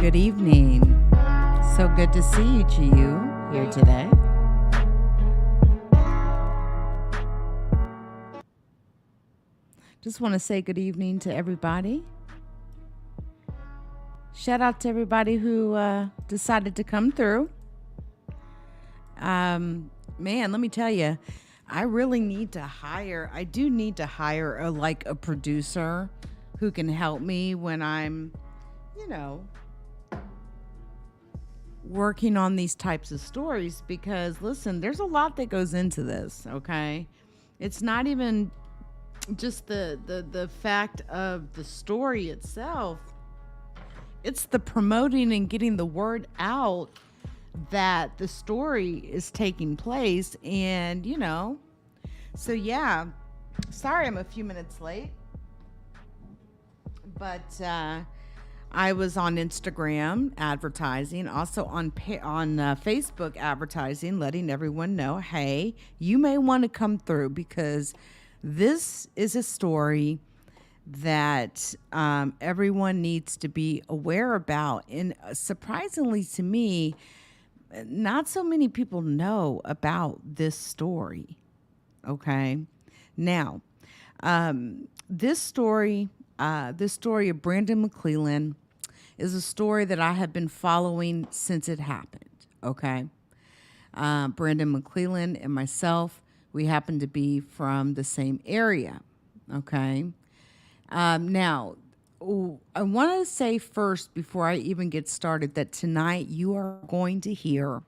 Good evening. So good to see you, GU, here today. Just want to say good evening to everybody. Shout out to everybody who decided to come through. Man, let me tell you, I really need to hire. I do need to hire a producer who can help me when I'm, working on these types of stories, because listen, there's a lot that goes into this. Okay, it's not even just the fact of the story itself. It's the promoting and getting the word out that the story is taking place. And so yeah, sorry I'm a few minutes late, but I was on Instagram advertising, also on Facebook advertising, letting everyone know, hey, you may want to come through, because this is a story that everyone needs to be aware about. And surprisingly to me, not so many people know about this story. Okay. Now, this story of Brandon McClelland is a story that I have been following since it happened. Okay. Brandon McClelland and myself, we happen to be from the same area. Okay. Now, I want to say first, before I even get started, that tonight you are going to hear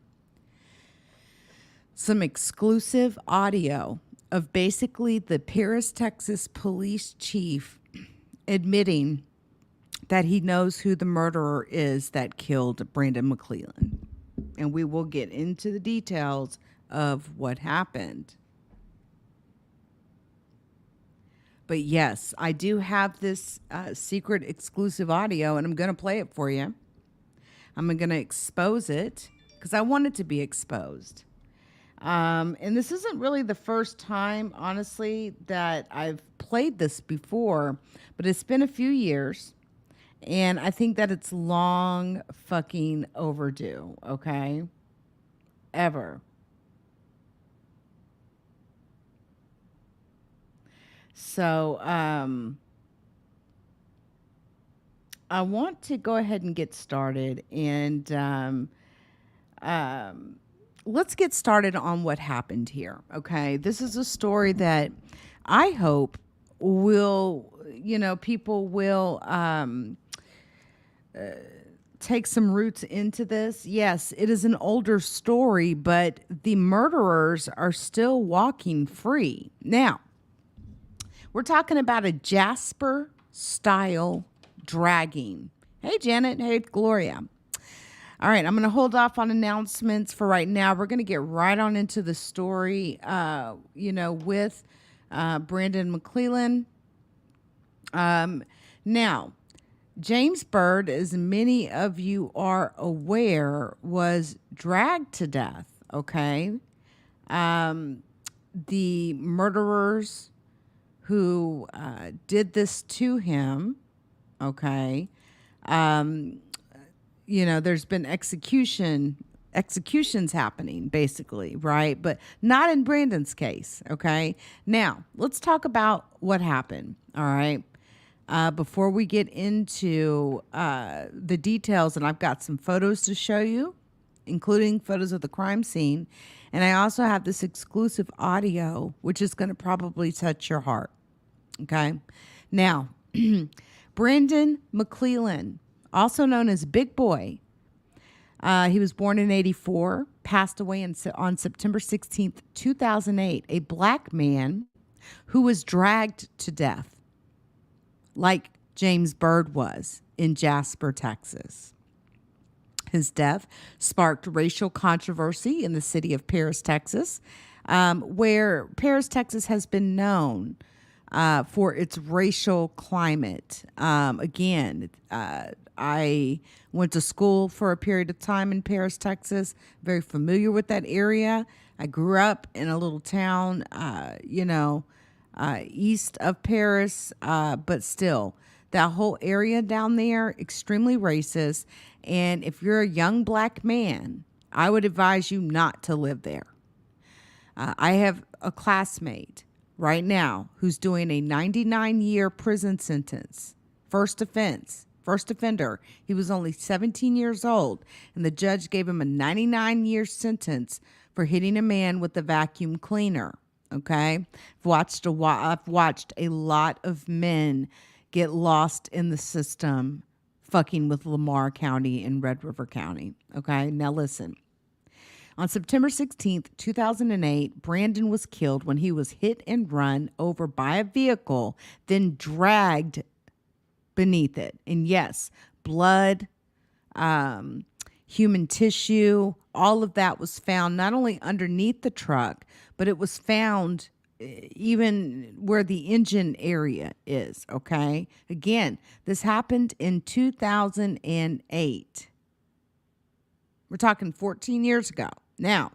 some exclusive audio of basically the Paris, Texas police chief admitting that he knows who the murderer is that killed Brandon McClelland. And we will get into the details of what happened. But yes, I do have this secret exclusive audio, and I'm going to play it for you. I'm going to expose it because I want it to be exposed. And this isn't really the first time, honestly, that I've played this before, but it's been a few years, and I think that it's long fucking overdue, okay? Ever. So, I want to go ahead and get started, and let's get started on what happened here. Okay. This is a story that I hope will, people will take some roots into this. Yes, it is an older story, but the murderers are still walking free. Now, we're talking about a Jasper style dragging. Hey, Janet. Hey, Gloria. All right, I'm going to hold off on announcements for right now. We're going to get right on into the story, with Brandon McClelland. Now, James Byrd, as many of you are aware, was dragged to death, okay? The murderers who did this to him, okay? There's been executions happening, basically, right? But not in Brandon's case, okay? Now, let's talk about what happened, all right? Before we get into the details, and I've got some photos to show you, including photos of the crime scene, and I also have this exclusive audio, which is going to probably touch your heart, okay? Now, Brandon McClelland, also known as Big Boy. He was born in 1984, passed away on September 16th, 2008, a black man who was dragged to death, like James Byrd was in Jasper, Texas. His death sparked racial controversy in the city of Paris, Texas, where Paris, Texas has been known for its racial climate. I went to school for a period of time in Paris, Texas, very familiar with that area. I grew up in a little town, east of Paris, but still, that whole area down there, extremely racist. And if you're a young black man, I would advise you not to live there. I have a classmate right now who's doing a 99-year prison sentence. First offender. He was only 17 years old, and the judge gave him a 99-year sentence for hitting a man with a vacuum cleaner. Okay? I've watched a lot of men get lost in the system fucking with Lamar County and Red River County. Okay? Now listen. On September 16th, 2008, Brandon was killed when he was hit and run over by a vehicle, then dragged beneath it. And yes, blood, human tissue, all of that was found not only underneath the truck, but it was found even where the engine area is, okay? Again, this happened in 2008. We're talking 14 years ago. Now,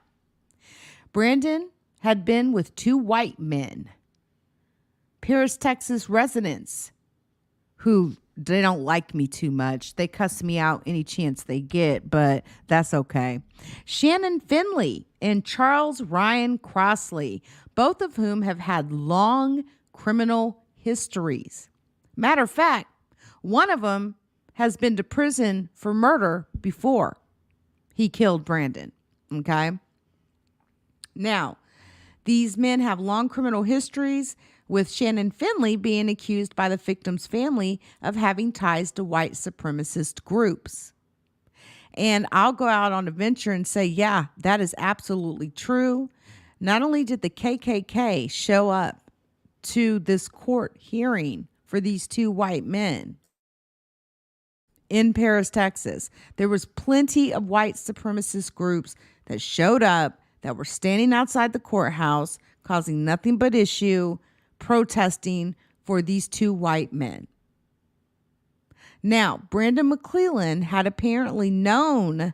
Brandon had been with two white men, Paris, Texas residents, who they don't like me too much. They cuss me out any chance they get, but that's okay. Shannon Finley and Charles Ryan Crostley, both of whom have had long criminal histories. Matter of fact, one of them has been to prison for murder before he killed Brandon. Okay. Now, these men have long criminal histories, with Shannon Finley being accused by the victim's family of having ties to white supremacist groups. And I'll go out on a venture and say, yeah, that is absolutely true. Not only did the KKK show up to this court hearing for these two white men in Paris, Texas, there was plenty of white supremacist groups that showed up, that were standing outside the courthouse, causing nothing but issue, protesting for these two white men. Now, Brandon McClelland had apparently known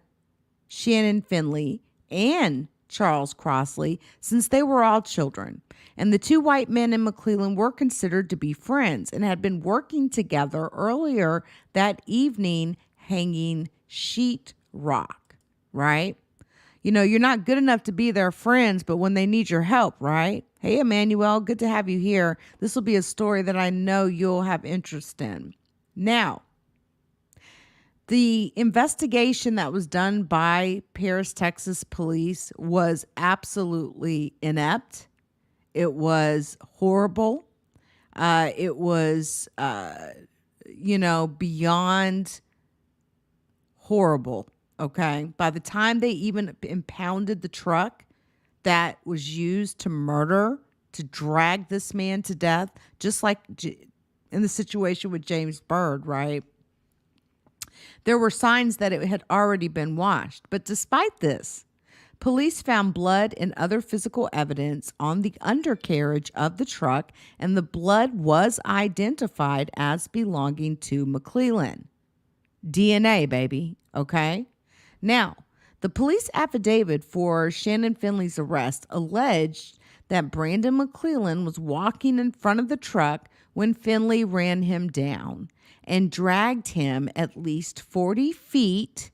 Shannon Finley and Charles Crostley since they were all children. And the two white men in Mclelland were considered to be friends and had been working together earlier that evening hanging sheetrock, right? You know, you're not good enough to be their friends, but when they need your help, right? Hey, Emmanuel, good to have you here. This will be a story that I know you'll have interest in. Now, the investigation that was done by Paris, Texas police was absolutely inept. It was horrible. It was, beyond horrible. Okay. By the time they even impounded the truck that was used to murder, to drag this man to death, just like in the situation with James Byrd, right? There were signs that it had already been washed. But despite this, police found blood and other physical evidence on the undercarriage of the truck, and the blood was identified as belonging to Mclelland. DNA, baby. Okay? Now, the police affidavit for Shannon Finley's arrest alleged that Brandon McClelland was walking in front of the truck when Finley ran him down and dragged him at least 40 feet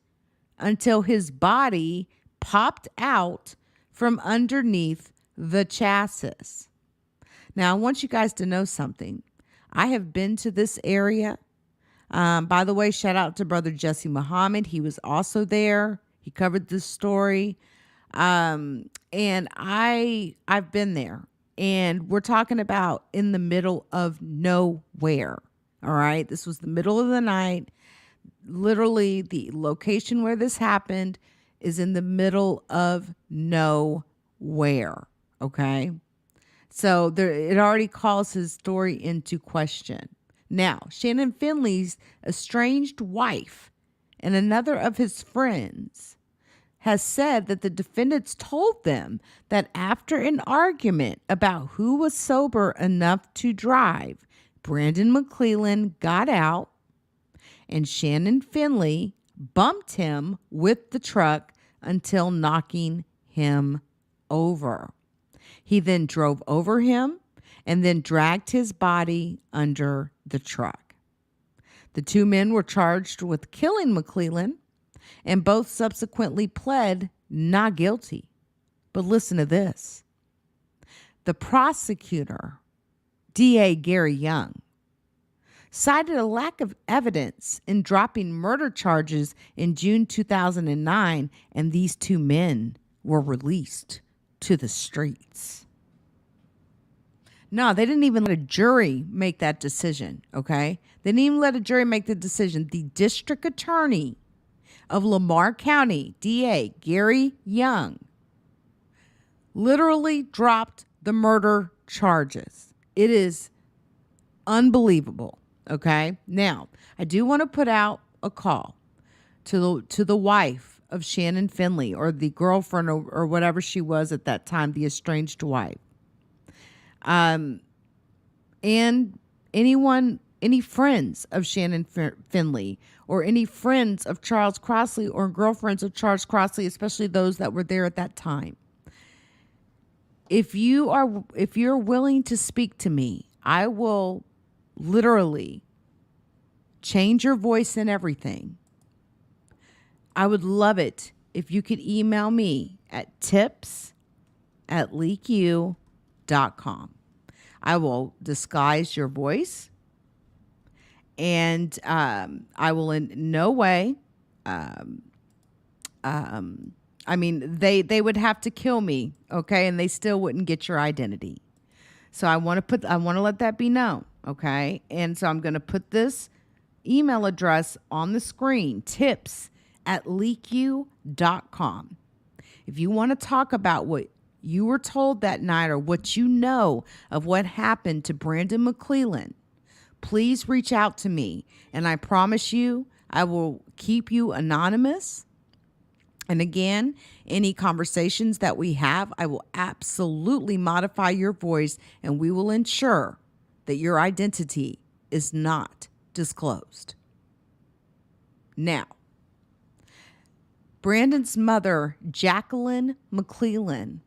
until his body popped out from underneath the chassis. Now, I want you guys to know something. I have been to this area. By the way, shout out to Brother Jesse Muhammad. He was also there. He covered this story. And I've been there. And we're talking about in the middle of nowhere. All right. This was the middle of the night. Literally, the location where this happened is in the middle of nowhere. Okay. So it already calls his story into question. Now, Shannon Finley's estranged wife and another of his friends has said that the defendants told them that after an argument about who was sober enough to drive, Brandon McClelland got out and Shannon Finley bumped him with the truck until knocking him over. He then drove over him and then dragged his body under the truck. The two men were charged with killing Mclelland and both subsequently pled not guilty. But listen to this. The prosecutor, DA Gary Young, cited a lack of evidence in dropping murder charges in June 2009, and these two men were released to the streets. No, they didn't even let a jury make that decision, okay? They didn't even let a jury make the decision. The district attorney of Lamar County, DA Gary Young, literally dropped the murder charges. It is unbelievable, okay? Now, I do want to put out a call to the wife of Shannon Finley, or the girlfriend, or whatever she was at that time, the estranged wife. And any friends of Shannon Finley, or any friends of Charles Crostley, or girlfriends of Charles Crostley, especially those that were there at that time. If you're willing to speak to me, I will literally change your voice and everything. I would love it if you could email me at tips@LeakYou.com. I will disguise your voice, and I will in no way. I mean, they would have to kill me, okay, and they still wouldn't get your identity. So I want to let that be known, okay? And so I'm going to put this email address on the screen, tips@LeakYou.com. If you want to talk about what you were told that night, or what you know of what happened to Brandon McClelland, please reach out to me. And I promise you, I will keep you anonymous. And again, any conversations that we have, I will absolutely modify your voice, and we will ensure that your identity is not disclosed. Now, Brandon's mother, Jacqueline Mclelland,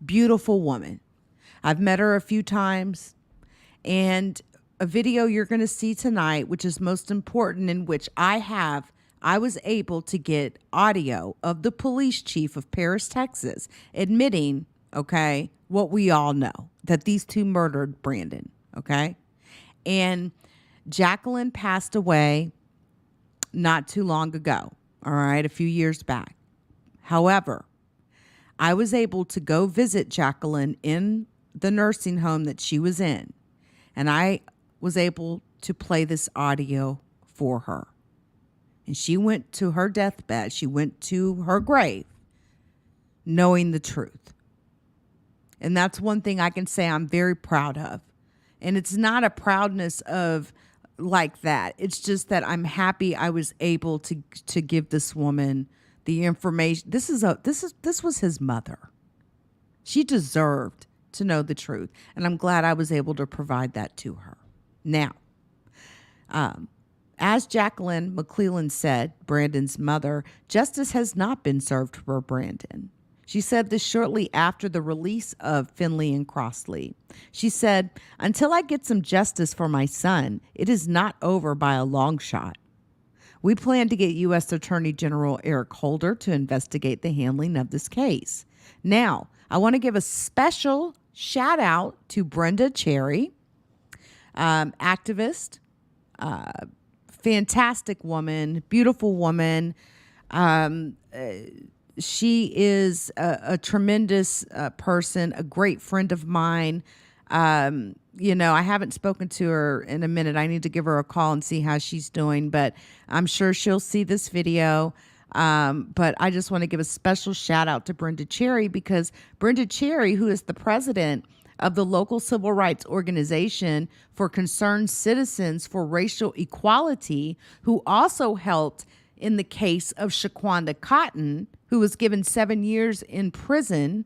beautiful woman. I've met her a few times, and a video you're going to see tonight, which is most important, in which I was able to get audio of the police chief of Paris, Texas, admitting, okay, what we all know, that these two murdered Brandon, okay? And Jacqueline passed away not too long ago, all right, a few years back. However, I was able to go visit Jacqueline in the nursing home that she was in, and I was able to play this audio for her. And she went to her deathbed, she went to her grave, knowing the truth. And that's one thing I can say I'm very proud of. And it's not a proudness of like that. It's just that I'm happy I was able to give this woman the information. This was his mother. She deserved to know the truth, and I'm glad I was able to provide that to her. Now, as Jacqueline Mclelland said, Brandon's mother, justice has not been served for Brandon. She said this shortly after the release of Finley and Crostley. She said, "Until I get some justice for my son, it is not over by a long shot. We plan to get U.S. Attorney General Eric Holder to investigate the handling of this case." Now, I want to give a special shout out to Brenda Cherry, activist, fantastic woman, beautiful woman. She is a tremendous person, a great friend of mine. I haven't spoken to her in a minute. I need to give her a call and see how she's doing, but I'm sure she'll see this video. But I just want to give a special shout out to Brenda Cherry, because Brenda Cherry, who is the president of the local civil rights organization for Concerned Citizens for Racial Equality, who also helped in the case of Shaquanda Cotton, who was given 7 years in prison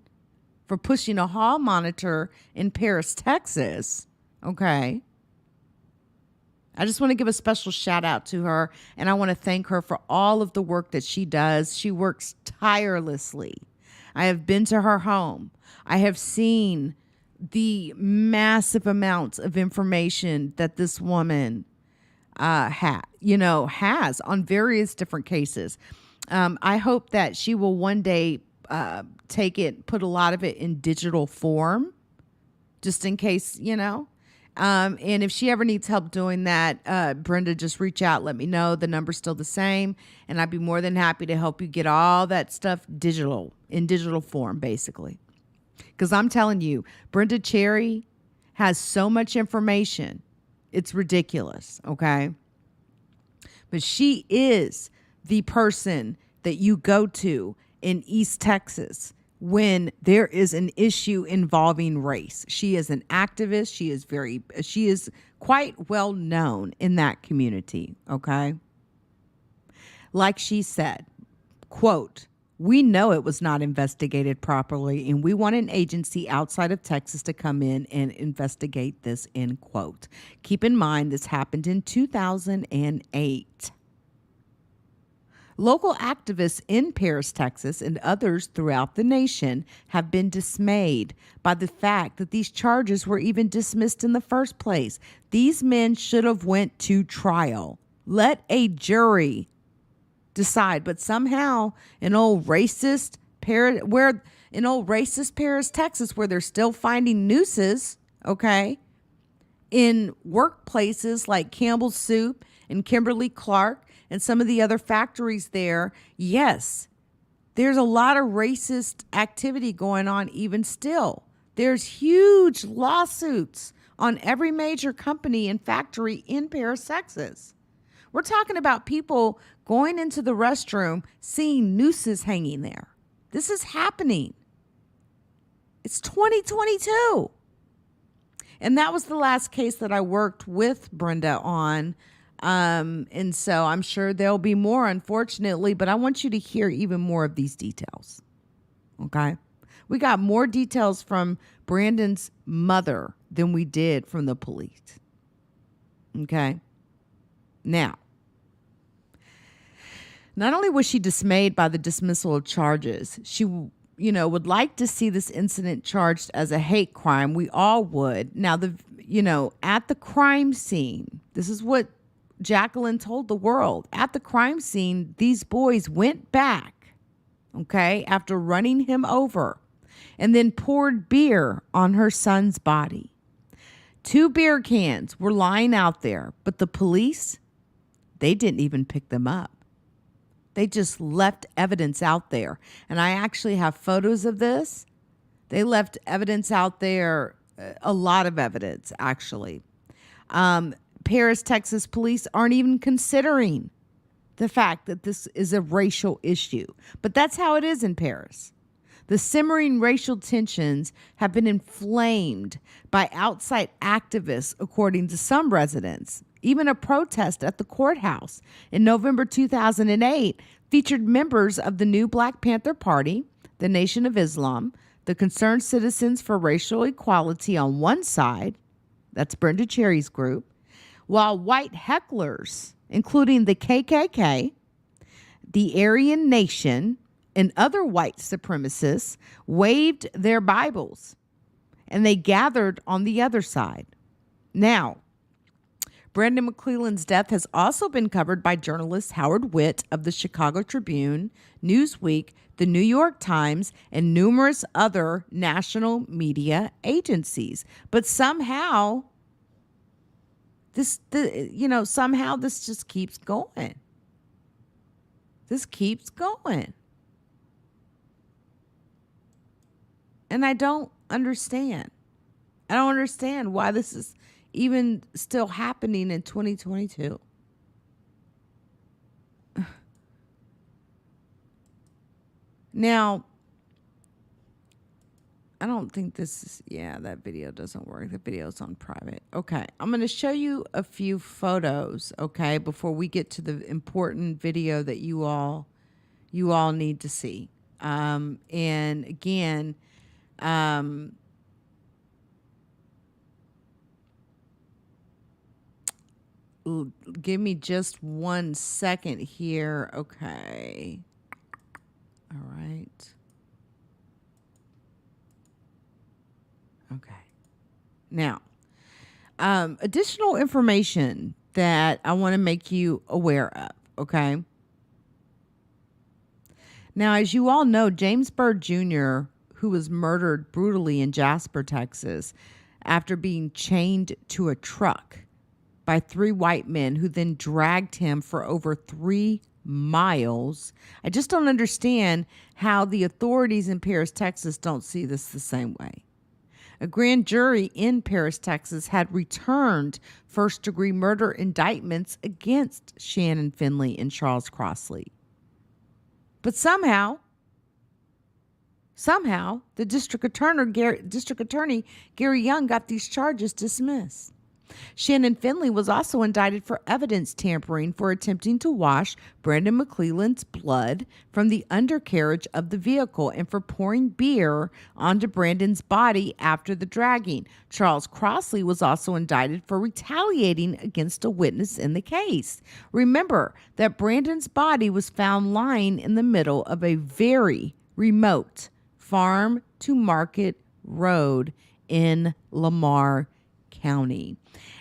for pushing a hall monitor in Paris, Texas. Okay. I just want to give a special shout out to her, and I want to thank her for all of the work that she does. She works tirelessly. I have been to her home. I have seen the massive amounts of information that this woman has on various different cases. I hope that she will one day put a lot of it in digital form, just in case, and if she ever needs help doing that, Brenda, just reach out. Let me know. The number's still the same. And I'd be more than happy to help you get all that stuff in digital form, basically. Because I'm telling you, Brenda Cherry has so much information. It's ridiculous, okay? But she is the person that you go to in East Texas when there is an issue involving race. She is an activist. She is quite well known in that community, okay? Like she said, quote, "We know it was not investigated properly, and we want an agency outside of Texas to come in and investigate this," end quote. Keep in mind, this happened in 2008. Local activists in Paris, Texas, and others throughout the nation have been dismayed by the fact that these charges were even dismissed in the first place. These men should have went to trial. Let a jury decide. But somehow, in old racist Paris, Texas, where they're still finding nooses, okay, in workplaces like Campbell's Soup and Kimberly-Clark and some of the other factories there, yes, there's a lot of racist activity going on even still. There's huge lawsuits on every major company and factory in Paris, Texas. We're talking about people going into the restroom, seeing nooses hanging there. This is happening. It's 2022. And that was the last case that I worked with Brenda on. And so I'm sure there'll be more, unfortunately, but I want you to hear even more of these details. Okay. We got more details from Brandon's mother than we did from the police. Okay. Now, not only was she dismayed by the dismissal of charges, she, would like to see this incident charged as a hate crime. We all would. Now, at the crime scene, this is what Jacqueline told the world. At the crime scene, these boys went back, okay, after running him over, and then poured beer on her son's body. 2 beer cans were lying out there, but the police, they didn't even pick them up. They just left evidence out there. And I actually have photos of this. They left evidence out there, a lot of evidence, actually. Paris, Texas police aren't even considering the fact that this is a racial issue. But that's how it is in Paris. The simmering racial tensions have been inflamed by outside activists, according to some residents. Even a protest at the courthouse in November 2008 featured members of the new Black Panther Party, the Nation of Islam, the Concerned Citizens for Racial Equality on one side, that's Brenda Cherry's group, while white hecklers, including the KKK, the Aryan Nation, and other white supremacists, waved their Bibles, and they gathered on the other side. Now, Brandon McClelland's death has also been covered by journalist Howard Witt of the Chicago Tribune, Newsweek, the New York Times, and numerous other national media agencies. But somehow this just keeps going. This keeps going. And I don't understand. I don't understand why this is even still happening in 2022. Now, I don't think this is, that video doesn't work. The video's on private. Okay, I'm going to show you a few photos, okay, before we get to the important video that you all need to see. And again, give me just 1 second here. Okay. All right. Okay. Now, additional information that I want to make you aware of. Okay. Now, as you all know, James Byrd Jr., who was murdered brutally in Jasper, Texas, after being chained to a truck by 3 white men who then dragged him for over 3 miles. I just don't understand how the authorities in Paris, Texas don't see this the same way. A grand jury in Paris, Texas had returned first-degree murder indictments against Shannon Finley and Charles Crostley. But somehow, the district attorney Gary Young got these charges dismissed. Shannon Finley was also indicted for evidence tampering for attempting to wash Brandon McClelland's blood from the undercarriage of the vehicle and for pouring beer onto Brandon's body after the dragging. Charles Crossley was also indicted for retaliating against a witness in the case. Remember that Brandon's body was found lying in the middle of a very remote farm to market road in Lamar County.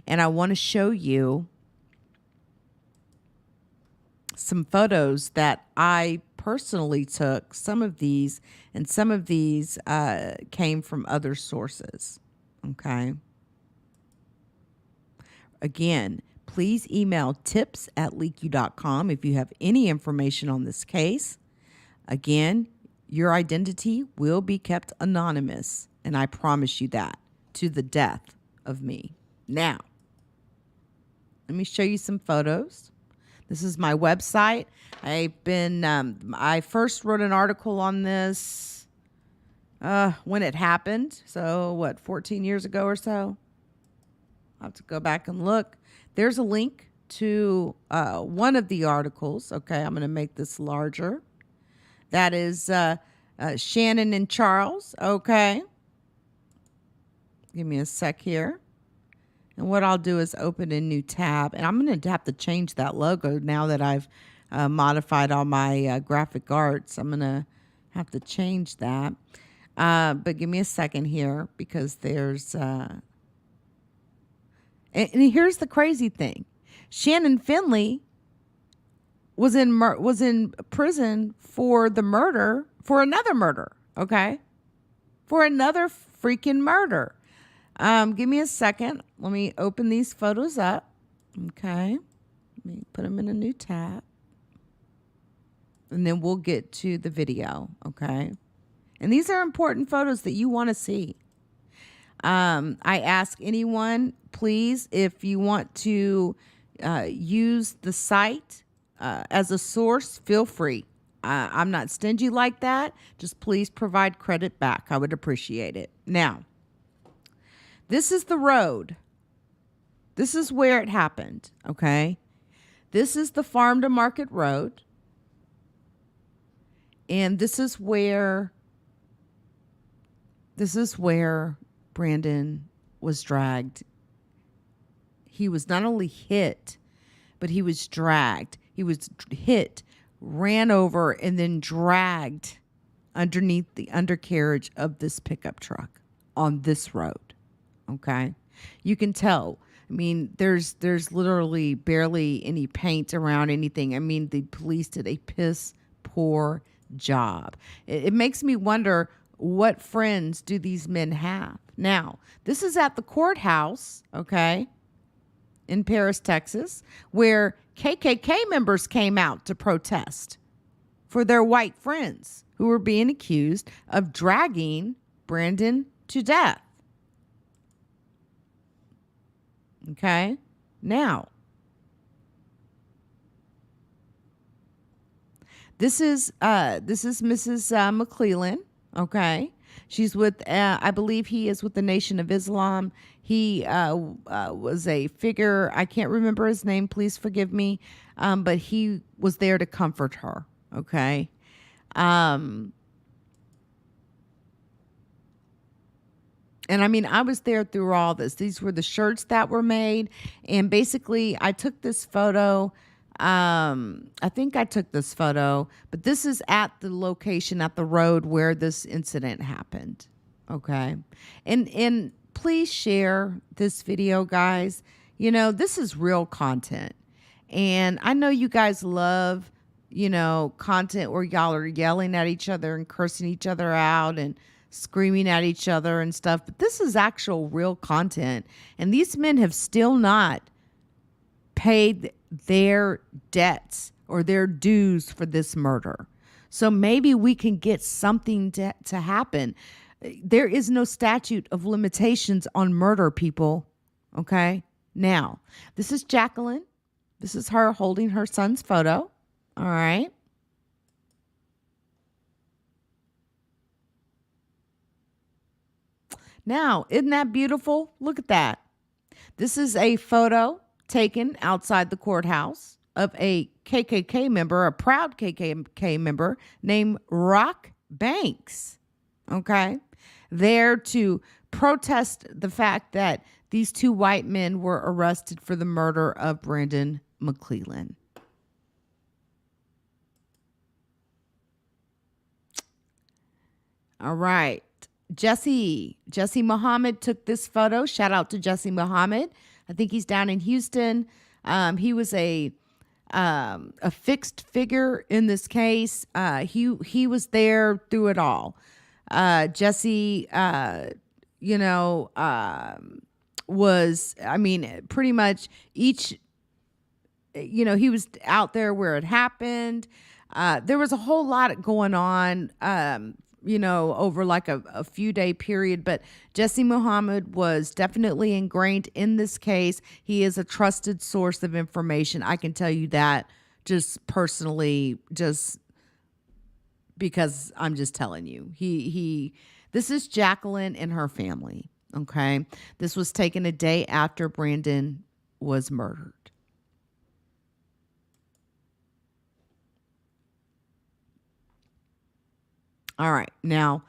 And I want to show you some photos that I personally took. Some of these came from other sources. Okay. Again, please email tips@leakyou.com if you have any information on this case. Again, your identity will be kept anonymous, and I promise you that, to the death of me. Now, let me show you some photos. This is my website. I first wrote an article on this when it happened. So 14 years ago or so? I'll have to go back and look. There's a link to one of the articles. Okay, I'm going to make this larger. That is Shannon and Charles. Okay. Give me a sec here. And what I'll do is open a new tab. And I'm going to have to change that logo now that I've modified all my graphic arts. I'm going to have to change that. But give me a second here because there's... and here's the crazy thing. Shannon Finley was in prison for the murder, for another murder, okay? For another freaking murder. Give me a second. Let me open these photos up. Okay. Let me put them in a new tab. And then we'll get to the video. Okay. And these are important photos that you want to see. I ask anyone, please, if you want to use the site as a source, feel free. I'm not stingy like that. Just please provide credit back. I would appreciate it. Now, this is the road. This is where it happened, okay? This is the farm to market road. And this is where Brandon was dragged. He was not only hit, but he was dragged. He was hit, ran over, and then dragged underneath the undercarriage of this pickup truck on this road. Okay, you can tell. I mean, there's literally barely any paint around anything. I mean, the police did a piss poor job. It makes me wonder, what friends do these men have? Now, this is at the courthouse, okay, in Paris, Texas, where KKK members came out to protest for their white friends who were being accused of dragging Brandon to death. Okay. Now, this is Mrs. Mclelland. Okay. She's with, I believe he is with the Nation of Islam. He was a figure. I can't remember his name. Please forgive me. But he was there to comfort her. Okay. And I mean, I was there through all this. These were the shirts that were made. And basically, I took this photo. I think I took this photo. But this is at the location, at the road where this incident happened. Okay. And please share this video, guys. You know, this is real content. And I know you guys love, content where y'all are yelling at each other and cursing each other out and screaming at each other and stuff. But this is actual real content. And these men have still not paid their debts or their dues for this murder. So maybe we can get something to happen. There is no statute of limitations on murder, people. Okay? Now, this is Jacqueline. This is her holding her son's photo. All right. Now, isn't that beautiful? Look at that. This is a photo taken outside the courthouse of a KKK member, a proud KKK member named Rock Banks. Okay. There to protest the fact that these two white men were arrested for the murder of Brandon McClelland. All right. Jesse Muhammad took this photo. Shout out to Jesse Muhammad. I think he's down in Houston. He was a fixed figure in this case. He was there through it all. Jesse, was, pretty much each, he was out there where it happened. There was a whole lot going on, over like a few day period, but Jesse Muhammad was definitely ingrained in this case. He is a trusted source of information. I can tell you that just personally, just because I'm just telling you, this is Jacqueline and her family. Okay. This was taken a day after Brandon was murdered. All right. Now,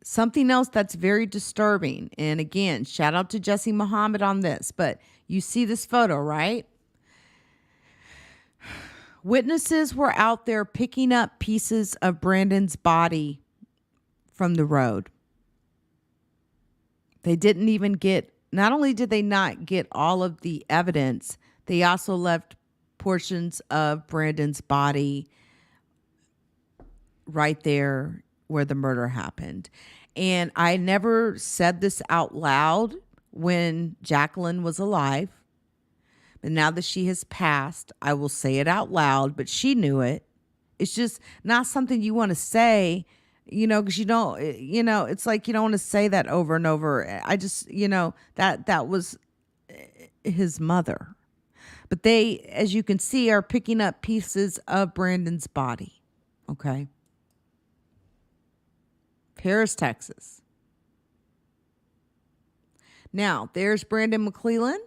something else that's very disturbing. And again, shout out to Jesse Muhammad on this, but you see this photo, right? Witnesses were out there picking up pieces of Brandon's body from the road. They didn't even not only did they not get all of the evidence, they also left portions of Brandon's body right there where the murder happened. And I never said this out loud when Jacqueline was alive. But now that she has passed, I will say it out loud, but she knew it. It's just not something you want to say, because you don't, it's like you don't want to say that over and over. I just, that was his mother. But they, as you can see, are picking up pieces of Brandon's body. Okay. Paris, Texas. Now, there's Brandon McClelland.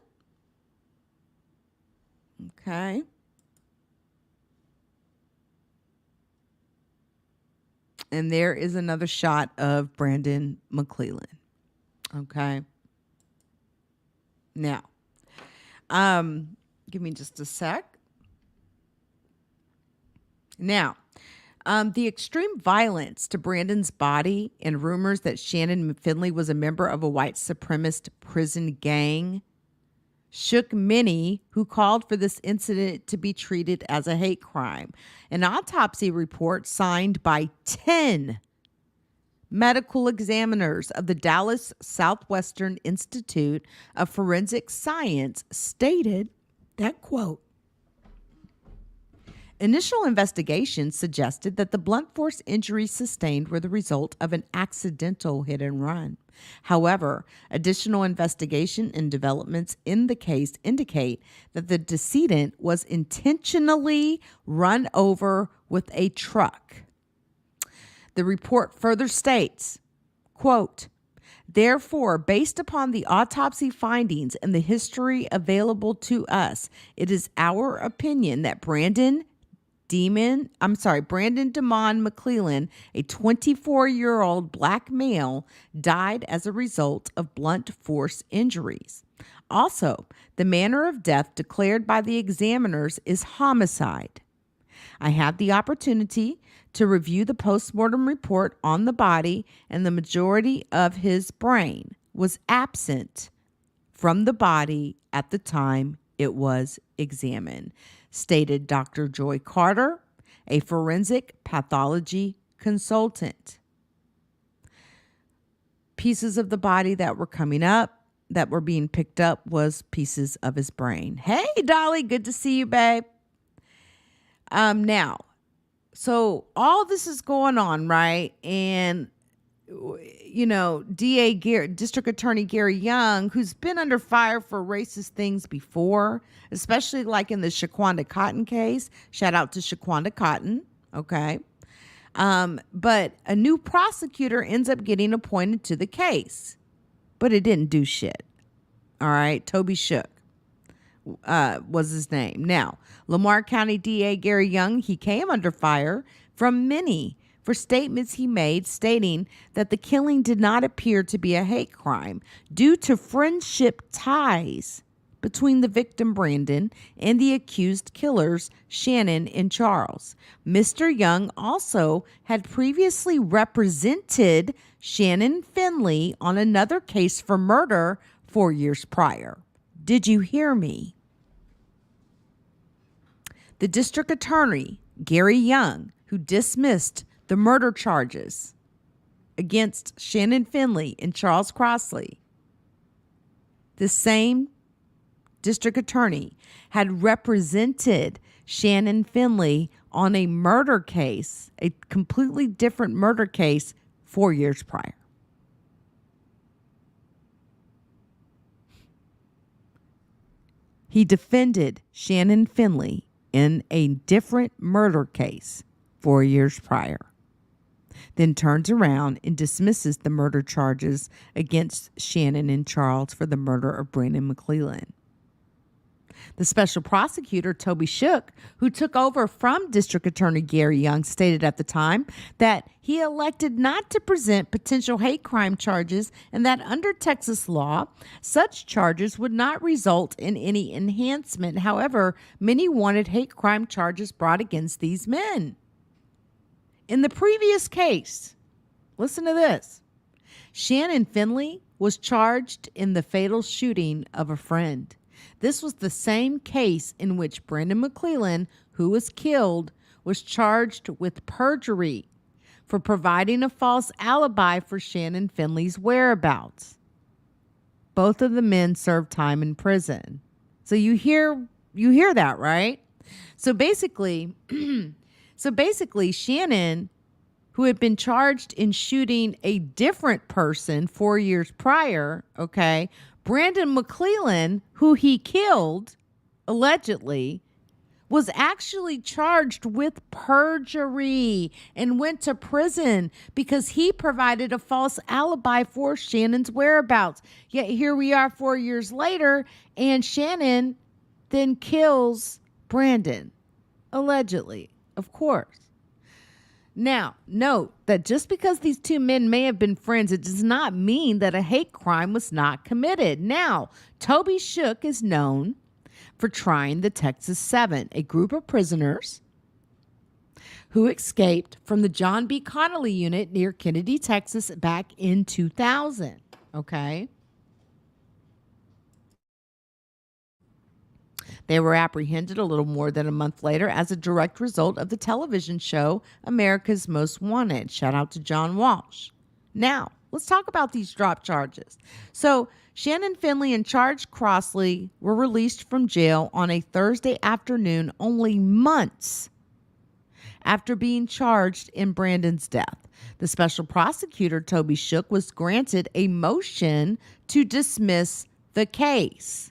Okay. And there is another shot of Brandon McClelland. Okay. Now, give me just a sec. Now, the extreme violence to Brandon's body and rumors that Shannon Finley was a member of a white supremacist prison gang shook many who called for this incident to be treated as a hate crime. An autopsy report signed by 10 medical examiners of the Dallas Southwestern Institute of Forensic Science stated that, quote, initial investigations suggested that the blunt force injuries sustained were the result of an accidental hit and run. However, additional investigation and developments in the case indicate that the decedent was intentionally run over with a truck. The report further states, quote, therefore, based upon the autopsy findings and the history available to us, it is our opinion that Brandon DeMond McClelland, a 24-year-old black male, died as a result of blunt force injuries. Also, the manner of death declared by the examiners is homicide. I had the opportunity to review the postmortem report on the body, and the majority of his brain was absent from the body at the time it was examined, stated Dr. Joy Carter, a forensic pathology consultant. Pieces of the body that were coming up, that were being picked up, was pieces of his brain. Hey, Dolly, good to see you, babe. Now, so all this is going on, right? And District Attorney Gary Young, who's been under fire for racist things before, especially like in the Shaquanda Cotton case. Shout out to Shaquanda Cotton, okay? But a new prosecutor ends up getting appointed to the case, but it didn't do shit. All right, Toby Shook was his name. Now, Lamar County DA Gary Young, he came under fire from many for statements he made stating that the killing did not appear to be a hate crime due to friendship ties between the victim Brandon and the accused killers Shannon and Charles. Mr. Young also had previously represented Shannon Finley on another case for murder 4 years prior. Did you hear me? The district attorney, Gary Young, who dismissed the murder charges against Shannon Finley and Charles Crostley, the same district attorney had represented Shannon Finley on a murder case, a completely different murder case 4 years prior. He defended Shannon Finley in a different murder case 4 years prior, then turns around and dismisses the murder charges against Shannon and Charles for the murder of Brandon McClelland. The special prosecutor, Toby Shook, who took over from District Attorney Gary Young, stated at the time that he elected not to present potential hate crime charges and that under Texas law, such charges would not result in any enhancement. However, many wanted hate crime charges brought against these men. In the previous case, listen to this, Shannon Finley was charged in the fatal shooting of a friend. This was the same case in which Brandon McClelland, who was killed, was charged with perjury for providing a false alibi for Shannon Finley's whereabouts. Both of the men served time in prison. So you hear that, right? So basically, Shannon, who had been charged in shooting a different person 4 years prior, okay, Brandon McClelland, who he killed, allegedly, was actually charged with perjury and went to prison because he provided a false alibi for Shannon's whereabouts. Yet here we are 4 years later, and Shannon then kills Brandon, allegedly, of course. Now, note that just because these two men may have been friends, it does not mean that a hate crime was not committed. Now, Toby Shook is known for trying the Texas Seven, a group of prisoners who escaped from the John B. Connolly unit near Kennedy, Texas, back in 2000. Okay. They were apprehended a little more than a month later as a direct result of the television show America's Most Wanted. Shout out to John Walsh. Now, let's talk about these drop charges. So, Shannon Finley and Charles Crostley were released from jail on a Thursday afternoon, only months after being charged in Brandon's death. The special prosecutor, Toby Shook, was granted a motion to dismiss the case.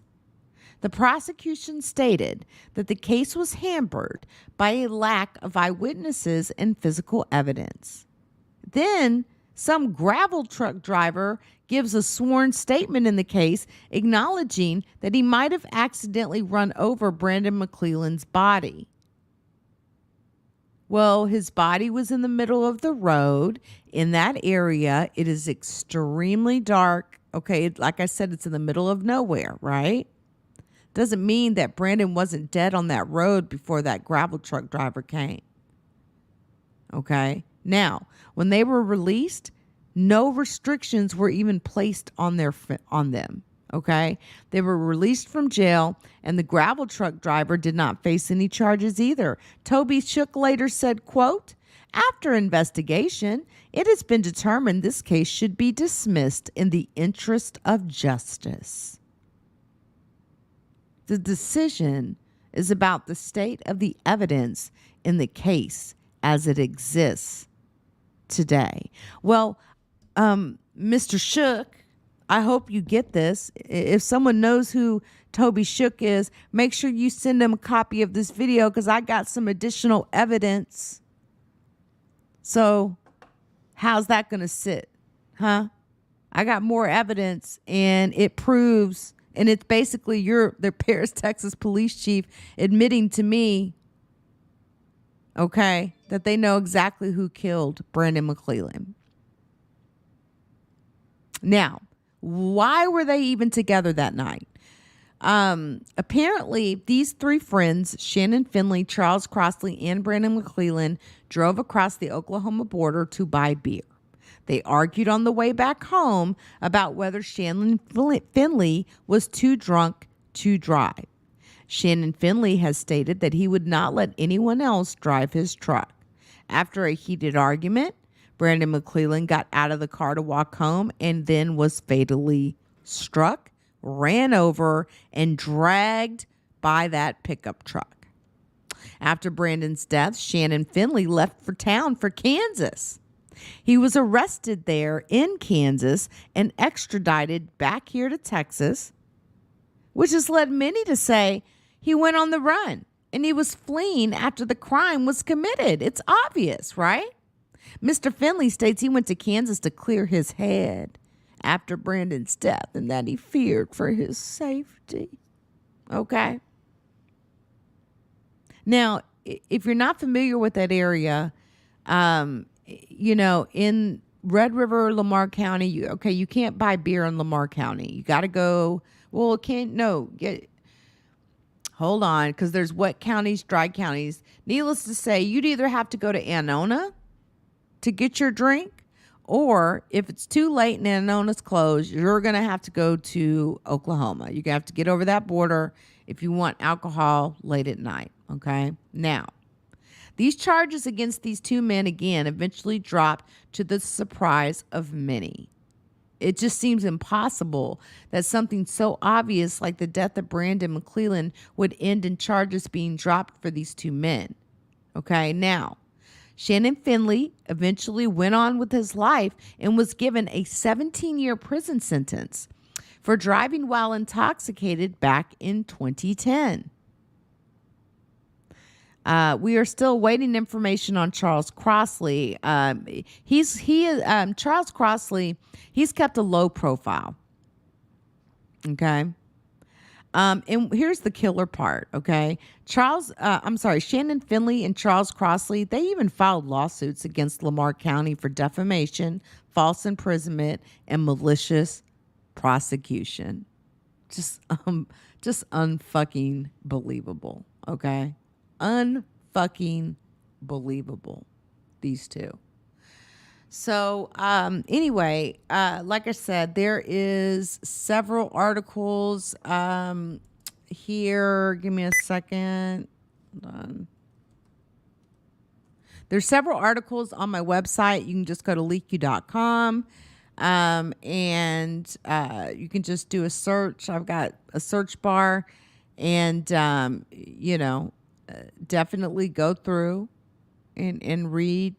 The prosecution stated that the case was hampered by a lack of eyewitnesses and physical evidence. Then, some gravel truck driver gives a sworn statement in the case acknowledging that he might have accidentally run over Brandon McClelland's body. Well, his body was in the middle of the road in that area. It is extremely dark. Okay, like I said, it's in the middle of nowhere, right? Doesn't mean that Brandon wasn't dead on that road before that gravel truck driver came. Okay. Now, when they were released, no restrictions were even placed on them. Okay. They were released from jail, and the gravel truck driver did not face any charges either. Toby Shook later said, quote, after investigation, it has been determined this case should be dismissed in the interest of justice. The decision is about the state of the evidence in the case as it exists today. Well, Mr. Shook, I hope you get this. If someone knows who Toby Shook is, make sure you send them a copy of this video because I got some additional evidence. So how's that going to sit? Huh? I got more evidence, and it proves, and it's basically the Paris, Texas police chief admitting to me, okay, that they know exactly who killed Brandon McClelland. Now, why were they even together that night? Apparently, these three friends, Shannon, Finley, Charles Crostley, and Brandon McClelland, drove across the Oklahoma border to buy beer. They argued on the way back home about whether Shannon Finley was too drunk to drive. Shannon Finley has stated that he would not let anyone else drive his truck. After a heated argument, Brandon McClelland got out of the car to walk home and then was fatally struck, ran over, and dragged by that pickup truck. After Brandon's death, Shannon Finley left for town for Kansas. He was arrested there in Kansas and extradited back here to Texas, which has led many to say he went on the run and he was fleeing after the crime was committed. It's obvious, right? Mr. Finley states he went to Kansas to clear his head after Brandon's death and that he feared for his safety. Okay. Now, if you're not familiar with that area, in Red River, Lamar County, you can't buy beer in Lamar County. You got to go, hold on, because there's wet counties, dry counties. Needless to say, you'd either have to go to Annona to get your drink, or if it's too late and Annona's closed, you're going to have to go to Oklahoma. You're going to have to get over that border if you want alcohol late at night, okay? Now, these charges against these two men, again, eventually dropped to the surprise of many. It just seems impossible that something so obvious like the death of Brandon McClelland would end in charges being dropped for these two men. Okay, now, Shannon Finley eventually went on with his life and was given a 17-year prison sentence for driving while intoxicated back in 2010. We are still waiting information on Charles Crostley. Charles Crostley, he's kept a low profile. Okay. And here's the killer part. Okay. Shannon Finley and Charles Crostley, they even filed lawsuits against Lamar County for defamation, false imprisonment, and malicious prosecution. Just unfucking believable. Okay. Unfucking believable, these two. So anyway, like I said, there is several articles here. Give me a second. Hold on. There's several articles on my website. You can just go to LeakYou.com and you can just do a search. I've got a search bar, and definitely go through and read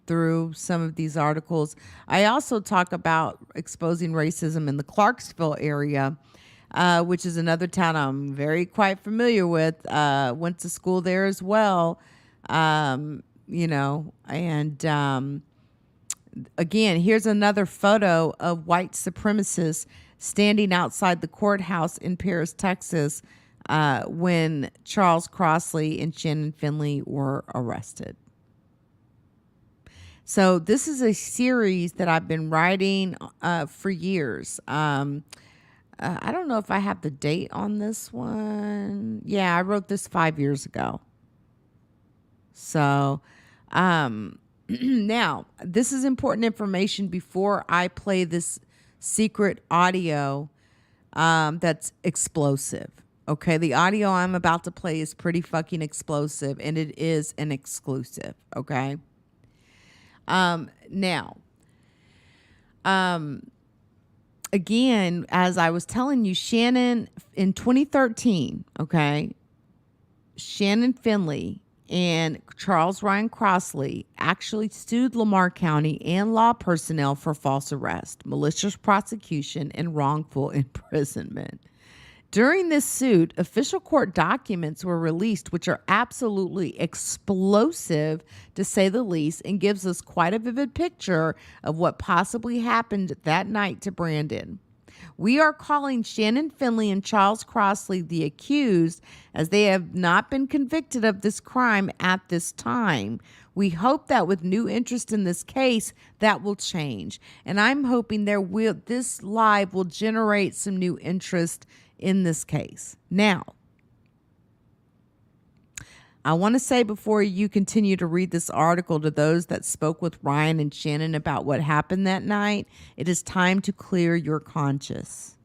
through some of these articles. I also talk about exposing racism in the Clarksville area, which is another town I'm very quite familiar with. Went to school there as well. Again, here's another photo of white supremacists standing outside the courthouse in Paris, Texas, when Charles Crostley and Shannon Finley were arrested. So this is a series that I've been writing for years. I don't know if I have the date on this one. Yeah, I wrote this 5 years ago. So now, this is important information before I play this secret audio that's explosive. Okay, the audio I'm about to play is pretty fucking explosive, and it is an exclusive. Okay. Now, again, as I was telling you, Shannon in 2013, okay, Shannon Finley and Charles Ryan Crostley actually sued Lamar County and law personnel for false arrest, malicious prosecution, and wrongful imprisonment. During this suit, official court documents were released, which are absolutely explosive, to say the least, and gives us quite a vivid picture of what possibly happened that night to Brandon. We are calling Shannon Finley and Charles Crostley the accused, as they have not been convicted of this crime at this time. We hope that with new interest in this case, that will change. And I'm hoping this live will generate some new interest in this case. Now, I want to say before you continue to read this article, to those that spoke with Ryan and Shannon about what happened that night, it is time to clear your conscience.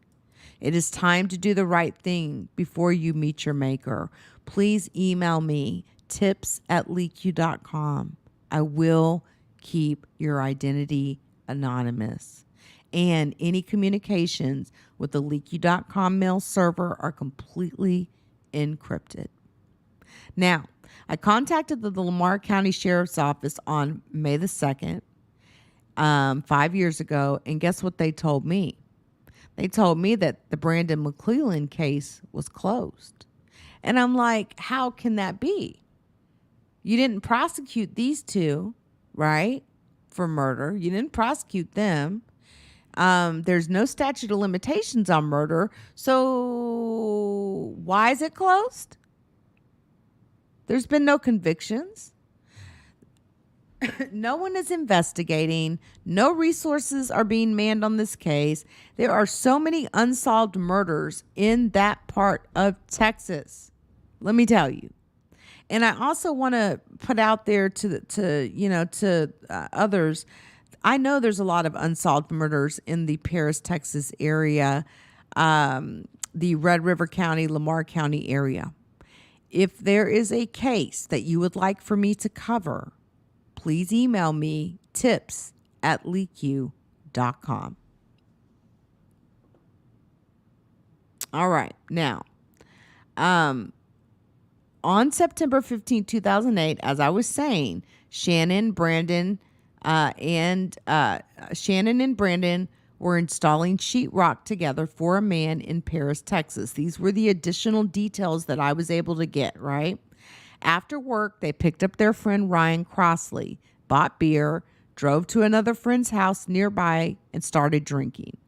It is time to do the right thing before you meet your maker. Please email me, tips@leakyou.com. I will keep your identity anonymous. And any communications with the LeakYou.com mail server are completely encrypted. Now, I contacted the Lamar County Sheriff's Office on May the 2nd, 5 years ago, and guess what they told me? They told me that the Brandon McClelland case was closed. And I'm like, how can that be? You didn't prosecute these two, right, for murder. You didn't prosecute them. There's no statute of limitations on murder. So why is it closed? There's been no convictions. No one is investigating. No resources are being manned on this case. There are so many unsolved murders in that part of Texas. Let me tell you. And I also want to put out there to others. I know there's a lot of unsolved murders in the Paris, Texas area, the Red River County, Lamar County area. If there is a case that you would like for me to cover, please email me, tips@leakyou.com. All right. Now, on September 15, 2008, as I was saying, Shannon and Brandon were installing sheetrock together for a man in Paris, Texas. These were the additional details that I was able to get, right? After work, they picked up their friend Ryan Crostley, bought beer, drove to another friend's house nearby, and started drinking.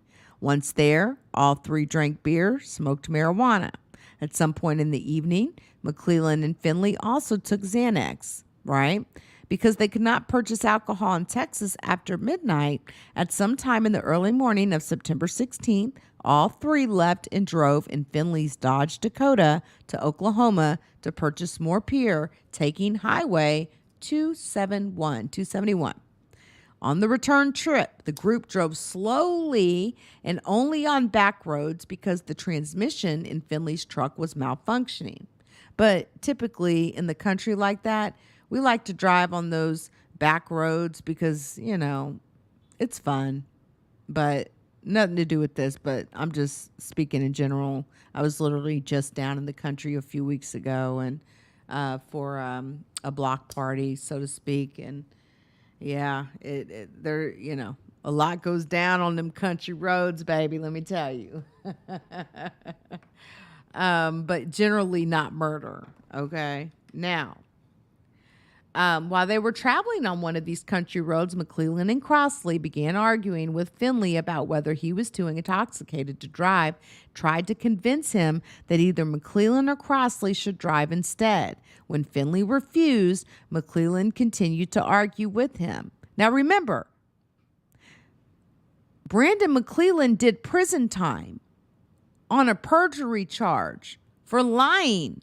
Once there, all three drank beer, smoked marijuana. At some point in the evening, Mclelland and Finley also took Xanax, right? Because they could not purchase alcohol in Texas after midnight, at some time in the early morning of September 16th, all three left and drove in Finley's Dodge Dakota to Oklahoma to purchase more beer, taking Highway 271. On the return trip, the group drove slowly and only on back roads because the transmission in Finley's truck was malfunctioning. But typically in the country like that, we like to drive on those back roads because, it's fun. But nothing to do with this, but I'm just speaking in general. I was literally just down in the country a few weeks ago and for a block party, so to speak. And yeah, there, a lot goes down on them country roads, baby, let me tell you. But generally not murder, okay? Now, while they were traveling on one of these country roads, Mclelland and Crostley began arguing with Finley about whether he was too intoxicated to drive, tried to convince him that either Mclelland or Crostley should drive instead. When Finley refused, Mclelland continued to argue with him. Now remember, Brandon McClelland did prison time on a perjury charge for lying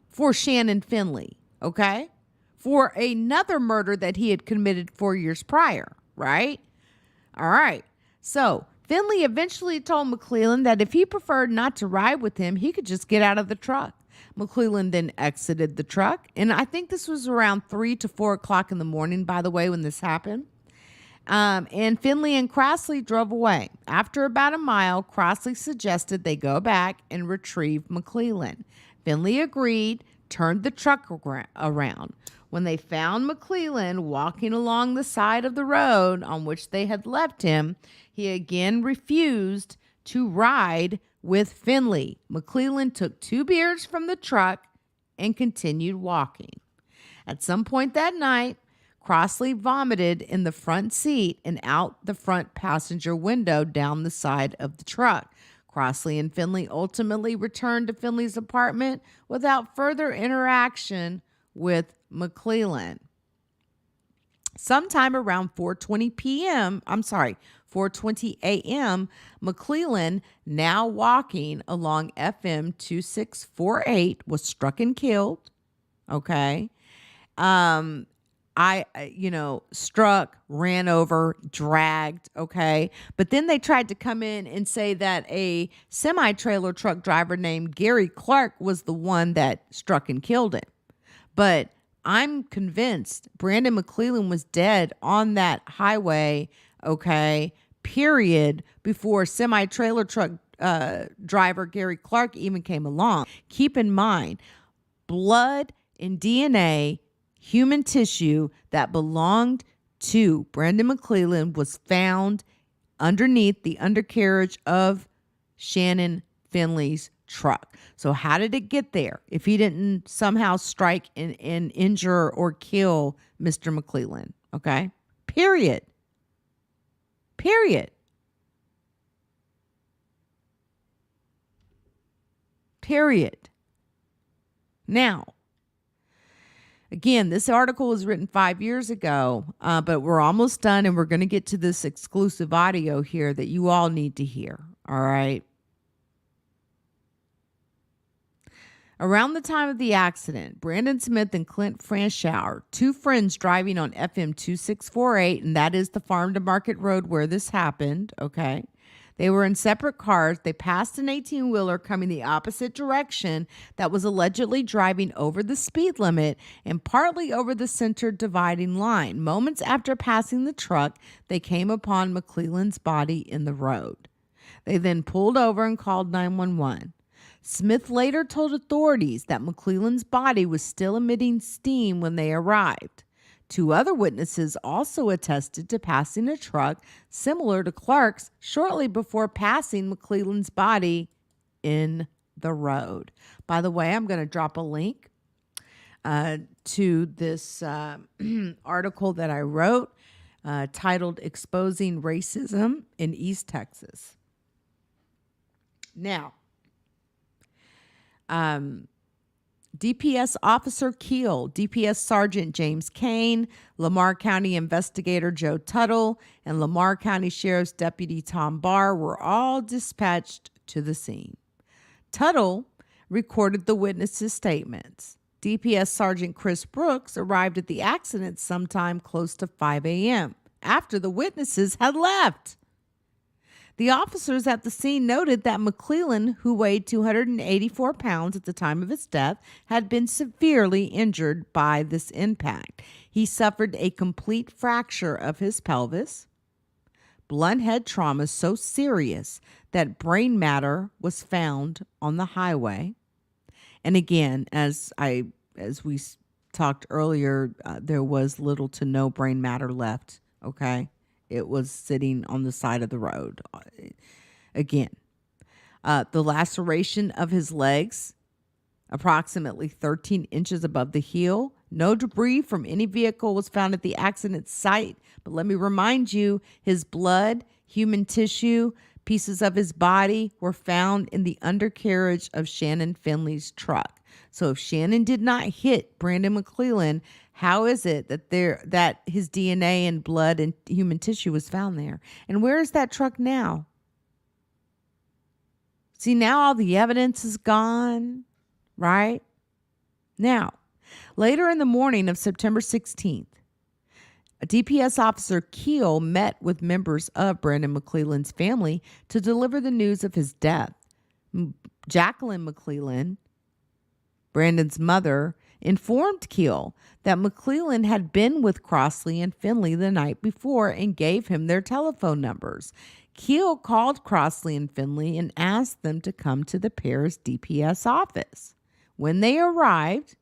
for Shannon Finley, okay? For another murder that he had committed 4 years prior, right? All right. So Finley eventually told Mclelland that if he preferred not to ride with him, he could just get out of the truck. Mclelland then exited the truck, and I think this was around 3 to 4 o'clock in the morning, by the way, when this happened. And Finley and Crostley drove away. After about a mile, Crostley suggested they go back and retrieve Mclelland. Finley agreed, turned the truck around. When they found Mclelland walking along the side of the road on which they had left him, he again refused to ride with Finley. Mclelland took 2 beers from the truck and continued walking. At some point that night, Crostley vomited in the front seat and out the front passenger window down the side of the truck. Crostley and Finley ultimately returned to Finley's apartment without further interaction with Mclelland. Sometime around 4:20 a.m., Mclelland, now walking along FM 2648, was struck and killed. Okay. Struck, ran over, dragged, okay? But then they tried to come in and say that a semi-trailer truck driver named Gary Clark was the one that struck and killed him. But I'm convinced Brandon McClelland was dead on that highway, okay, period, before semi-trailer truck driver Gary Clark even came along. Keep in mind, blood and DNA, human tissue that belonged to Brandon McClelland was found underneath the undercarriage of Shannon Finley's truck. So how did it get there if he didn't somehow strike and injure or kill Mr. McClelland? Okay? Period. Now, again, this article was written 5 years ago, but we're almost done, and we're going to get to this exclusive audio here that you all need to hear, all right? Around the time of the accident, Brandon Smith and Clint Franschauer, 2 friends driving on FM 2648, and that is the Farm to Market Road where this happened, okay? They were in separate cars. They passed an 18-wheeler coming the opposite direction that was allegedly driving over the speed limit and partly over the center dividing line. Moments after passing the truck, they came upon Mclelland's body in the road. They then pulled over and called 911. Smith later told authorities that Mclelland's body was still emitting steam when they arrived. 2 other witnesses also attested to passing a truck similar to Clark's shortly before passing Mclelland's body in the road. By the way, I'm going to drop a link to this article that I wrote titled Exposing Racism in East Texas. Now, DPS Officer Keel, DPS Sergeant James Kane, Lamar County Investigator Joe Tuttle, and Lamar County Sheriff's Deputy Tom Barr were all dispatched to the scene. Tuttle recorded the witnesses' statements. DPS Sergeant Chris Brooks arrived at the accident sometime close to 5 a.m. after the witnesses had left. The officers at the scene noted that Mclelland, who weighed 284 pounds at the time of his death, had been severely injured by this impact. He suffered a complete fracture of his pelvis, blunt head trauma so serious that brain matter was found on the highway. And again, as we talked earlier, there was little to no brain matter left, okay? It was sitting on the side of the road. Again, the laceration of his legs, approximately 13 inches above the heel. No debris from any vehicle was found at the accident site. But let me remind you, his blood, human tissue, pieces of his body were found in the undercarriage of Shannon Finley's truck. So if Shannon did not hit Brandon McClelland, how is it that his DNA and blood and human tissue was found there? And where is that truck now? See, now all the evidence is gone, right? Now, later in the morning of September 16th, A DPS officer Keel met with members of Brandon McClelland's family to deliver the news of his death. Jacqueline McClelland, Brandon's mother, informed Keel that Mclelland had been with Crostley and Finley the night before and gave him their telephone numbers. Keel called Crostley and Finley and asked them to come to the pair's DPS office. When they arrived,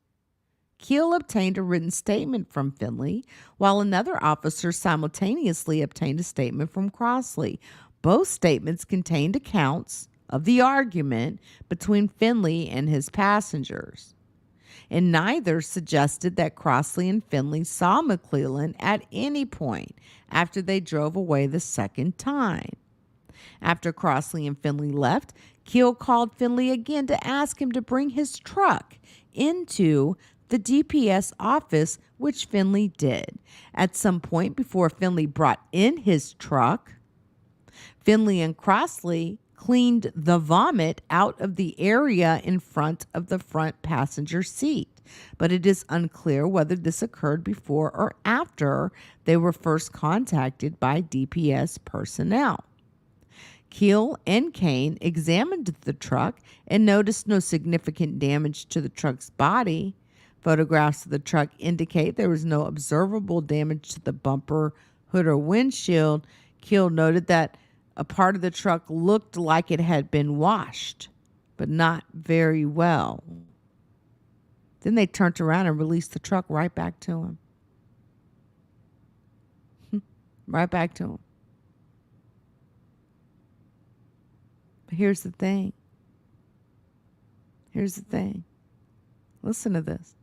Keel obtained a written statement from Finley, while another officer simultaneously obtained a statement from Crostley. Both statements contained accounts of the argument between Finley and his passengers, and neither suggested that Crostley and Finley saw Mclelland at any point after they drove away the second time. After Crostley and Finley left, Keel called Finley again to ask him to bring his truck into the DPS office, which Finley did. At some point before Finley brought in his truck, Finley and Crostley cleaned the vomit out of the area in front of the front passenger seat, but it is unclear whether this occurred before or after they were first contacted by DPS personnel. Keel and Kane examined the truck and noticed no significant damage to the truck's body. Photographs of the truck indicate there was no observable damage to the bumper, hood, or windshield. Keel noted that a part of the truck looked like it had been washed, but not very well. Then they turned around and released the truck right back to him. Right back to him. But here's the thing. Listen to this.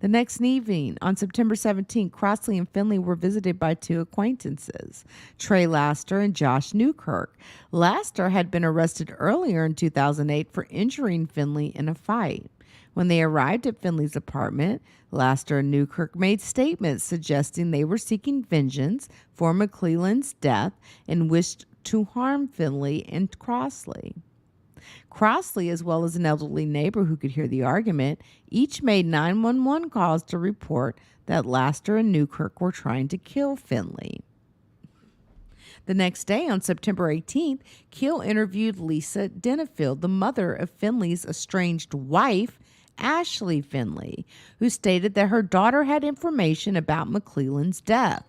The next evening, on September 17th, Crostley and Finley were visited by two acquaintances, Trey Laster and Josh Newkirk. Laster had been arrested earlier in 2008 for injuring Finley in a fight. When they arrived at Finley's apartment, Laster and Newkirk made statements suggesting they were seeking vengeance for Mclelland's death and wished to harm Finley and Crostley. Crostley, as well as an elderly neighbor who could hear the argument, each made 911 calls to report that Laster and Newkirk were trying to kill Finley. The next day, on September 18th, Keel interviewed Lisa Dennefield, the mother of Finley's estranged wife, Ashley Finley, who stated that her daughter had information about Mclelland's death.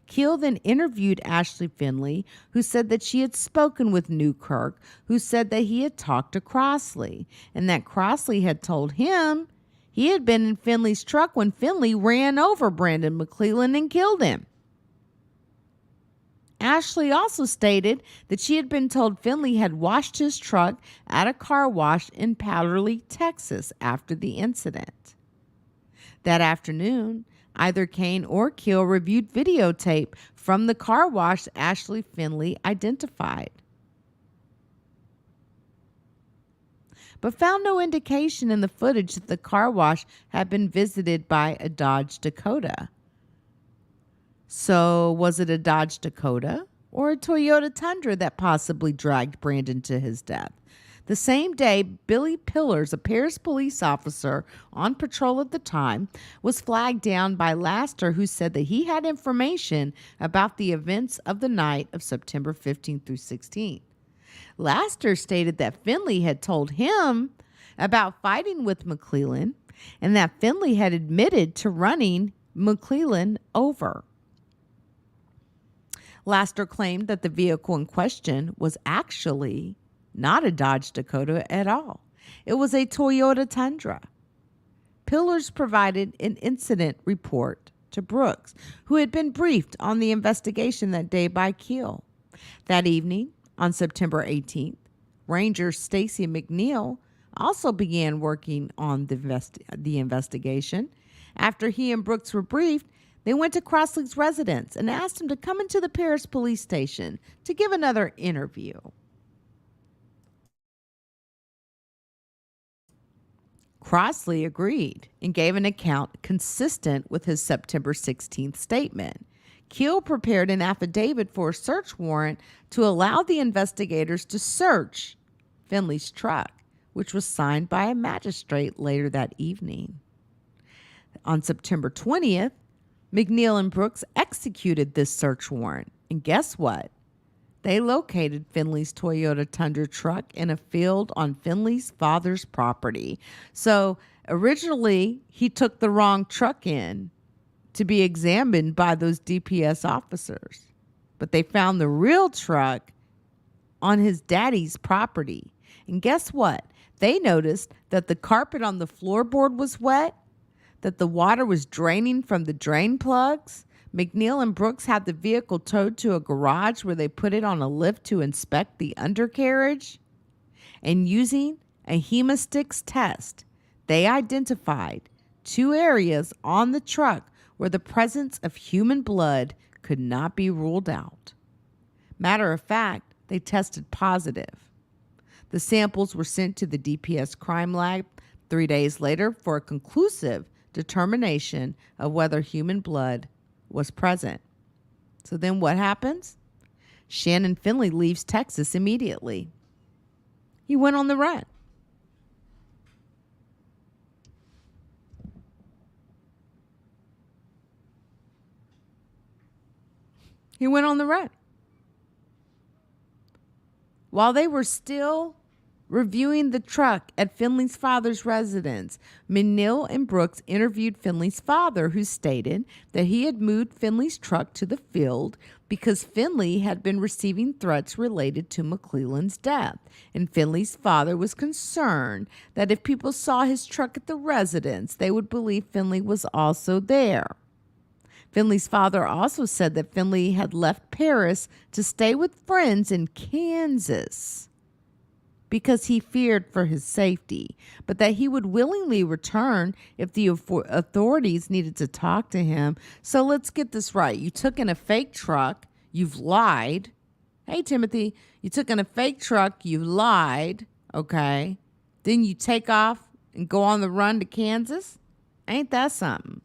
Keel then interviewed Ashley Finley, who said that she had spoken with Newkirk, who said that he had talked to Crostley, and that Crostley had told him he had been in Finley's truck when Finley ran over Brandon McClelland and killed him. Ashley also stated that she had been told Finley had washed his truck at a car wash in Powderly, Texas, after the incident. That afternoon, either Kane or Keel reviewed videotape from the car wash Ashley Finley identified, but found no indication in the footage that the car wash had been visited by a Dodge Dakota. So was it a Dodge Dakota or a Toyota Tundra that possibly dragged Brandon to his death? The same day, Billy Pillars, a Paris police officer on patrol at the time, was flagged down by Laster, who said that he had information about the events of the night of September 15th through 16th. Laster stated that Finley had told him about fighting with Mclelland and that Finley had admitted to running Mclelland over. Laster claimed that the vehicle in question was actually not a Dodge Dakota at all. It was a Toyota Tundra. Pillars provided an incident report to Brooks, who had been briefed on the investigation that day by Keel. That evening, on September 18th, Ranger Stacy McNeil also began working on the investigation. After he and Brooks were briefed, they went to Crostley's residence and asked him to come into the Paris police station to give another interview. Crostley agreed and gave an account consistent with his September 16th statement. Keel prepared an affidavit for a search warrant to allow the investigators to search Finley's truck, which was signed by a magistrate later that evening. On September 20th, McNeil and Brooks executed this search warrant. And guess what? They located Finley's Toyota Tundra truck in a field on Finley's father's property. So originally, he took the wrong truck in to be examined by those DPS officers. But they found the real truck on his daddy's property. And guess what? They noticed that the carpet on the floorboard was wet, that the water was draining from the drain plugs. McNeil and Brooks had the vehicle towed to a garage where they put it on a lift to inspect the undercarriage. And using a hemostix test, they identified 2 areas on the truck where the presence of human blood could not be ruled out. Matter of fact, they tested positive. The samples were sent to the DPS crime lab 3 days later for a conclusive determination of whether human blood was present. So then what happens? Shannon Finley leaves Texas immediately. He went on the run. He went on the run. While they were still reviewing the truck at Finley's father's residence, McNeil and Brooks interviewed Finley's father, who stated that he had moved Finley's truck to the field because Finley had been receiving threats related to Mclelland's death. And Finley's father was concerned that if people saw his truck at the residence, they would believe Finley was also there. Finley's father also said that Finley had left Paris to stay with friends in Kansas because he feared for his safety, but that he would willingly return if the authorities needed to talk to him. So let's get this right. You took in a fake truck. You've lied. Hey, Timothy, you took in a fake truck. You lied. Okay. Then you take off and go on the run to Kansas. Ain't that something?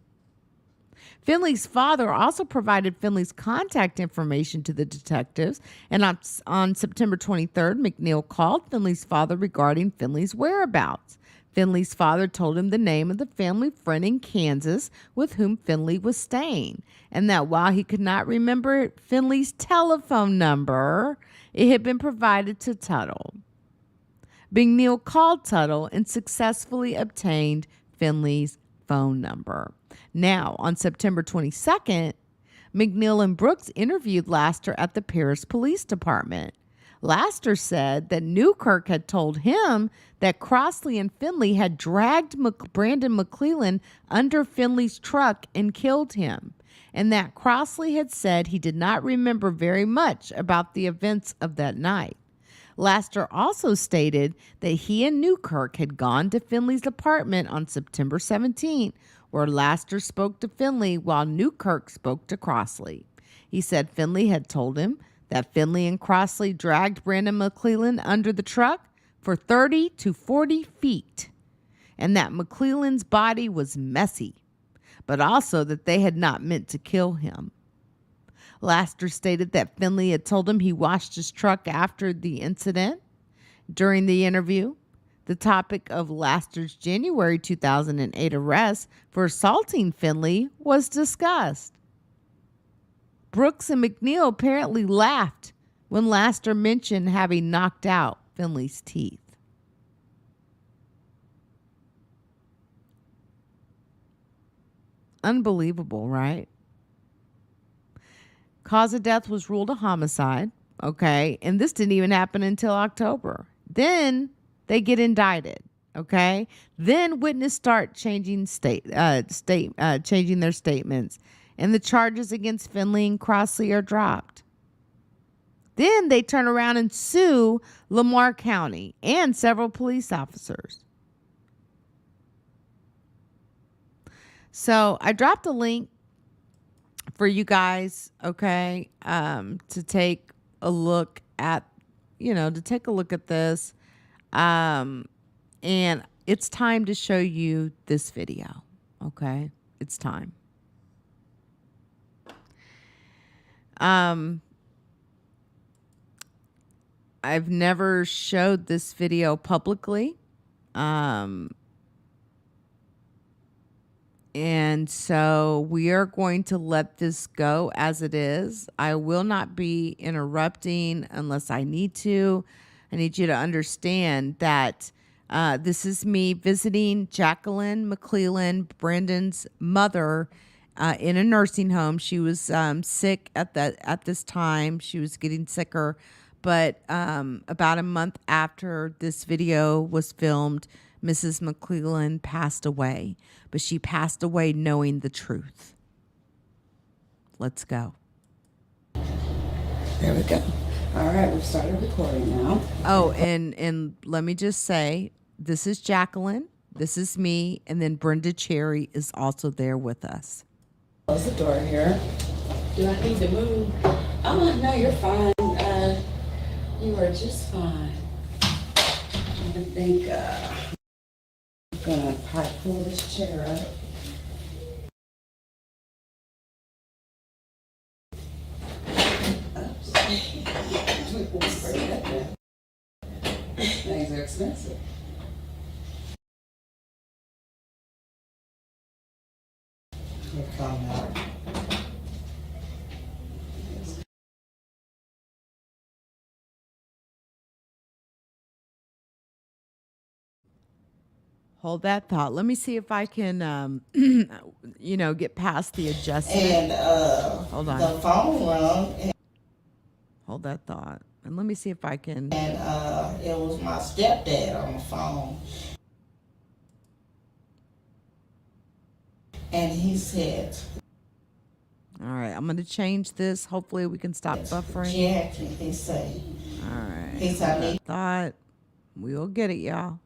Finley's father also provided Finley's contact information to the detectives, and on September 23rd, McNeil called Finley's father regarding Finley's whereabouts. Finley's father told him the name of the family friend in Kansas with whom Finley was staying, and that while he could not remember Finley's telephone number, it had been provided to Tuttle. McNeil called Tuttle and successfully obtained Finley's phone number. Now, on September 22nd, McNeil and Brooks interviewed Laster at the Paris Police Department. Laster said that Newkirk had told him that Crostley and Finley had dragged Brandon McClelland under Finley's truck and killed him, and that Crostley had said he did not remember very much about the events of that night. Laster also stated that he and Newkirk had gone to Finley's apartment on September 17th, where Laster spoke to Finley while Newkirk spoke to Crostley. He said Finley had told him that Finley and Crostley dragged Brandon McClelland under the truck for 30 to 40 feet, and that McClelland's body was messy, but also that they had not meant to kill him. Laster stated that Finley had told him he washed his truck after the incident. During the interview, the topic of Laster's January 2008 arrest for assaulting Finley was discussed. Brooks and McNeil apparently laughed when Laster mentioned having knocked out Finley's teeth. Unbelievable, right? Cause of death was ruled a homicide, okay? And this didn't even happen until October. Then they get indicted, okay? Then witnesses start changing changing their statements, and the charges against Finley and Crostley are dropped. Then they turn around and sue Lamar County and several police officers. So I dropped a link for you guys, okay, to take a look at, this. And it's time to show you this video, okay? It's time. I've never showed this video publicly. And And so we are going to let this go as it is. I will not be interrupting unless I need to. I need you to understand that this is me visiting Jacqueline McClelland, Brandon's mother, in a nursing home. She was sick at this time. She was getting sicker, but about a month after this video was filmed, Mrs. McClelland passed away, but she passed away knowing the truth. Let's go. There we go. All right, we've started recording now. Oh, and let me just say, this is Jacqueline, this is me, and then Brenda Cherry is also there with us. Close the door here. Do I need to move? Oh, no, you're fine. You are just fine. I think I'm gonna probably pull this chair up. Oops. Things are expensive. We'll come out. Hold that thought. Let me see if I can, get past the adjustment. And Hold on. the phone rang, Hold that thought. And let me see if I can. and it was my stepdad on the phone. And he said, All right, I'm going to change this. Hopefully we can stop buffering. Jackie, he said, All right. he said, I need Thought. We'll get it, y'all.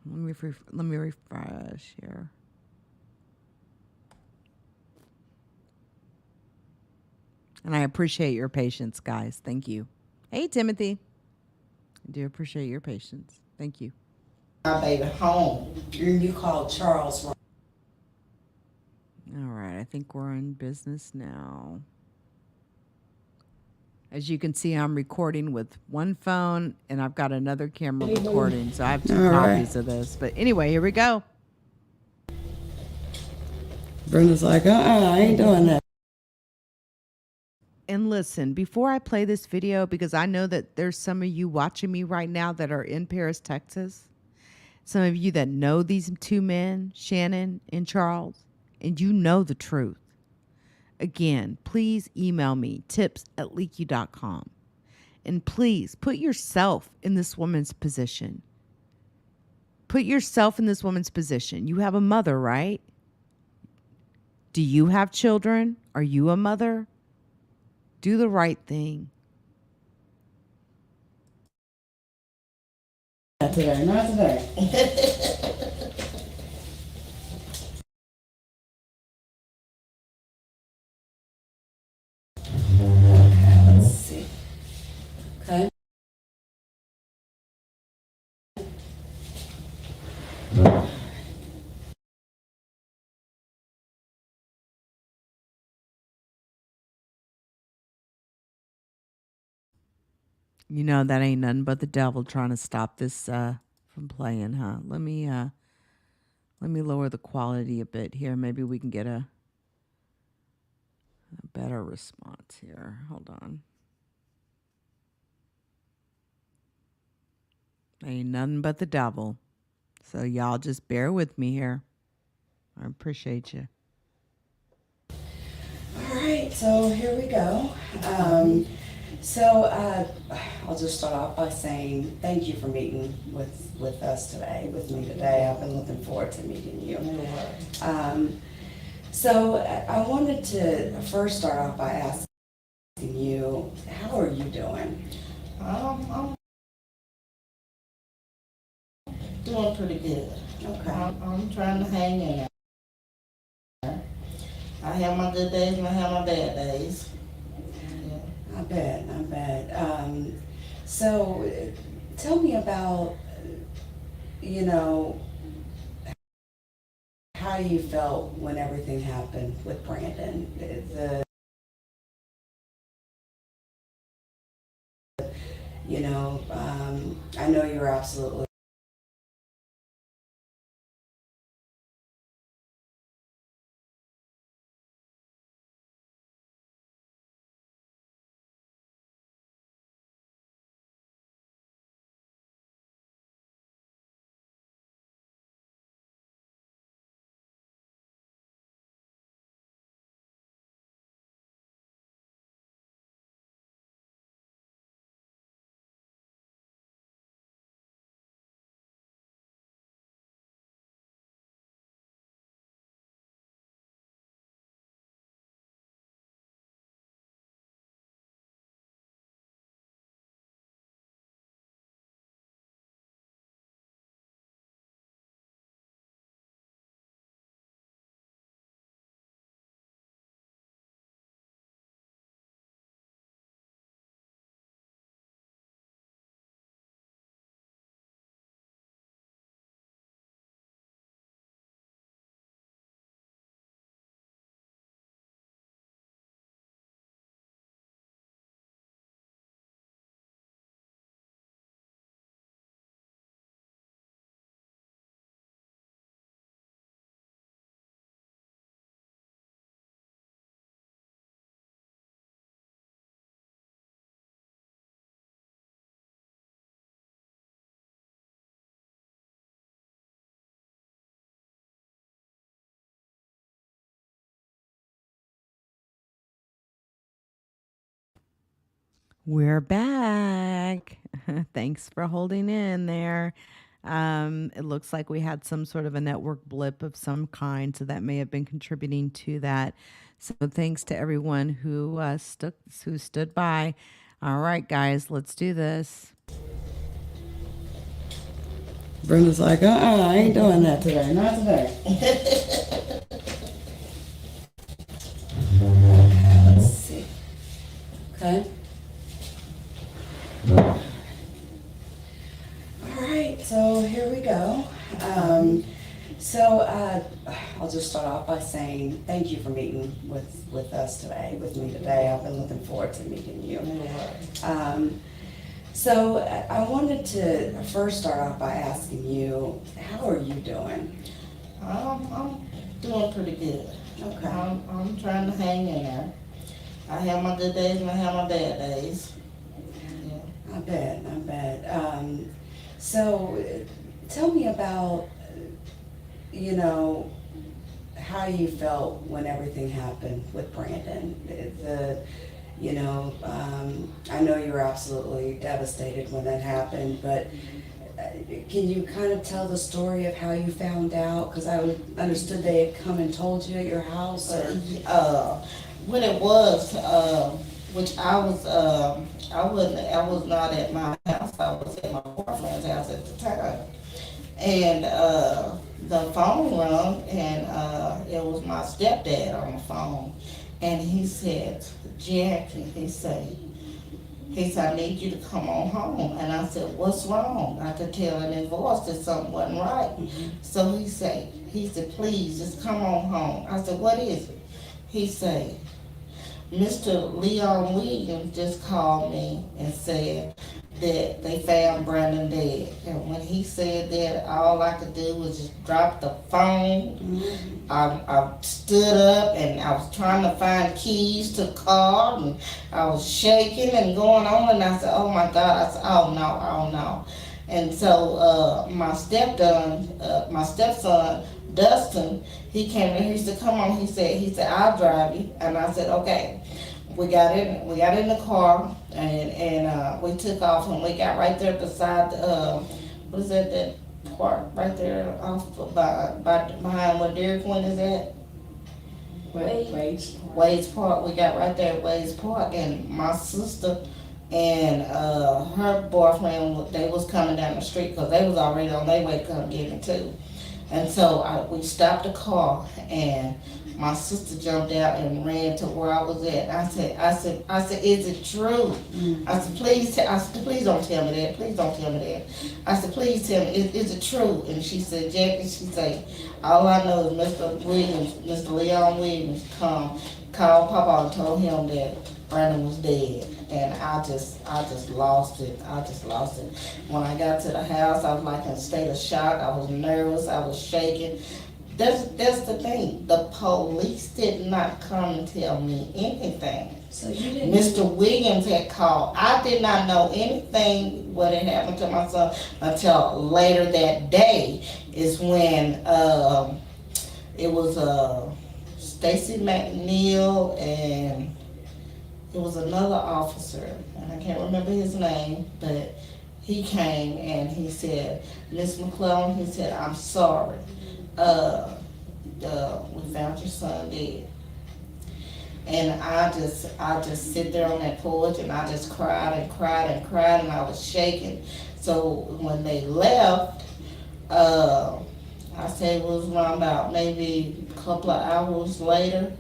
Let me refresh here. And I appreciate your patience, guys. Thank you. Hey, Timothy. I do appreciate your patience. Thank you. my baby home. And you called Charles. All right, I think we're in business now. As you can see, I'm recording with one phone, and I've got another camera recording, so I have two copies of this. But anyway, here we go. Brenda's like, I ain't doing that. And listen, before I play this video, because I know that there's some of you watching me right now that are in Paris, Texas. Some of you that know these two men, Shannon and Charles, and you know the truth. Again, please email me, tips@leakyou.com. And please put yourself in this woman's position. Put yourself in this woman's position. You have a mother, right? Do you have children? Are you a mother? Do the right thing. Not today, not today. Let's see. Okay. You know that ain't nothing but the devil trying to stop this from playing, huh? Let me lower the quality a bit here. Maybe we can get a better response here. Hold on. Ain't nothing but the devil. So y'all just bear with me here. I appreciate you. All right, so here we go. I'll just start off by saying thank you for meeting with us today, with me today. I've been looking forward to meeting you. I wanted to first start off by asking you, how are you doing? I'm doing pretty good. Okay. I'm trying to hang in there. I have my good days and I have my bad days. Yeah. I bet. Tell me about, how how you felt when everything happened with Brandon. I know you're absolutely We're back. Thanks for holding in there. It looks like we had some sort of a network blip of some kind, so that may have been contributing to that. So thanks to everyone who stood by. All right, guys, let's do this. Brenda's like, I ain't doing that today. Not today. let's see. Okay. All right, so here we go. I'll just start off by saying thank you for meeting with us today, with me today. I've been looking forward to meeting you. I wanted to first start off by asking you, how are you doing? I'm doing pretty good. Okay. I'm trying to hang in there. I have my good days and I have my bad days. Yeah. I bet. Tell me about, how you felt when everything happened with Brandon. I know you were absolutely devastated when that happened, but can you kind of tell the story of how you found out? Because I understood they had come and told you at your house. When it was, which I was not at my house. I was at my boyfriend's house at the time, and the phone rang, and it was my stepdad on the phone, and he said, "Jackie," he said, "I need you to come on home." And I said, "What's wrong?" I could tell in his voice that something wasn't right. Mm-hmm. So he said, "Please, just come on home." I said, "What is it?" He said, "Mr. Leon Williams just called me and said that they found Brandon dead." And when he said that, all I could do was just drop the phone. Mm-hmm. I stood up and I was trying to find keys to the car, and I was shaking and going on, and I said, "Oh my God." I said, "Oh no." And so my stepson, Dustin, he came in, he said, "Come on," he said, "I'll drive you." And I said, "Okay." We got in the car, and we took off, and we got right there beside what is that park right there off behind where Dairy Queen is at? Wade's Park. We got right there at Wade's Park, and my sister and her boyfriend, they was coming down the street because they was already on their way to come get me too. And so we stopped the car, and My sister jumped out and ran to where I was at. I said, is it true? I said, please don't tell me that. Please don't tell me that. I said, please tell me, is it true? And she said, Jackie, she said, all I know is Mr. Leon Williams called Papa and told him that Brandon was dead. And I just lost it. I just lost it. When I got to the house, I was like in a state of shock. I was nervous. I was shaking. That's the thing. The police did not come and tell me anything. So you didn't. Mr. Williams had called. I did not know anything what had happened to my son until later that day. Is when it was Stacy McNeil and it was another officer, and I can't remember his name, but he came and he said, Miss McClelland, he said, I'm sorry. We found your son dead. And I just sit there on that porch and I just cried and cried and cried and I was shaking. So when they left, I say it was around about maybe a couple of hours later,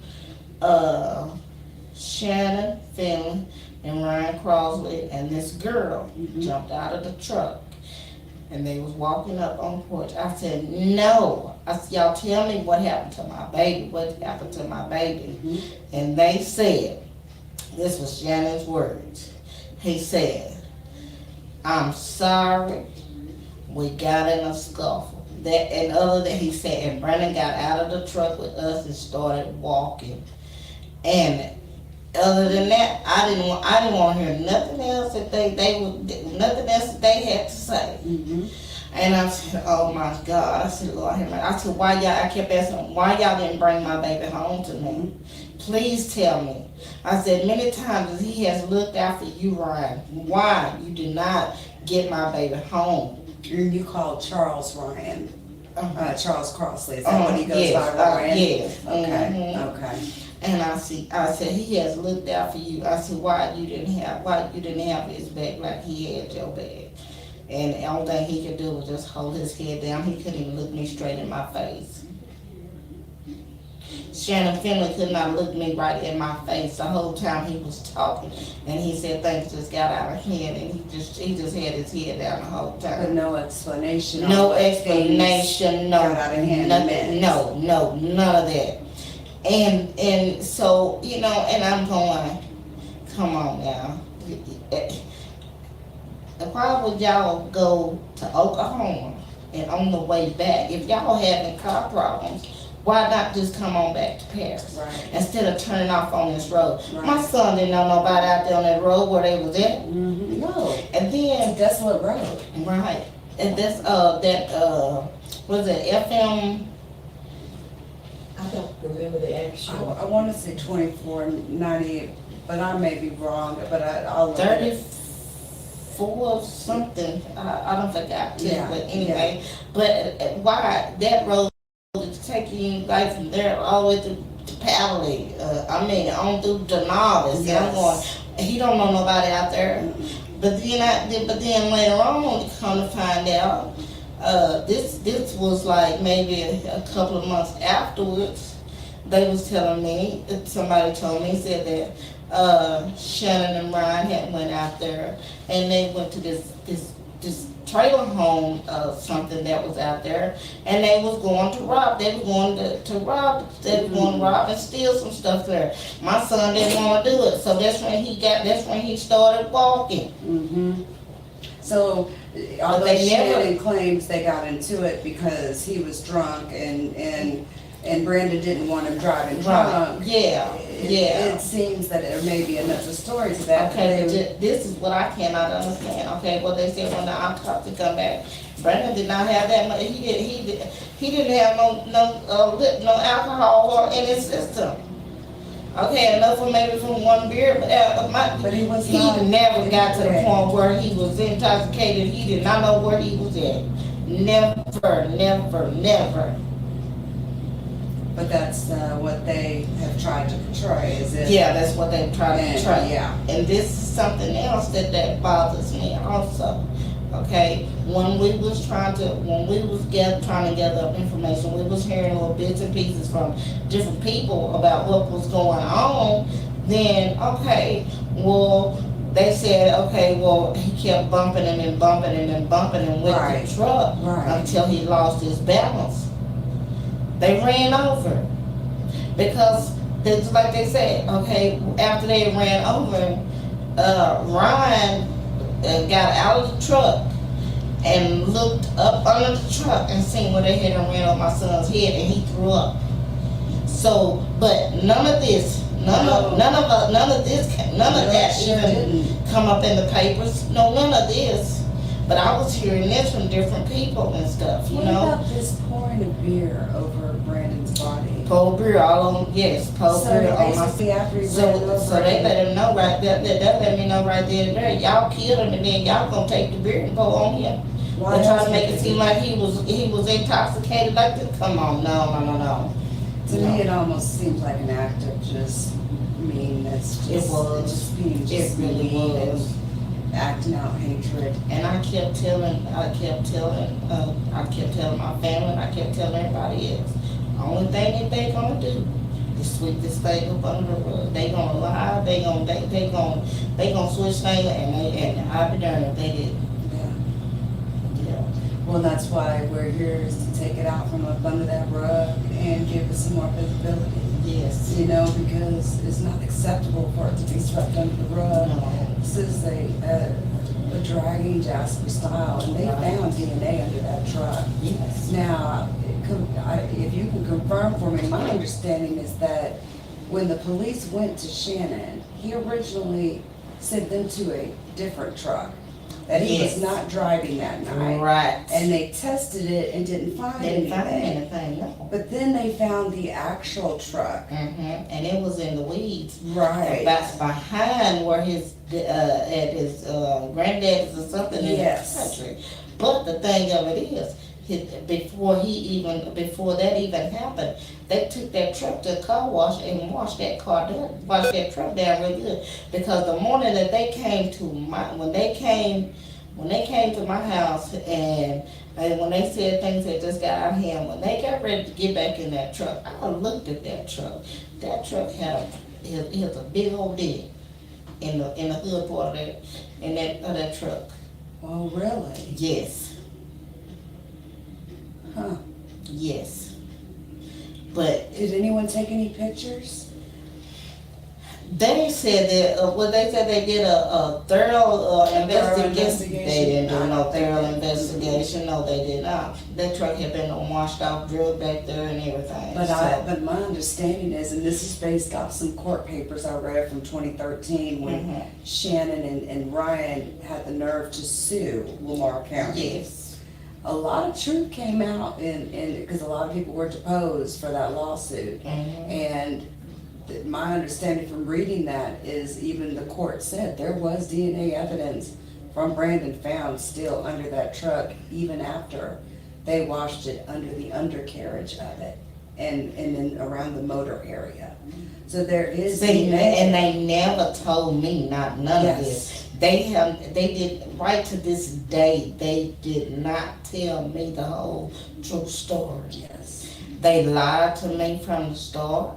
Shannon, Finley, and Ryan Crostley and this girl jumped out of the truck. And they was walking up on the porch. I said, no. I said, y'all tell me what happened to my baby. What happened to my baby? And they said, this was Shannon's words. He said, I'm sorry, we got in a scuffle. That and other than he said, and Brandon got out of the truck with us and started walking. And other than that, I didn't want to hear nothing else that nothing else that they had to say. And I said, oh my God. I said, Lord, I said, why y'all? I kept asking, why y'all didn't bring my baby home to me? Please tell me. I said many times he has looked out for you, Ryan. Why you did not get my baby home? And you called Charles Ryan, Charles Crossley. Is that what he goes by, Ryan? Yes. Okay. Okay. And I said he has looked out for you. I said why you didn't have his back like he had your back. And the only thing he could do was just hold his head down. He couldn't even look me straight in my face. Shannon Finley could not look me right in my face the whole time he was talking. And he said things just got out of hand and he just had his head down the whole time. But no explanation. No explanation, no. Got out of hand. Nothing, no, none of that. And so, you know, and I'm going, come on now. Why would y'all go to Oklahoma and on the way back, if y'all having car problems, why not just come on back to Paris? Right. Instead of turning off on this road. Right. My son didn't know nobody out there on that road where they was at. No. And then, It's a desolate road. right, and that's, was it FM? I don't remember the actual. I want to say 2498, but I may be wrong. But I'll look at it. 34 something, I don't forgot, Yeah, but anyway, but why that road is taking like from there all the way to Pally, on through Denali, Yes. I'm going, he don't know nobody out there, but then later on, come to find out, this was like maybe a couple of months afterwards, they was telling me, somebody told me, said that Shannon and Ryan had went out there and they went to this trailer home, something that was out there, and they was going to rob. They was going to rob. They was going to rob and steal some stuff there. My son didn't want to do it, so that's when he started walking. So, although they Shannon claims they got into it because he was drunk and Brandon didn't want him driving drunk. Yeah. It seems that there may be another story to that. Okay, but this is what I cannot understand. Okay, well they said when the autopsy come back, Brandon did not have that much. He didn't have no alcohol in his system. Okay, enough for maybe from one beer, but he never got to the point where he was intoxicated. He did not know where he was at. Never. But that's what they have tried to portray, is it? Yeah, that's what they tried to portray. Yeah. And this is something else that bothers me also. Okay, when we was trying to gather up information, we was hearing little bits and pieces from different people about what was going on. Then okay, well, they said, okay, well, he kept bumping him and bumping him and bumping him with Right. the truck Right. until he lost his balance. They ran over because it's like they said, okay, after they ran over him, Ryan got out of the truck and looked up under the truck and seen where they had ran on my son's head, and he threw up. So, but none of this, none of that Sure even didn't. come up in the papers. No, none of this. But I was hearing this from different people and stuff, you What know. about this pouring of beer over Brandon's body? Pour beer all on, yes, pour So beer on my. basically after he ran So over they him- let him know right there. They let me know right there and there. Y'all killed him, and then y'all gonna take the beer and pour on him. Why They try else to make would it they seem do like he was intoxicated like this. Come on, no. To me, it almost seems like an act of just meanness. It was. Just being It just really mean and was. acting out hatred. And I kept telling my family, and I kept telling everybody else. The only thing that they gonna do is sweep this thing up under the rug. They gonna lie. They gonna switch things, and I'll be darned if they did. Yeah. Yeah. Well, that's why we're here, is to take it out from up under that rug and give it some more visibility. Yes. You know, because it's not acceptable for it to be swept under the rug. No. This is a dragging Jasper style, and they Right. found DNA under that truck. Yes. Now, if you can confirm for me, my understanding is that when the police went to Shannon, he originally sent them to a different truck, that he Yes. was not driving that night. Right. And they tested it and didn't find Didn't find anything. anything. No. But then they found the actual truck. And it was in the weeds. Right. Behind where his at his granddad's or something in Yes. the country. But the thing of it is, before that even happened, they took that truck to a car wash and washed that truck down real good. Because the morning that they came to when they came to my house, and when they said things had just got out of hand, when they got ready to get back in that truck, I looked at that truck. That truck had a big old dent in the hood part of that truck. Oh, really? Yes, Huh. yes. But Did anyone take any pictures? they said that they said they did a thorough investigation. investigation? They didn't do I no don't think thorough they- investigation. No, they did not. That truck had been washed off, drilled back there, and everything. But my understanding is, and this is based off some court papers I read from 2013, when Mhm. Shannon and Ryan had the nerve to sue Lamar County. Yes. A lot of truth came out, because a lot of people were deposed for that lawsuit. Mhm. And my understanding from reading that is, even the court said there was DNA evidence from Brandon found still under that truck, even after they washed it under the undercarriage of it and then around the motor area. So there is See, DNA. and they never told me none of Yes. this. They did, right to this day, they did not tell me the whole true story. Yes. They lied to me from the start.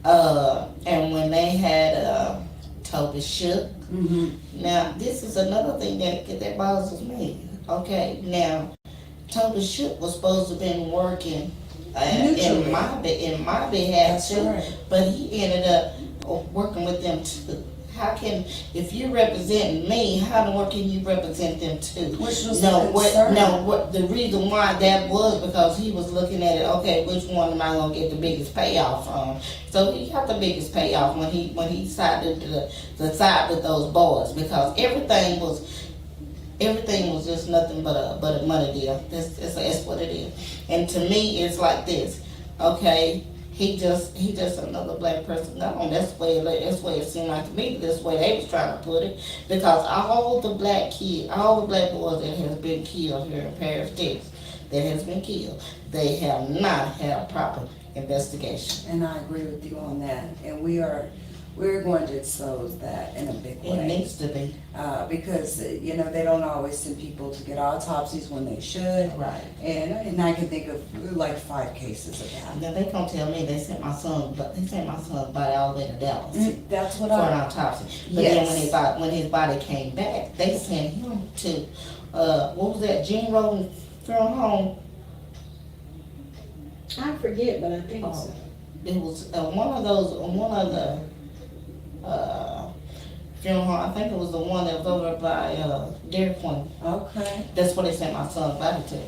And when they had Toby Shook, Mm-hmm. now this is another thing that bothers me. Okay, now Toby Shook was supposed to have been working Mutually. in my behalf That's too, right. but he ended up working with them too. How can, if you represent me, how in the world can you represent them too? Which was No, the concern. what the reason why that was, because he was looking at it, okay, which one am I gonna get the biggest payoff from? So he got the biggest payoff when he sided the side with those boys, because everything was just nothing but a money deal. That's what it is. And to me, it's like this. Okay, he just another black person gone. That's the way it seemed like to me. That's the way they was trying to put it. Because all the black boys that has been killed here in Paris, Texas, that has been killed, they have not had a proper investigation. And I agree with you on that. And we are we're going to expose that in a big It way. needs to be. Because, you know, they don't always send people to get autopsies when they should. Right. And I can think of like 5 cases of that. Now, they gonna tell me they sent my son's body all the way to Dallas That's what for an I, autopsy. But then Yes. when his body came back, they sent him to, what was that, Gene Road Funeral Home? I forget, but I think so. It was one of the funeral home. I think it was the one that was over by Dairy Queen. okay. That's where they sent my son's body to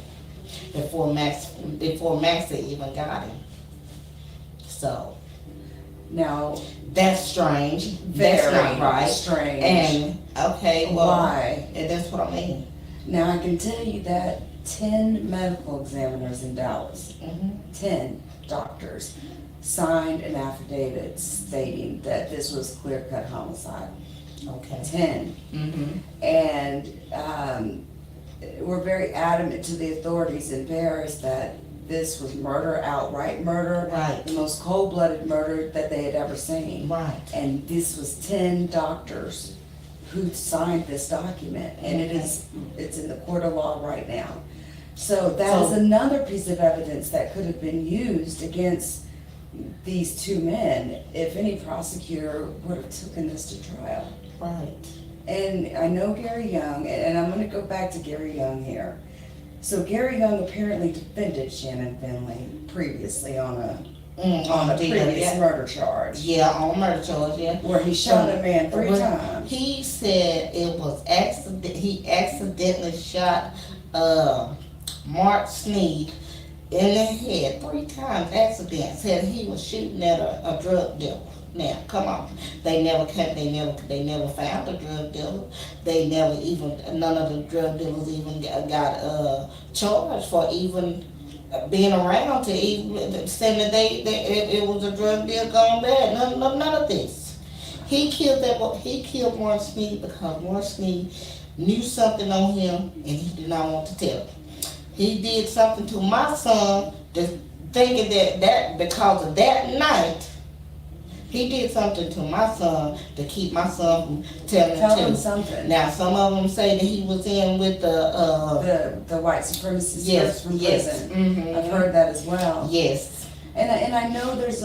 before Maxie even got him. So Now, that's strange. very That's not right. strange. And okay, well, Why? and that's what I mean. Now, I can tell you that 10 medical examiners in Dallas, Mm-hmm. 10 doctors, signed an affidavit stating that this was clear-cut homicide. Okay. 10. Mm-hmm. And we're very adamant to the authorities in Paris that this was murder, outright murder, Right. the most cold-blooded murder that they had ever seen. Right. And this was 10 doctors who signed this document, and it's in the court of law right now. So that is So- another piece of evidence that could have been used against these 2 men if any prosecutor would have taken this to trial. Right. And I know Gary Young, and I'm gonna go back to Gary Young here. So Gary Young apparently defended Shannon Finley previously on a previous murder charge, Yeah, on murder charge. Yeah. where he shot a man 3 Well, times. He said it was he accidentally shot Mark Sneed in the head 3 times. Accident. Said he was shooting at a drug dealer. Now, come on. They never found a drug dealer. They never even, none of the drug dealers even got charged for even being around to even saying that it was a drug deal gone bad. None of this. He killed Mark Sneed because Mark Sneed knew something on him and he did not want to tell it. He did something to my son, thinking that because of that night, he did something to my son to keep my son from telling Tell the him truth. something. Now, some of them say that he was in with The white supremacist groups from prison. Mm-hmm. I've heard that as well. Yes. And I know there's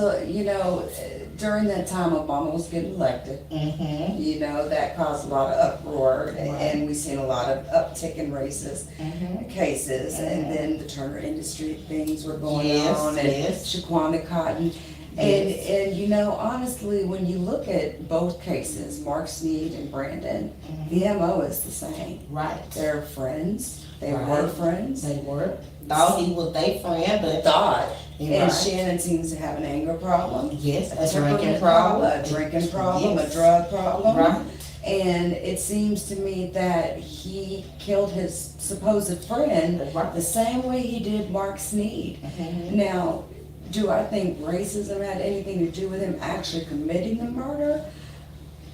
during that time Obama was getting elected, Mm-hmm. that caused a lot of uproar, Right. and we've seen a lot of uptick in racist Mm-hmm. cases, and Mhm. then the Turner Industry things were going Yes, on, and yes. Shaquanda Cotton. Yes. And honestly, when you look at both cases, Mark Sneed and Brandon, the MO is the same. Right. They're friends. They Right. were friends. They were. Thought he was their friend, but Thought. Right. And Shannon seems to have an anger problem. Yes, A a drinking temperament problem. a drinking problem, Yes. a drug problem. Right. And it seems to me that he killed his supposed friend Right. the same way he did Mark Sneed. Mhm. Now, do I think racism had anything to do with him actually committing the murder?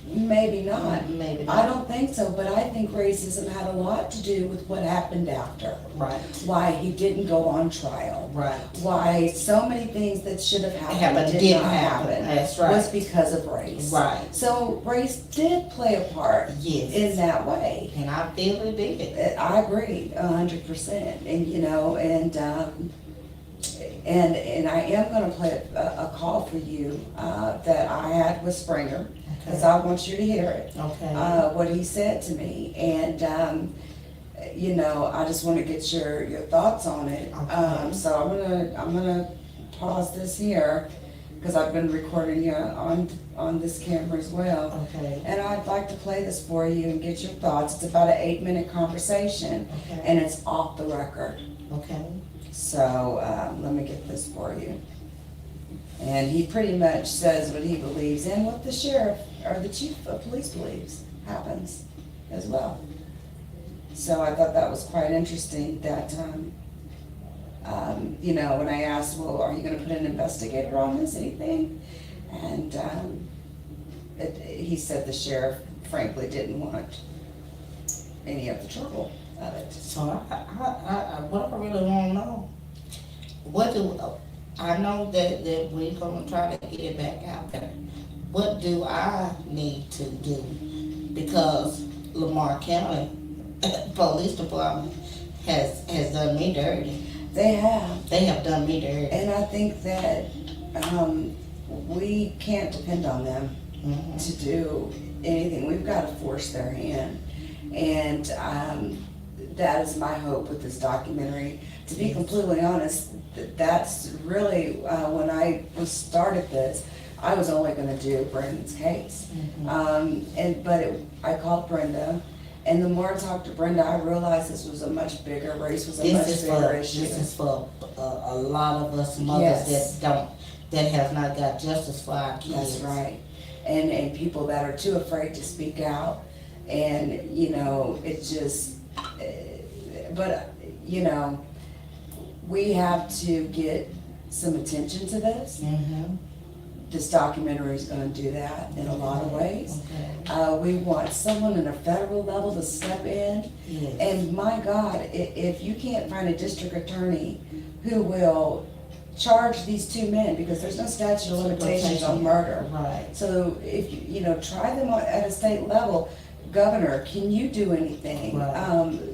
Maybe not. Maybe I not. don't think so, but I think racism had a lot to do with what happened after. Right. Why he didn't go on trial. Right. Why so many things that should have happened did not happen. That's right. Was because of race. Right. So race did play a part Yes. in that way. And I feel it did. I agree 100%. And I am gonna play a call for you that I had with Springer, because I want you to hear it. Okay. What he said to me, and I just want to get your thoughts on it. Okay. So I'm gonna pause this here, because I've been recording you on this camera as well. Okay. And I'd like to play this for you and get your thoughts. It's about an 8-minute conversation, Okay. and it's off the record. Okay. So let me get this for you. And he pretty much says what he believes and what the sheriff or the chief of police believes happens as well. So I thought that was quite interesting that, when I asked, well, are you gonna put an investigator on this, anything? And he said the sheriff frankly didn't want any of the trouble of it. So what I really want to know, I know that we're gonna try to get it back out there, what do I need to do? Because Lamar County Police Department has done me dirty. They have. They have done me dirty. And I think that we can't depend on them to do anything. We've got to force their hand. And that is my hope with this documentary. To be completely honest, that's really, when I started this, I was only going to do Brandon's case. I called Brenda. And the more I talked to Brenda, I realized this was a much bigger race, was a much bigger issue. This is for a lot of us mothers that have not got justice for our kids. That's right. And people that are too afraid to speak out. And, you know, it's just, but, you know, we have to get some attention to this. This documentary is going to do that in a lot of ways. We want someone in a federal level to step in. Yes. And my God, if you can't find a district attorney who will charge these two men, because there's no statute of limitations on murder. Right. So if you know, try them at a state level. Governor, can you do anything? Right.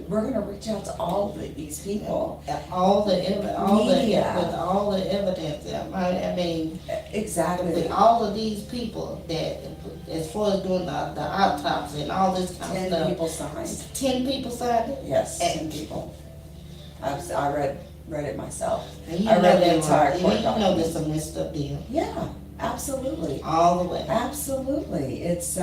We're going to reach out to all these people. All the Media. with all the evidence. I mean, Exactly. with all of these people that, as far as doing the autopsy and all this kind of 10 stuff. people signed. 10 people signed it? Yes, And- 10 people. I read it myself. And you I know read the that entire court you know document. this a messed up deal. Yeah, absolutely. All the way. Absolutely. It's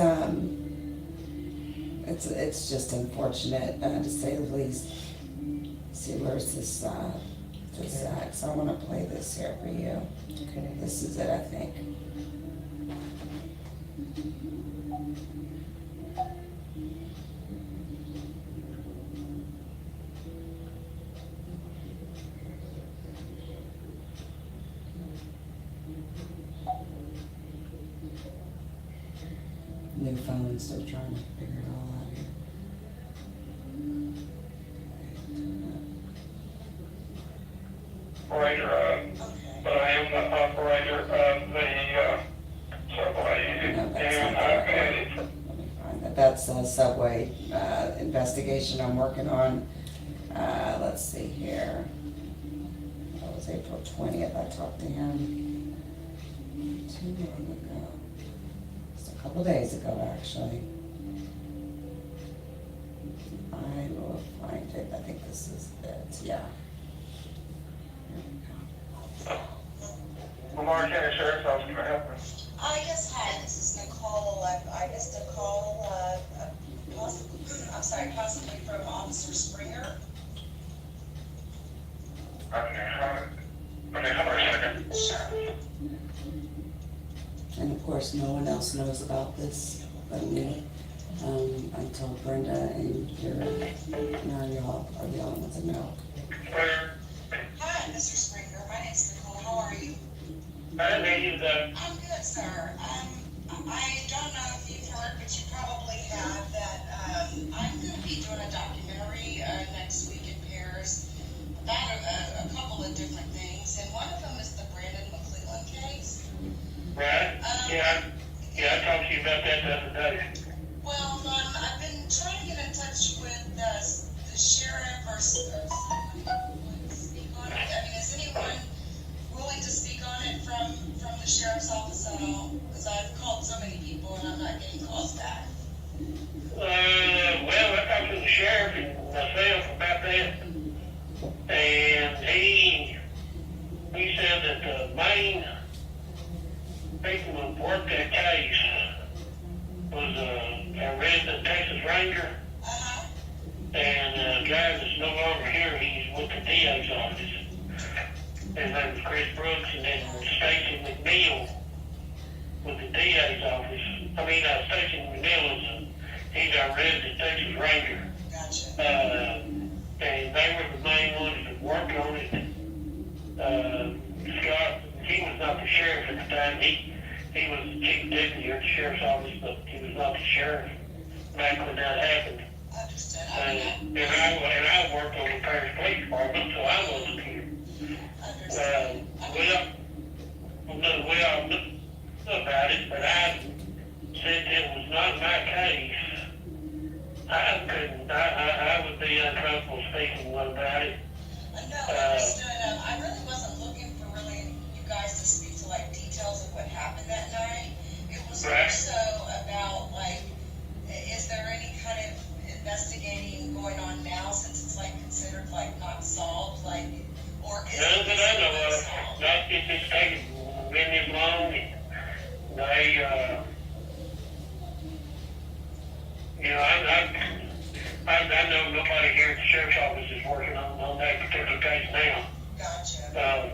just unfortunate, to say the least. See, where's this at? So I want to play this here for you. Okay. This is it, I think. New phones, they're trying to figure it all out here. Operator, but I am the operator of the subway, No, that's and not I've the had right it for Let me find that. That's a subway investigation I'm working on. Let's see here. That was April 20th. I talked to him too long ago. Just a couple days ago, actually. I will find it. I think this is it. Yeah. Here we go. Lamar County Sheriff's Office. Can I help you? Yes, hi, this is Nicole. I missed a call, possibly from Officer Springer. Okay, hold on a second. Sure. And of course, no one else knows about this but me. I told Brenda and now y'all are the only ones that know. Springer, Hi, Mr. Springer. My name's Nicole. How are you? I need the, I'm good, sir. I don't know if you've heard, but you probably have, that I'm going to be doing a documentary next week in Paris about a couple of different things, and one of them is the Brandon McClelland case. right? Yeah, I talked to you about that the other day. Well, I've been trying to get in touch with the sheriff or someone who would speak on it. I mean, is anyone willing to speak on it from the sheriff's office at all? Because I've called so many people and I'm not getting calls back. Well, I talked to the sheriff and myself about that, and he said that the main people who worked that case was a resident Texas Ranger, Uh-huh. and a guy that's no longer here, he's with the DA's office. His name was Chris Brooks, and then Stacy McNeil with the DA's office. Stacy McNeil he's our resident Texas Ranger. Gotcha. And they were the main ones that worked on it. Scott, he was not the sheriff at the time. He was the chief deputy at the sheriff's office, but he was not the sheriff back when that happened. Understood. And I worked on the Paris Police Department, so I wasn't here. Understood. We all knew about it, but I they, you know, I know nobody here at the sheriff's office is working on that particular case now. Gotcha.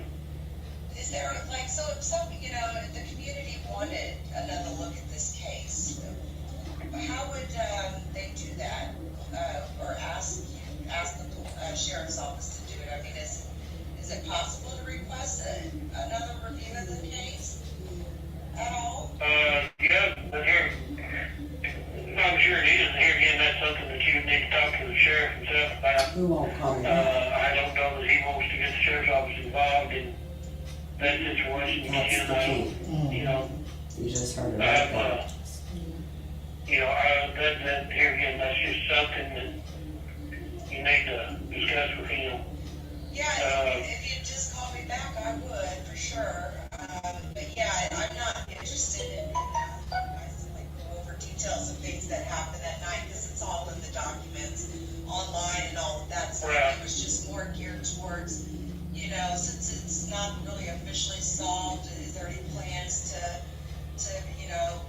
Is there, like, so if some, you know, the community wanted another look at this case, how would they do that? Or ask the sheriff's office to do it? I mean, is it possible to request another review of the case at all? Yeah, but here, I'm sure it is. Here again, that's something that you need to talk to the sheriff himself about. We won't comment. I don't know that he wants to get the sheriff's office involved in that situation. That's the key. You know, You just heard it right there. you know, that here again, that's just something that you need to discuss with him. Yeah, if you'd just call me back, I would, for sure. But yeah, I'm not interested in like go over details of things that happened that night, because it's all in the documents online and all of that. So Right. it was just more geared towards, you know, since it's not really officially solved, is there any plans to you know,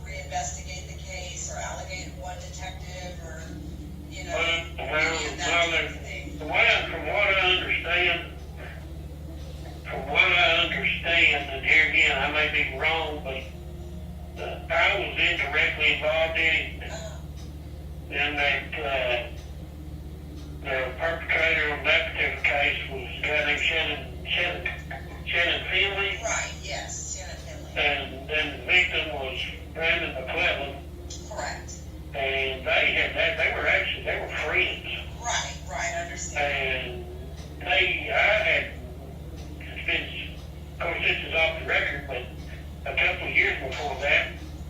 reinvestigate the case or allocate one detective or, you know, any of that type of thing? From what I understand, and here again, I may be wrong, but I was indirectly involved in it, and that the perpetrator on that particular case was a guy named Shannon Finley, Right, yes, Shannon Finley. and then the victim was Brandon McClelland, Correct. and they were friends. Right, I understand. And it's been, of course this is off the record, but a couple of years before that,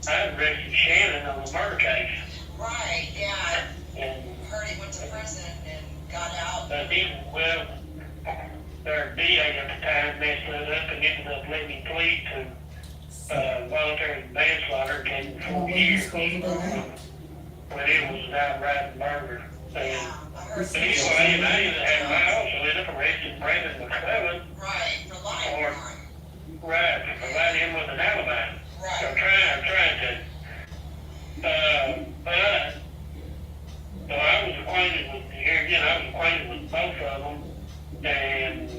I arrested Shannon on the murder case. Right, yeah, And I heard he went to prison and got out. their DA at the time messed that up and ended up letting me plead to voluntary manslaughter, came 4 years. When it was an outright murder. And Yeah, I heard. but anyway, I also ended up arresting Brandon McClelland. Right, for lying. Or- Right, provide him with an alibi. So I'm Right, trying to. But so I was acquainted with, here again, I was acquainted with both of them. And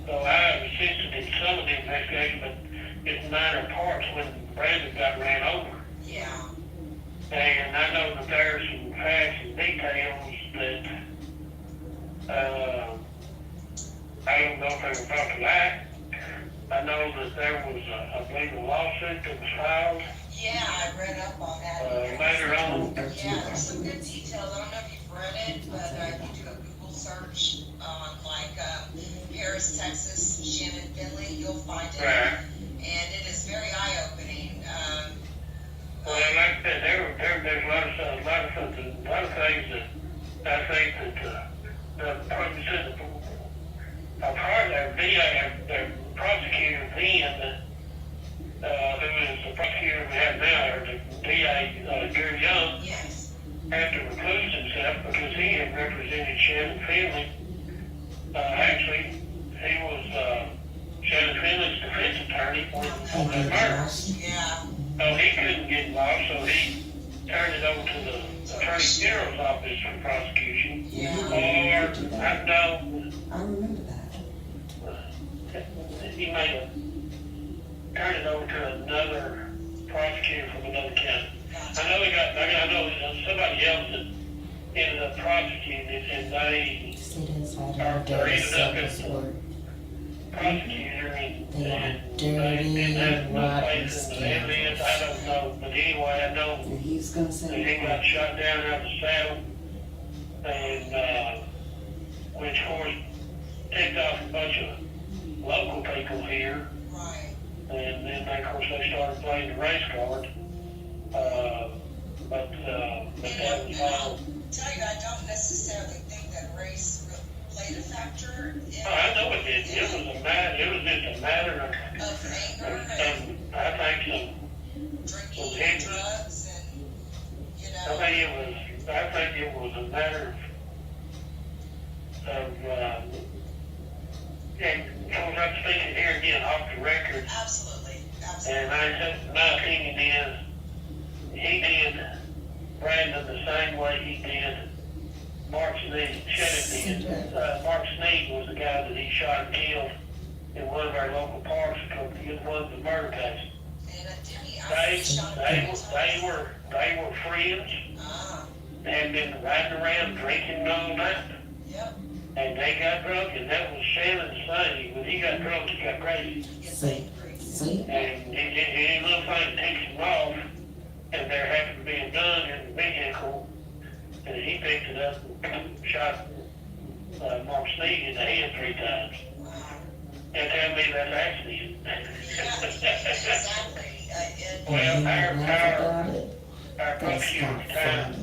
so I assisted in some of the investigation, but it's minor parts when Brandon got ran over. yeah, And I know that there are some facts and details that, I don't know if they were brought to light. I know that there was I believe a lawsuit that was filed, yeah, I read up on that. later on. Yeah, there's some good details. I don't know if you've read it, but if you do a Google search on like Paris, Texas, Shannon Finley, you'll find it. Right. And it is very eye-opening. Well, like I said, there's a lot of things that I think that, a part of their VA, their prosecutor then, who is the prosecutor we have now, or the DA, Gary Young, Yes, had to recluse himself because he had represented Shannon Finley. Actually, he was Shannon Finley's defense attorney on that murder. yeah, So he couldn't get involved, so he turned it over to the Attorney General's office for prosecution. yeah. Or, I know, I remember that. he may have turned it over to another prosecutor from another county. I know somebody else that ended up prosecuting it, and they Sit inside are our dirty ended up circle as sport. prosecutor, and They are they dirty, didn't have no rotten place in the evidence. I don't know, but anyway, I know And he's gonna that say, he got shot down out of the saddle, and which of course ticked off a bunch of local people here, Right. and then of course they started playing the race card. But that was all. Tell you, I don't necessarily think that race played a factor in. Oh, I know it did. It was just a matter of Anger and I think drinking and drugs and, you know. I think it was a matter of and of course I'm speaking here again off the record, Absolutely, and I my opinion is, he did Brandon the same way he did Mark Sneed. Shannon did. Mark Sneed was the guy that he shot and killed in one of our local parks because he won the murder case. They were friends. They had been riding around drinking all night. Yep. And they got drunk, and that was Shannon's thing. When he got drunk, he got crazy. See, And any little thing takes him off, and there happened to be a gun in the vehicle, and he picked it up and shot Mark Sneed in the head 3 times. Wow. And tell me that's accident. Yeah, exactly. Well, about it. our That's prosecutor not at the time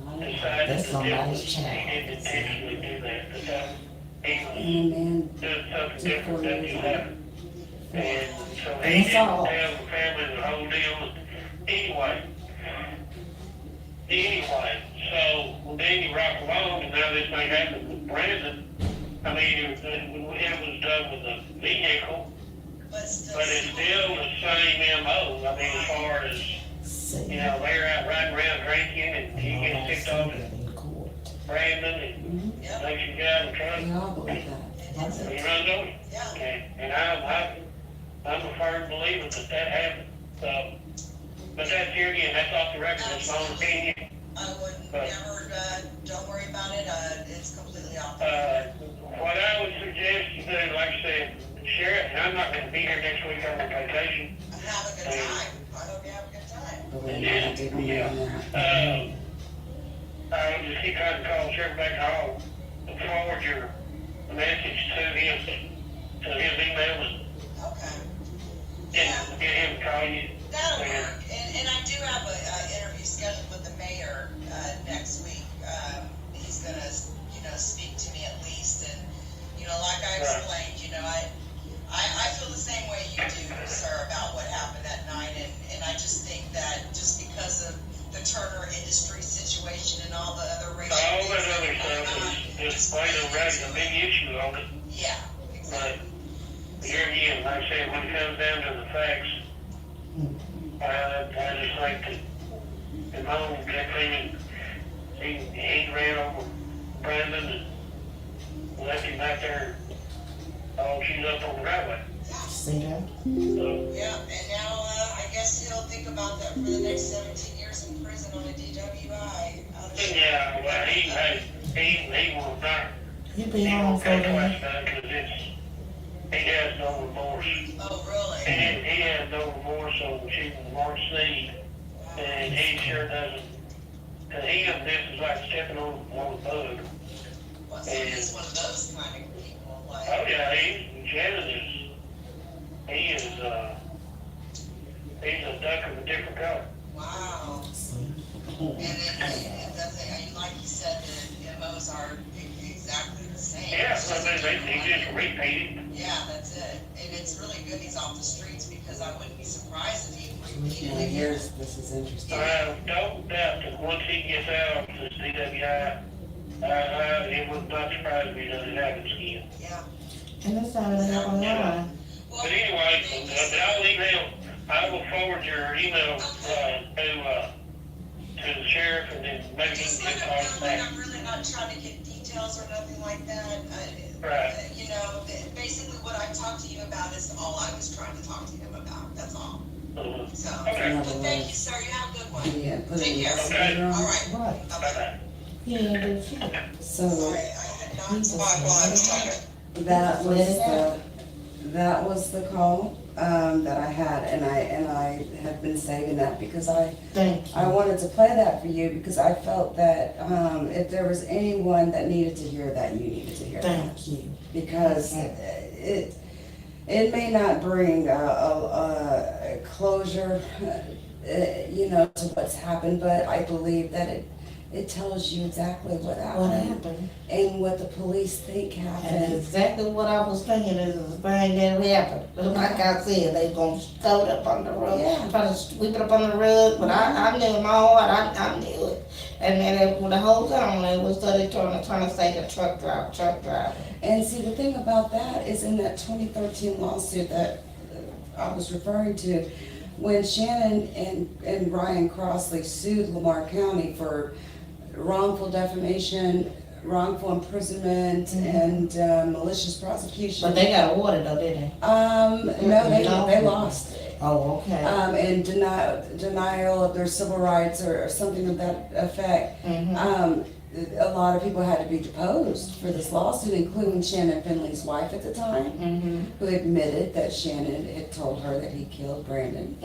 funny. decided That's that somebody's he child. didn't intentionally do that. That he was And man, doing something different than he happened. And so he That's didn't all. tell the family the whole deal. Anyway, so then you rock along, and now this thing happened with Brandon. I mean, it was done with a vehicle, But still. but it's still the same MO. I mean, as far as, See. you know, they're out riding around drinking, and he gets ticked off at in court. Brandon, and Yep. makes him get out of the truck. we all believe that. And he runs over. Yeah. Okay, and I'm a firm believer that happened. But that's here again, that's off the record, it's my own opinion. I would But- never, don't worry about it, it's completely off. What I would suggest you do, like I said, Sheriff, and I'm not gonna be here next week, I'm on vacation. Have a good time. I hope you have a good time. Believe me, I didn't know that. I would just keep trying to call Sheriff back home, forward your message to him, to his email, Okay. Yeah, and get him to call you. that'll work. And I do have a interview scheduled with the mayor, next week. He's gonna, speak to me at least, and, like I explained, I feel the same way you do, sir, about what happened that night, and I just think that just because of the Turner Industries situation and all the other racial All things that other that are going stuff on, is just plain old raising a big issue on it. yeah, But exactly. here again, like I said, when it comes down to the facts, I just think that in my own gut feeling, he ran over Brandon and left him out there all chewed up on the driveway. See that? So, Yeah, and now, I guess he'll think about that for the next 17 years in prison on a DWI. yeah, well, he will not, He he be home won't for pay that. twice now, because he has no remorse. Oh, really? He has no remorse on shooting Mark Sneed, and he sure doesn't. To him, this is like stepping on a bug. Well, so he's one of those kind of people, like. Oh yeah, Shannon is, he's a duck of a different color. Wow. And it doesn't, like you said, the MOs are exactly the same. Yeah, so they just repeat it. Yeah, that's it. And it's really good he's off the streets because I wouldn't be surprised if he repeated Now, it. this is interesting. I don't doubt that once he gets out of this DWI, it would not surprise me that it happens again. Yeah. And it's not gonna happen online. Well, But anyway, thank you so I will forward your email to the sheriff, and then maybe he Just can let get him called know that back. I'm really not trying to get details or nothing like that. Right. Basically what I talked to you about is all I was trying to talk to him about. That's all. So, Okay. but thank you, sir. You have a good one. Yeah, put it Take in care. the later on. All right. Right. Bye-bye. Bye-bye. He ain't do shit. So Sorry, I had not spot while I was talking. that was the call that I had, and I had been saving that because I Thank you. wanted to play that for you because I felt that if there was anyone that needed to hear that, you needed to hear that. Thank you. Because it may not bring a closure, to what's happened, but I believe that it tells you exactly what What happened happened? and what the police think And happened. exactly what I was thinking is the thing that happened. Like I said, they gonna throw it up on the rug, Yeah. try to sweep it up on the rug, but I knew in my heart, I knew it. And then the whole time, it was trying to say the truck driver. And see, the thing about that is in that 2013 lawsuit that I was referring to, when Shannon and Ryan Crostley sued Lamar County for wrongful defamation, wrongful imprisonment, and malicious prosecution. But they got awarded though, didn't they? No, they lost. Oh, okay. And denial of their civil rights or something of that effect. A lot of people had to be deposed for this lawsuit, including Shannon Finley's wife at the time, who admitted that Shannon had told her that he killed Brandon.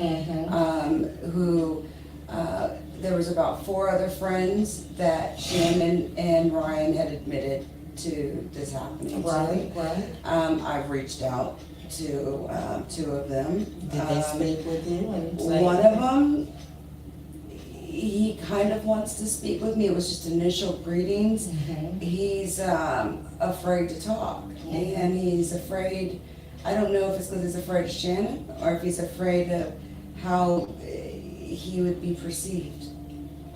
There was about 4 other friends that Shannon and Ryan had admitted to this happening to. Right. I've reached out to 2 of them. Did they speak with you and say? One of them, he kind of wants to speak with me. It was just initial greetings. He's afraid to talk, and he's afraid. I don't know if it's because he's afraid of Shannon or if he's afraid of how he would be perceived.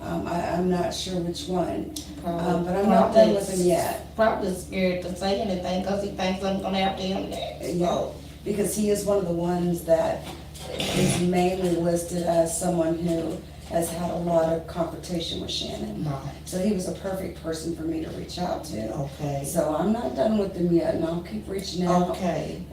I'm not sure which one, but I'm not done with him yet. Probably scared to say anything because he thinks I'm gonna have to him next. Yeah, because he is one of the ones that is mainly listed as someone who has had a lot of confrontation with Shannon. Right. So he was a perfect person for me to reach out to. Okay. So I'm not done with him yet, and I'll keep reaching out. Okay.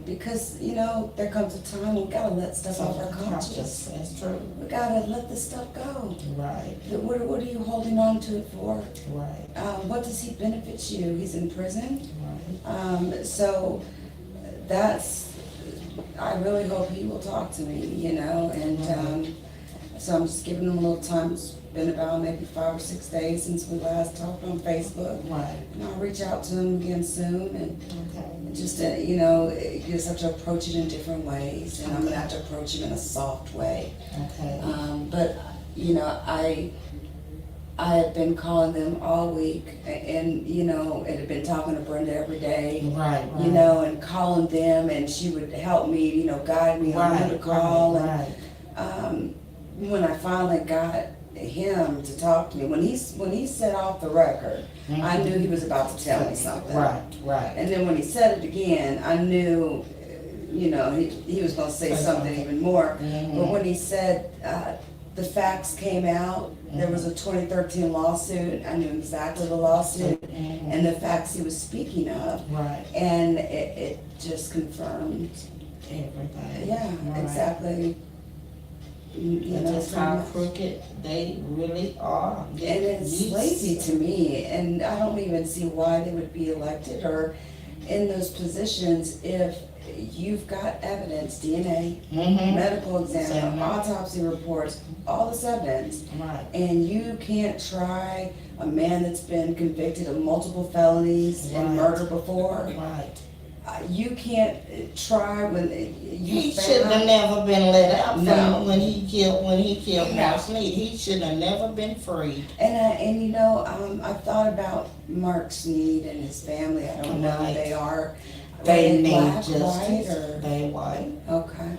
Because, there comes a time we gotta let stuff off our conscience. That's true. We gotta let this stuff go. Right. What are you holding on to it for? Right. What does he benefit you? He's in prison. Right. So that's, I really hope he will talk to me, and so I'm just giving him a little time. It's been about maybe 5 or 6 days since we last talked on Facebook. Right. And I'll reach out to him again soon, and Okay. just, you just have to approach it in different ways, and I'm gonna have to approach him in a soft way. Okay. But, I had been calling them all week, and, and had been talking to Brenda every day. Right. And calling them, and she would help me, guide me on who to call. Right. And when I finally got him to talk to me, when he said off the record, I knew he was about to tell me something. Right. And then when he said it again, I knew, he was going to say something even more. But when he said the facts came out, there was a 2013 lawsuit. I knew exactly the lawsuit and the facts he was speaking of. Right. And it just confirmed. Everything. Yeah, Right. exactly. That's how crooked they really are. And it's lazy to me, and I don't even see why they would be elected or in those positions if you've got evidence, DNA, medical exam, autopsy reports, all this evidence, Right. and you can't try a man that's been convicted of multiple felonies and murder before. Right. You can't try when He should have never been let out from No. when he killed Mark Sneed. He should have never been freed. I thought about Mark Sneed and his family. I don't know who Right. they are. They Are need black, justice. white, or? They white. Okay.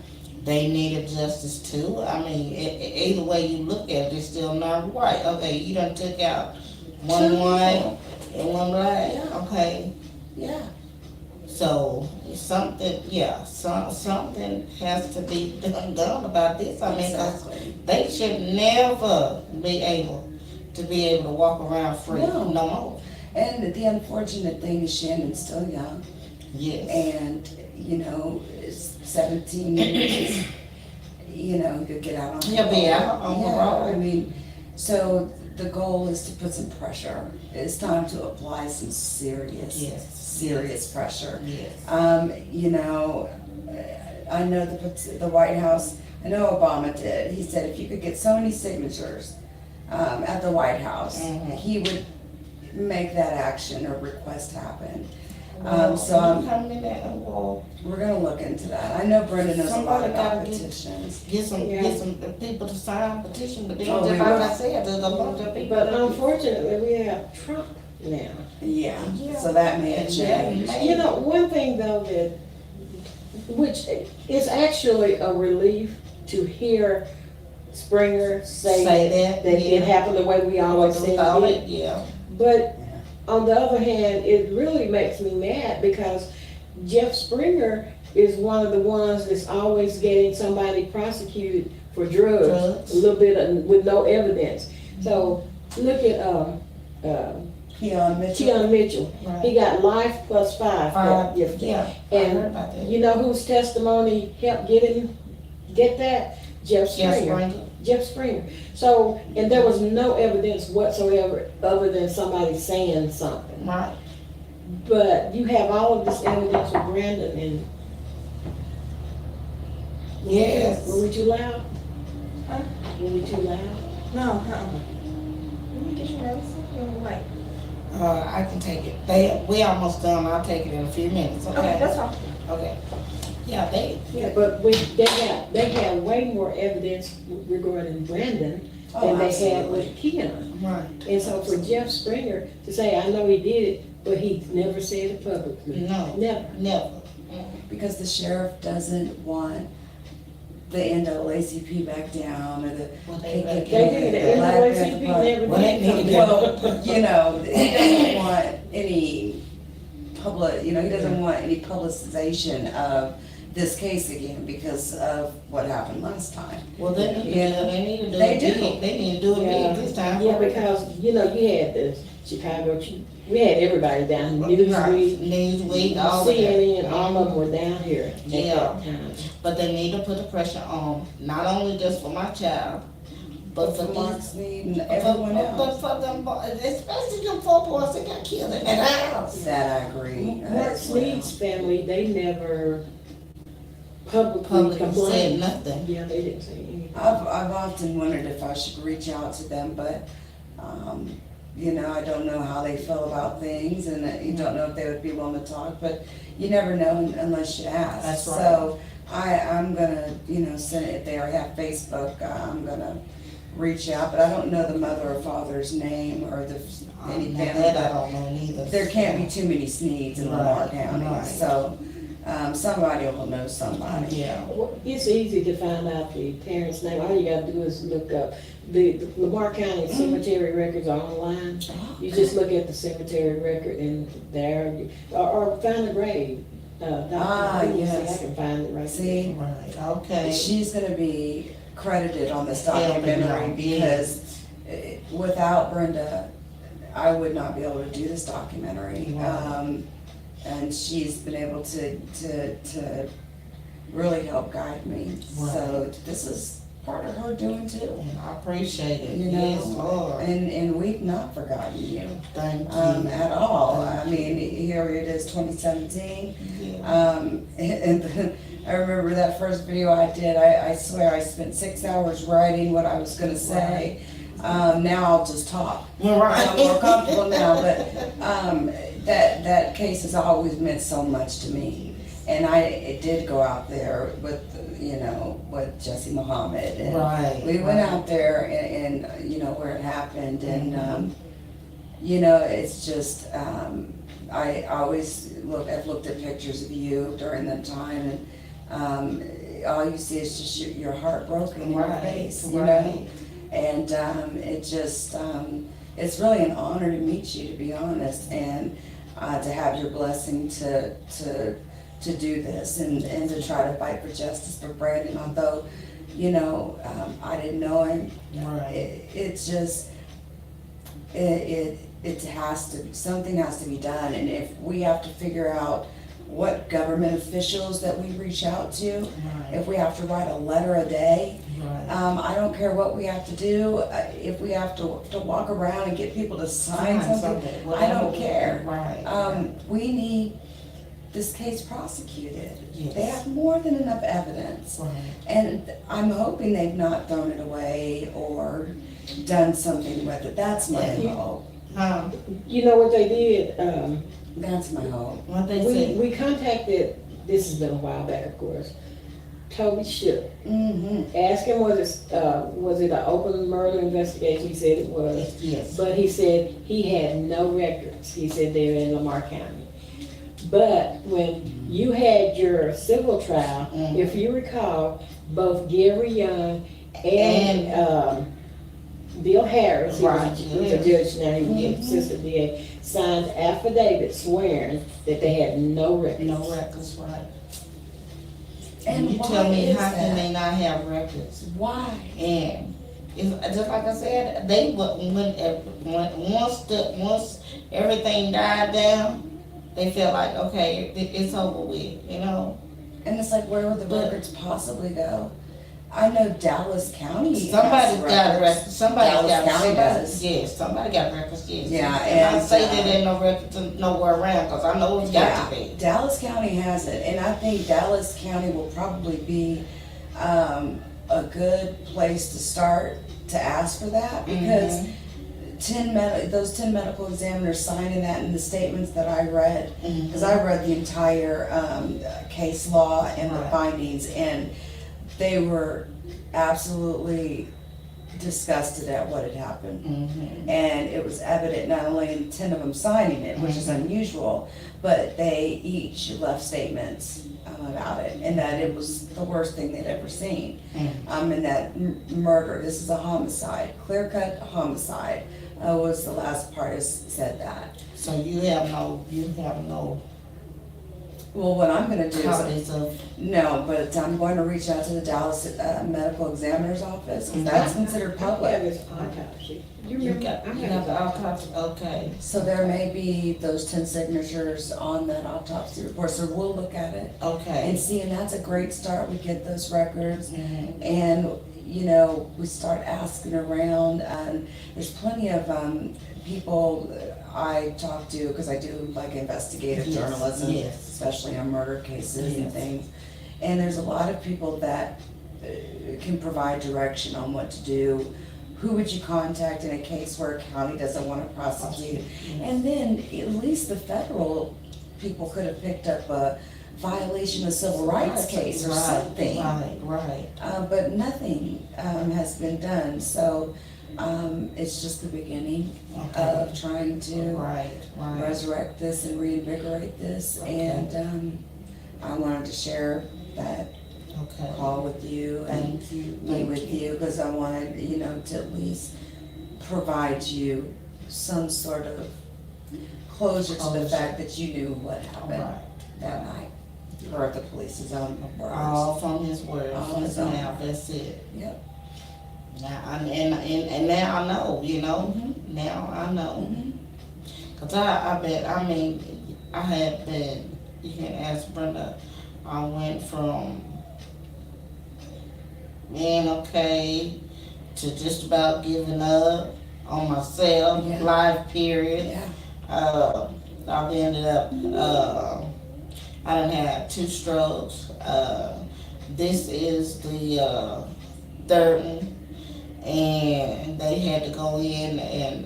They needed justice too. I mean, either way you look at it, it's still not white. Okay, you done took out one white and one black. Yeah. Okay. Yeah. So something has to be done about this. I mean, 'cause Exactly. they should never be able to walk around free No. no more. And the unfortunate thing is Shannon's still young, Yes. and it's 17 years. He could get out on He'll be out on parole. I mean, so the goal is to put some pressure. It's time to apply some serious pressure. Yes. I know the White House, I know Obama did. He said if you could get so many signatures at the White House, he would make that action or request happen. We're gonna look into that. I know Brenda knows a lot Somebody about gotta petitions. Get some people to sign a petition, but then Oh, just we like will. I said, there's a bunch of people. But unfortunately, we have Trump now. Yeah, Yeah. so that may have Yeah. changed. One thing though which is actually a relief to hear Springer say that it happened the way we always said it did. Yeah. But on the other hand, it really makes me mad because Jeff Springer is one of the ones that's always getting somebody prosecuted for drugs. Drugs. A little bit with no evidence. So look at Keon Mitchell. Keon Mitchell. Right. He got life plus 5. Yeah, I heard about that. And you know whose testimony helped get that? Jeff Springer. Jeff Springer. So, and there was no evidence whatsoever other than somebody saying something. Right. But you have all of this evidence with Brandon and. Yes. Were we too loud? Huh? Were we too loud? No, Let me get you medicine. You want to wait? I can take it. We almost done. I'll take it in a few minutes. Okay. Okay, that's fine. Okay. Yeah, Yeah, but they had way more evidence regarding Brandon than they had with Keon. right. And so for Jeff Springer to say, I know he did it, but he never said it publicly. No. Never. Never. Because the sheriff doesn't want the NAACP back down, or the They They did, the Black NAACP Panther never Well, they did need come to down. Well, you know, he doesn't want any he doesn't want any publicization of this case again because of what happened last time. Well, they need to do Yeah. it. They need to do They it. do. They need to do it Yeah. big this time. Yeah, because, you know, you had the Chicago, we had everybody down, Newsweek, Newsweek, all of that. CNN, all of them were down here at Yeah. that time. But they need to put the pressure on, not only just for my child, but for Mark these, Sneed and everyone but else. for them, especially them 4 boys that got killed in that house. That I agree. Mark as well. Sneed's family, they never publicly Public said complained. nothing. Yeah, they didn't say anything. I've often wondered if I should reach out to them, but, you know, I don't know how they feel about things, and you don't know if they would be willing to talk, but you never know unless you ask. That's right. So I'm gonna, you know, send, if they have Facebook, I'm gonna reach out, but I don't know the mother or father's name or any Now family. that I But don't know neither. there can't be too many Sneeds in Lamar Right, County, right. so, somebody will know somebody. Yeah. Well, it's easy to find out the parent's name. All you gotta do is look up, the Lamar County cemetery records are online. You just look at the cemetery record and there, or find the grave. Let me see, yes. I can find it right See? Right, okay. She's gonna be credited on this Yeah, documentary but no, because without Brenda, I would not be able to do this documentary. Right. And she's been able to really help guide me. So this is part of her doing too. And I appreciate it. You Yes, know, Lord. and we've not forgotten you Thank you. at all. I mean, here it is, 2017. Yeah. And I remember that first video I did, I swear I spent 6 hours writing what I was gonna say. Now I'll just talk. Right. I'm more comfortable now, but, that case has always meant so much to me. And it did go out there with, you know, with Jesse Muhammad. And Right, we went right. out there and, you know, where it happened, and, you know, it's just, I always I've looked at pictures of you during that time, and, all you see is just your heart broken in your Right, face, you know? right. And, it just, it's really an honor to meet you, to be honest, and, to have your blessing to do this and to try to fight for justice for Brandon, although, you know, I didn't know him. Right. It's just, it has to, something has to be done, and if we have to figure out what government officials that we reach out to, Right. if we have to write a letter a day, Right. I don't care what we have to do, if we have to walk around and get people to sign something, I don't care. Right. We need this case prosecuted. Yes. They have more than enough evidence. Right. And I'm hoping they've not thrown it away or done something with it. That's my hope. You know what they did? That's my hope. What they say? We contacted, this has been a while back, of course, Toby Shook. Mm-hmm. Asked him, was it an open murder investigation? He said it was. Yes. But he said he had no records. He said they were in Lamar County. But when you had your civil trial, if you recall, both Gary Young and Bill Harris, he Right, was a judge now, he was an assistant DA, signed affidavits swearing that they had no records. No records, right. And you why tell me is how can that? they not have records? Why? And it's just like I said, they once everything died down, they felt like okay, it's over with, you know. And it's like, where would the But- records possibly go? I know Dallas County Somebody's has got records. records. Somebody Dallas got County somebody, does. yes, somebody got records. Yes. Yeah, and I and, say that ain't no records nowhere around because I know it's got to be. Dallas County has it, and I think Dallas County will probably be a good place to start to ask for that, because those 10 medical examiners signing that in the statements that I read, because I read the entire case law and the Right. findings, and they were absolutely disgusted at what had happened. And it was evident, not only in 10 of them signing it, which is unusual, but they each left statements about it, and that it was the worst thing they'd ever seen. And that murder, this is a homicide, clear-cut homicide, was the last part is said that. So you have no Well, what I'm gonna do is, copies of. no, but I'm going to reach out to the Dallas Medical Examiner's Office, because that's considered I have public. his autopsy. You You remember? got I you have got his the autopsy. Okay. So there may be those 10 signatures on that autopsy report, so we'll look at it and Okay. see, and that's a great start. We get those records, Mhm. and, you know, we start asking around, and there's plenty of people I talk to, because I do like investigative Yes, journalism, yes. especially on murder cases and Yes. things. And there's a lot of people that can provide direction on what to do. Who would you contact in a case where a county doesn't want to prosecute? And then at least the federal people could have picked up a violation of civil rights case or Right, something. Right. But nothing has been done, so it's just the beginning Okay. of trying to Right. resurrect this and reinvigorate this. Okay. And I wanted to share that Okay. call with you and Thank you. meet Thank with you, because I wanted, you know, to at least provide you some sort of closure to the Closure. fact that you knew what All happened right. that night, or the police's own words. All from his word, All from his his own. mouth. That's it. Yep. Now and now I know. You know. Mhm. Now I know. Mhm. Cause I bet. I mean, I had been. You can ask Brenda. I went from being okay to just about giving up on myself, Yeah. life period. Yeah. I've ended up, I done had 2 strokes. This is the third one. And they had to go in and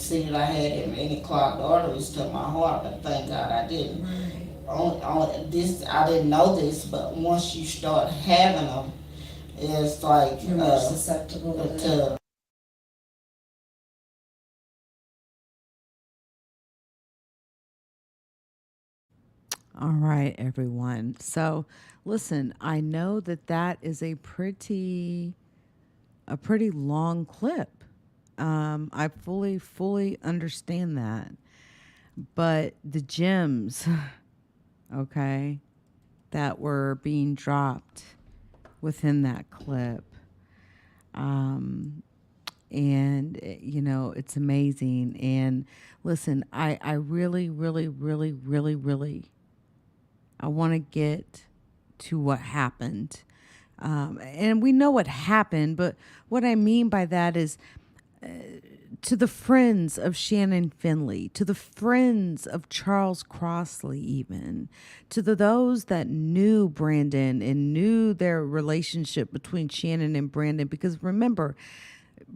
see that I had any clogged arteries to my heart, but thank God I didn't. Right. On this, I didn't know this, but once you start having them, it's like You're more susceptible to to All right, everyone. So, listen, I know that that is a pretty long clip. I fully understand that. But the gems, okay, that were being dropped within that clip, and you know, it's amazing. And listen, I really I want to get to what happened. And we know what happened, but what I mean by that is to the friends of Shannon Finley, to the friends of Charles Crossley, even to those that knew Brandon and knew their relationship between Shannon and Brandon. Because remember,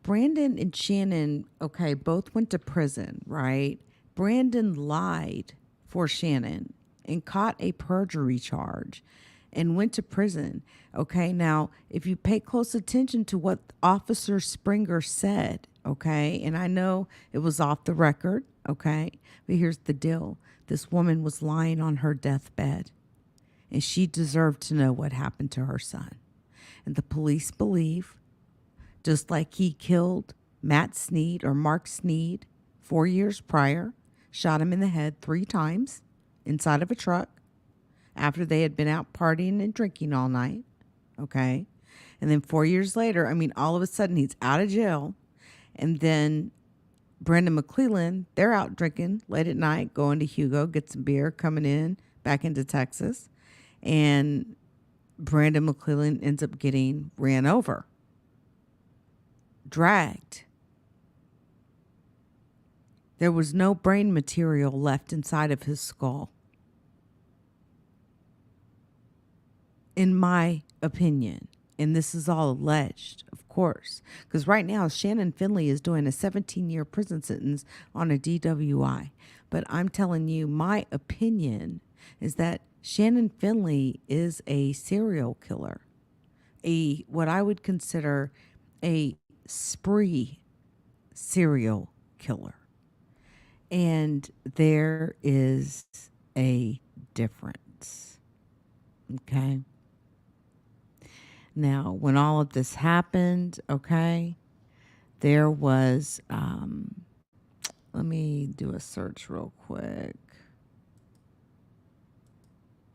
Brandon and Shannon, okay, both went to prison, right? Brandon lied for Shannon and caught a perjury charge and went to prison. Okay, now, if you pay close attention to what Officer Springer said, okay, and I know it was off the record, okay, but here's the deal. This woman was lying on her deathbed, and she deserved to know what happened to her son. And the police believe, just like he killed Matt Sneed or Mark Sneed 4 years prior, shot him in the head 3 times inside of a truck, after they had been out partying and drinking all night. Okay. And then 4 years later, I mean, all of a sudden he's out of jail. And then Brandon McClelland, they're out drinking late at night, going to Hugo, get some beer, coming in back into Texas. And Brandon McClelland ends up getting ran over, dragged. There was no brain material left inside of his skull. In my opinion, and this is all alleged, of course, because right now Shannon Finley is doing a 17-year prison sentence on a DWI. But I'm telling you, my opinion is that Shannon Finley is a serial killer, what I would consider a spree serial killer. And there is a difference. Okay. Now, when all of this happened, okay, there was, let me do a search real quick.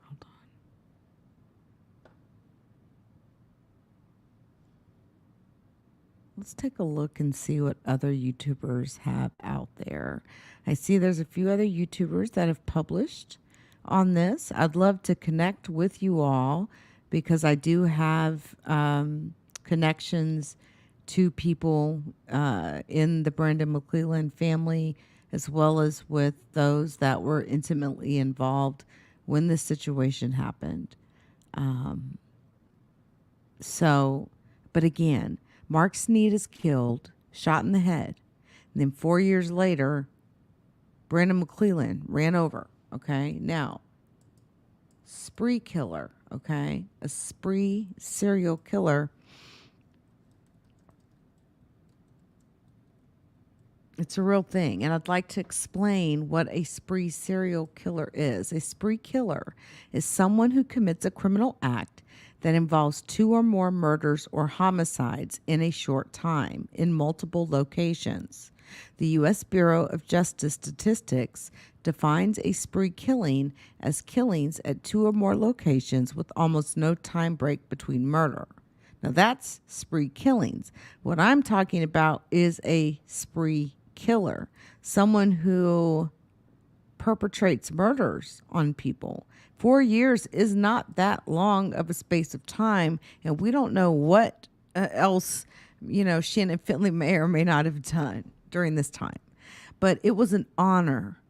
Hold on. Let's take a look and see what other YouTubers have out there. I see there's a few other YouTubers that have published on this. I'd love to connect with you all because I do have connections to people in the Brandon McClelland family, as well as with those that were intimately involved when this situation happened. But again, Mark Sneed is killed, shot in the head. And then 4 years later, Brandon McClelland ran over. Okay, now, spree killer, okay, a spree serial killer. It's a real thing, and I'd like to explain what a spree serial killer is. A spree killer is someone who commits a criminal act that involves 2 or more murders or homicides in a short time in multiple locations. The U.S. Bureau of Justice Statistics defines a spree killing as killings at 2 or more locations with almost no time break between murder. Now that's spree killings. What I'm talking about is a spree killer, someone who perpetrates murders on people. 4 years is not that long of a space of time, and we don't know what else, Shannon Finley may or may not have done during this time. But it was an honor,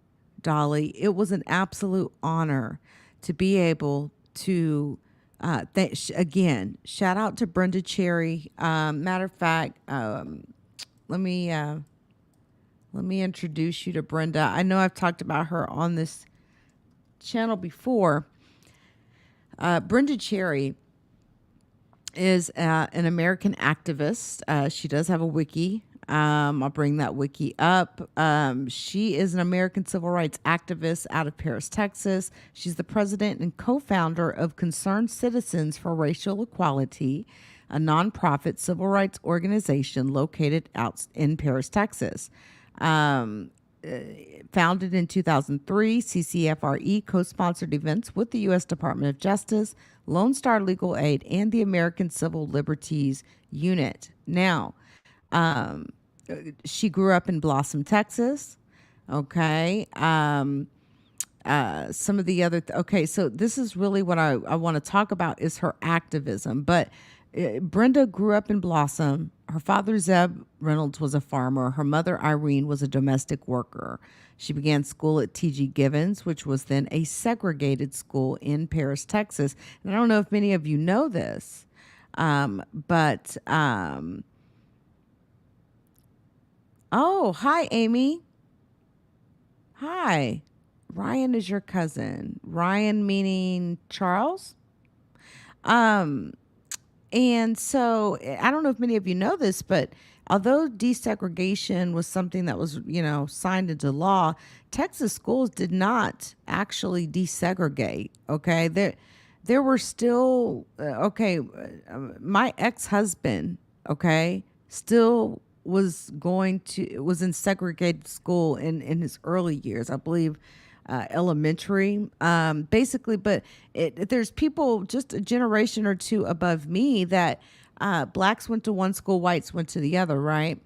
Dolly. It was an absolute honor to be able to, again, shout out to Brenda Cherry. Matter of fact, let me introduce you to Brenda. I know I've talked about her on this channel before. Brenda Cherry is an American activist. She does have a wiki. I'll bring that wiki up. She is an American civil rights activist out of Paris, Texas. She's the president and co-founder of Concerned Citizens for Racial Equality, a nonprofit civil rights organization located out in Paris, Texas. Founded in 2003, CCFRE co-sponsored events with the U.S. Department of Justice, Lone Star Legal Aid, and the American Civil Liberties Unit. Now, she grew up in Blossom, Texas. Okay. Some of the other, so this is really what I want to talk about is her activism. But Brenda grew up in Blossom. Her father, Zeb Reynolds, was a farmer. Her mother, Irene, was a domestic worker. She began school at T.G. Givens, which was then a segregated school in Paris, Texas. And I don't know if many of you know this, but oh, hi, Amy. Hi. Ryan is your cousin. Ryan meaning Charles? And so I don't know if many of you know this, but although desegregation was something that was, signed into law, Texas schools did not actually desegregate. Okay. There were still, my ex-husband, still was in segregated school in his early years. I believe elementary, basically. But there's people just a generation or two above me that blacks went to one school, whites went to the other, right?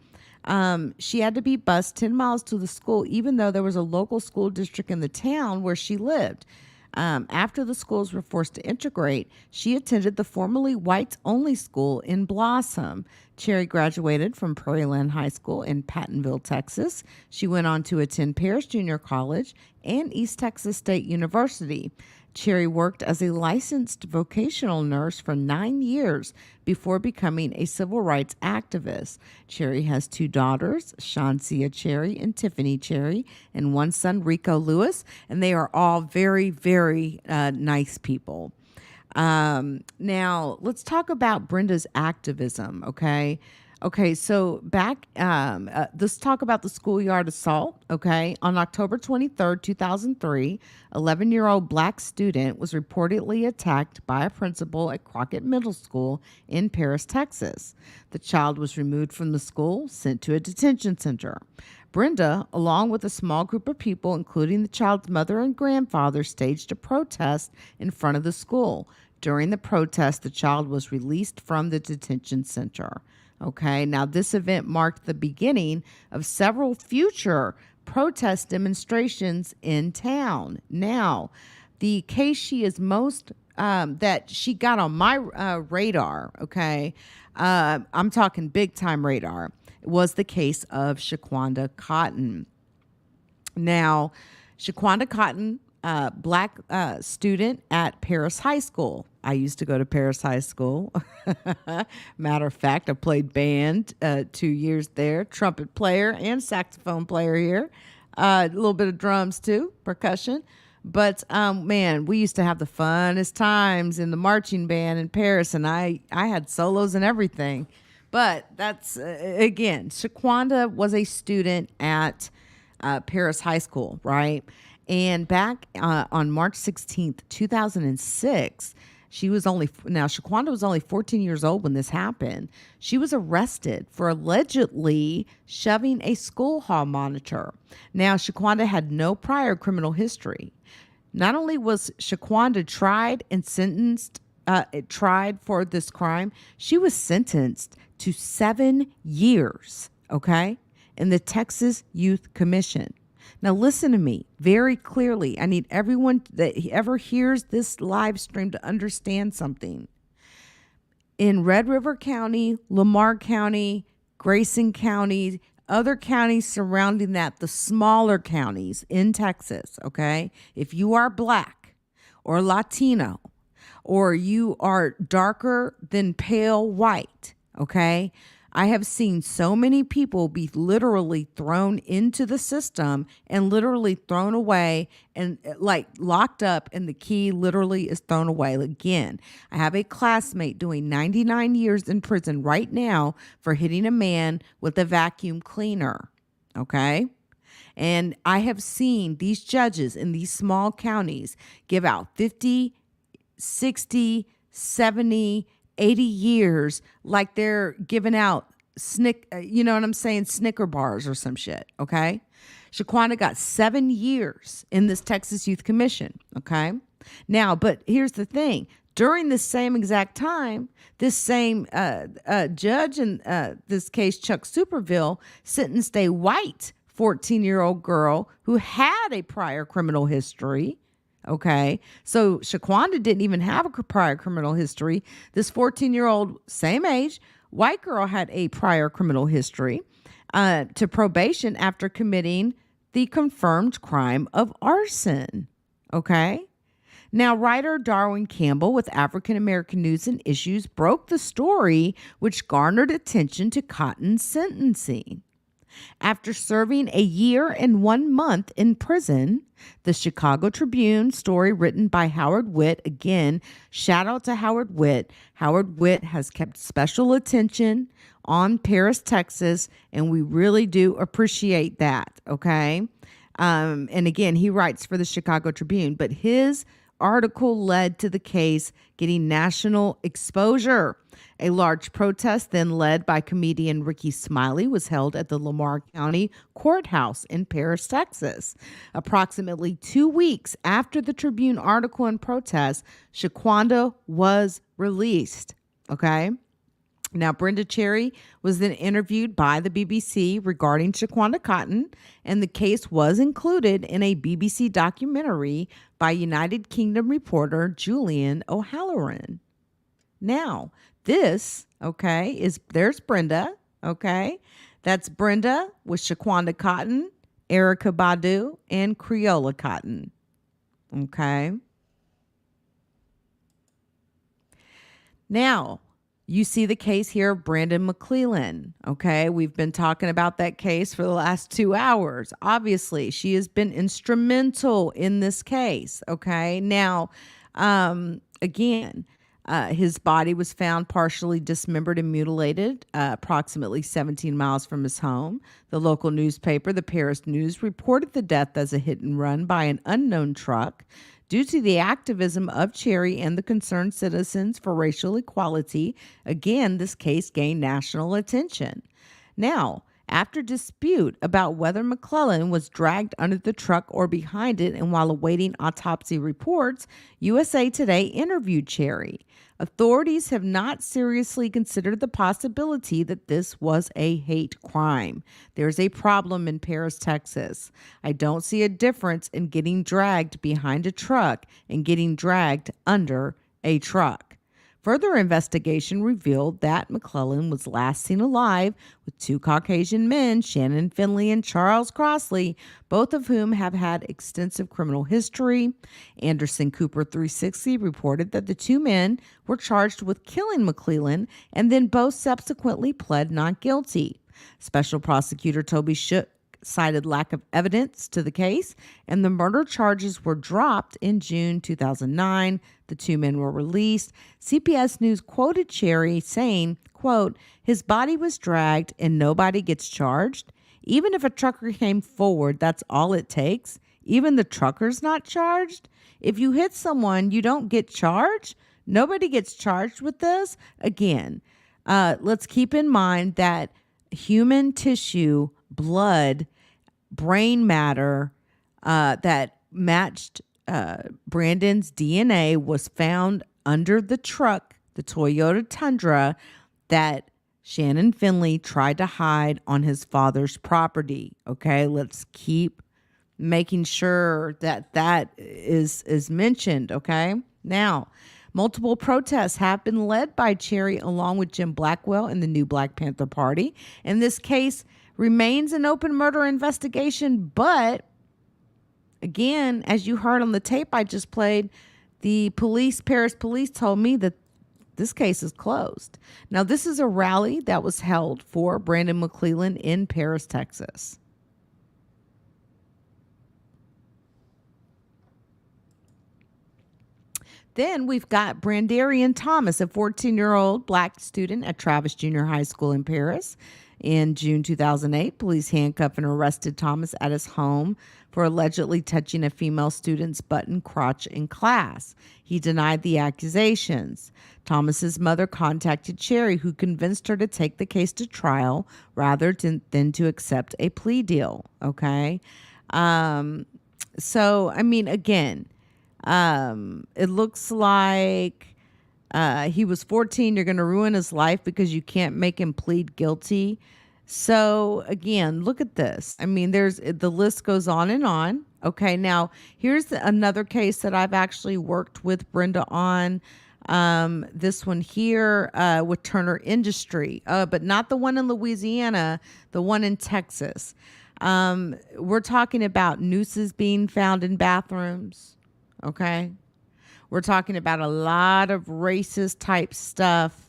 She had to be bused 10 miles to the school, even though there was a local school district in the town where she lived. After the schools were forced to integrate, she attended the formerly whites-only school in Blossom. Cherry graduated from Prairie Land High School in Pattonville, Texas. She went on to attend Paris Junior College and East Texas State University. Cherry worked as a licensed vocational nurse for 9 years before becoming a civil rights activist. Cherry has 2 daughters, Shansia Cherry and Tiffany Cherry, and one son, Rico Lewis, and they are all very, very nice people. Now, let's talk about Brenda's activism, okay? Okay, so back, let's talk about the schoolyard assault, okay? On October 23rd, 2003, 11-year-old black student was reportedly attacked by a principal at Crockett Middle School in Paris, Texas. The child was removed from the school, sent to a detention center. Brenda, along with a small group of people, including the child's mother and grandfather, staged a protest in front of the school. During the protest, the child was released from the detention center. Okay, now this event marked the beginning of several future protest demonstrations in town. Now, the case she is most, that she got on my radar, okay, I'm talking big time radar, was the case of Shaquanda Cotton. Now, Shaquanda Cotton, black student at Paris High School. I used to go to Paris High School. Matter of fact, I played band 2 years there, trumpet player and saxophone player here. A little bit of drums too, percussion. But man, we used to have the funnest times in the marching band in Paris, and I had solos and everything. But that's, again, Shaquanda was a student at Paris High School, right? And back on March 16th, 2006, Shaquanda was only 14 years old when this happened. She was arrested for allegedly shoving a school hall monitor. Now, Shaquanda had no prior criminal history. Not only was Shaquanda tried and sentenced, tried for this crime, she was sentenced to 7 years, okay, in the Texas Youth Commission. Now, listen to me very clearly. I need everyone that ever hears this live stream to understand something. In Red River County, Lamar County, Grayson County, other counties surrounding that, the smaller counties in Texas, okay? If you are black or Latino or you are darker than pale white, okay? I have seen so many people be literally thrown into the system and literally thrown away and like locked up, and the key literally is thrown away. Again, I have a classmate doing 99 years in prison right now for hitting a man with a vacuum cleaner. Okay. And I have seen these judges in these small counties give out 50, 60, 70, 80 years like they're giving out Snicker bars or some shit, okay? Shaquanda got 7 years in this Texas Youth Commission, okay? Now, but here's the thing. During the same exact time, this same judge in this case, Chuck Superville, sentenced a white 14-year-old girl who had a prior criminal history. Okay, so Shaquanda didn't even have a prior criminal history. This 14-year-old, same age, white girl had a prior criminal history to probation after committing the confirmed crime of arson. Okay, now writer Darwin Campbell with African American News and Issues broke the story, which garnered attention to Cotton's sentencing. After serving a year and 1 month in prison, the Chicago Tribune story written by Howard Witt, again, shout out to Howard Witt. Howard Witt has kept special attention on Paris, Texas, and we really do appreciate that, okay? And again, he writes for the Chicago Tribune, but his article led to the case getting national exposure. A large protest, then led by comedian Ricky Smiley, was held at the Lamar County Courthouse in Paris, Texas. Approximately 2 weeks after the Tribune article and protest, Shaquanda was released. Okay? Now, Brenda Cherry was then interviewed by the BBC regarding Shaquanda Cotton, and the case was included in a BBC documentary by United Kingdom reporter Julian O'Halloran. Now, this, there's Brenda, okay? That's Brenda with Shaquanda Cotton, Erica Badu, and Creola Cotton, okay? Now, you see the case here of Brandon McClelland, okay? We've been talking about that case for the last 2 hours. Obviously, she has been instrumental in this case, okay? Now, again, his body was found partially dismembered and mutilated approximately 17 miles from his home. The local newspaper, the Paris News, reported the death as a hit and run by an unknown truck. Due to the activism of Cherry and the concerned citizens for racial equality, again, this case gained national attention. Now, after dispute about whether Mclelland was dragged under the truck or behind it and while awaiting autopsy reports, USA Today interviewed Cherry. Authorities have not seriously considered the possibility that this was a hate crime. There's a problem in Paris, Texas. I don't see a difference in getting dragged behind a truck and getting dragged under a truck. Further investigation revealed that Mclelland was last seen alive with 2 Caucasian men, Shannon Finley and Charles Crostley, both of whom have had extensive criminal history. Anderson Cooper 360 reported that the 2 men were charged with killing Mclelland and then both subsequently pled not guilty. Special Prosecutor Toby Shook cited lack of evidence to the case, and the murder charges were dropped in June 2009. The 2 men were released. CBS News quoted Cherry saying, quote, "His body was dragged and nobody gets charged. Even if a trucker came forward, that's all it takes. Even the trucker's not charged. If you hit someone, you don't get charged. Nobody gets charged with this." Again, let's keep in mind that human tissue, blood, brain matter that matched Brandon's DNA was found under the truck, the Toyota Tundra, that Shannon Finley tried to hide on his father's property. Okay, let's keep making sure that that is mentioned. Okay, now, multiple protests have been led by Cherry along with Jim Blackwell and the new Black Panther Party. And this case remains an open murder investigation, but again, as you heard on the tape I just played, the Paris police told me that this case is closed. Now, this is a rally that was held for Brandon McClelland in Paris, Texas. Then we've got Brandarian Thomas, a 14-year-old black student at Travis Junior High School in Paris. In June 2008, police handcuffed and arrested Thomas at his home for allegedly touching a female student's butt and crotch in class. He denied the accusations. Thomas's mother contacted Cherry, who convinced her to take the case to trial rather than to accept a plea deal. Okay. So, I mean, again, it looks like he was 14. You're going to ruin his life because you can't make him plead guilty. So again, look at this. I mean, the list goes on and on. Okay. Now here's another case that I've actually worked with Brenda on. This one here, with Turner Industry, but not the one in Louisiana, the one in Texas. We're talking about nooses being found in bathrooms. Okay. We're talking about a lot of racist type stuff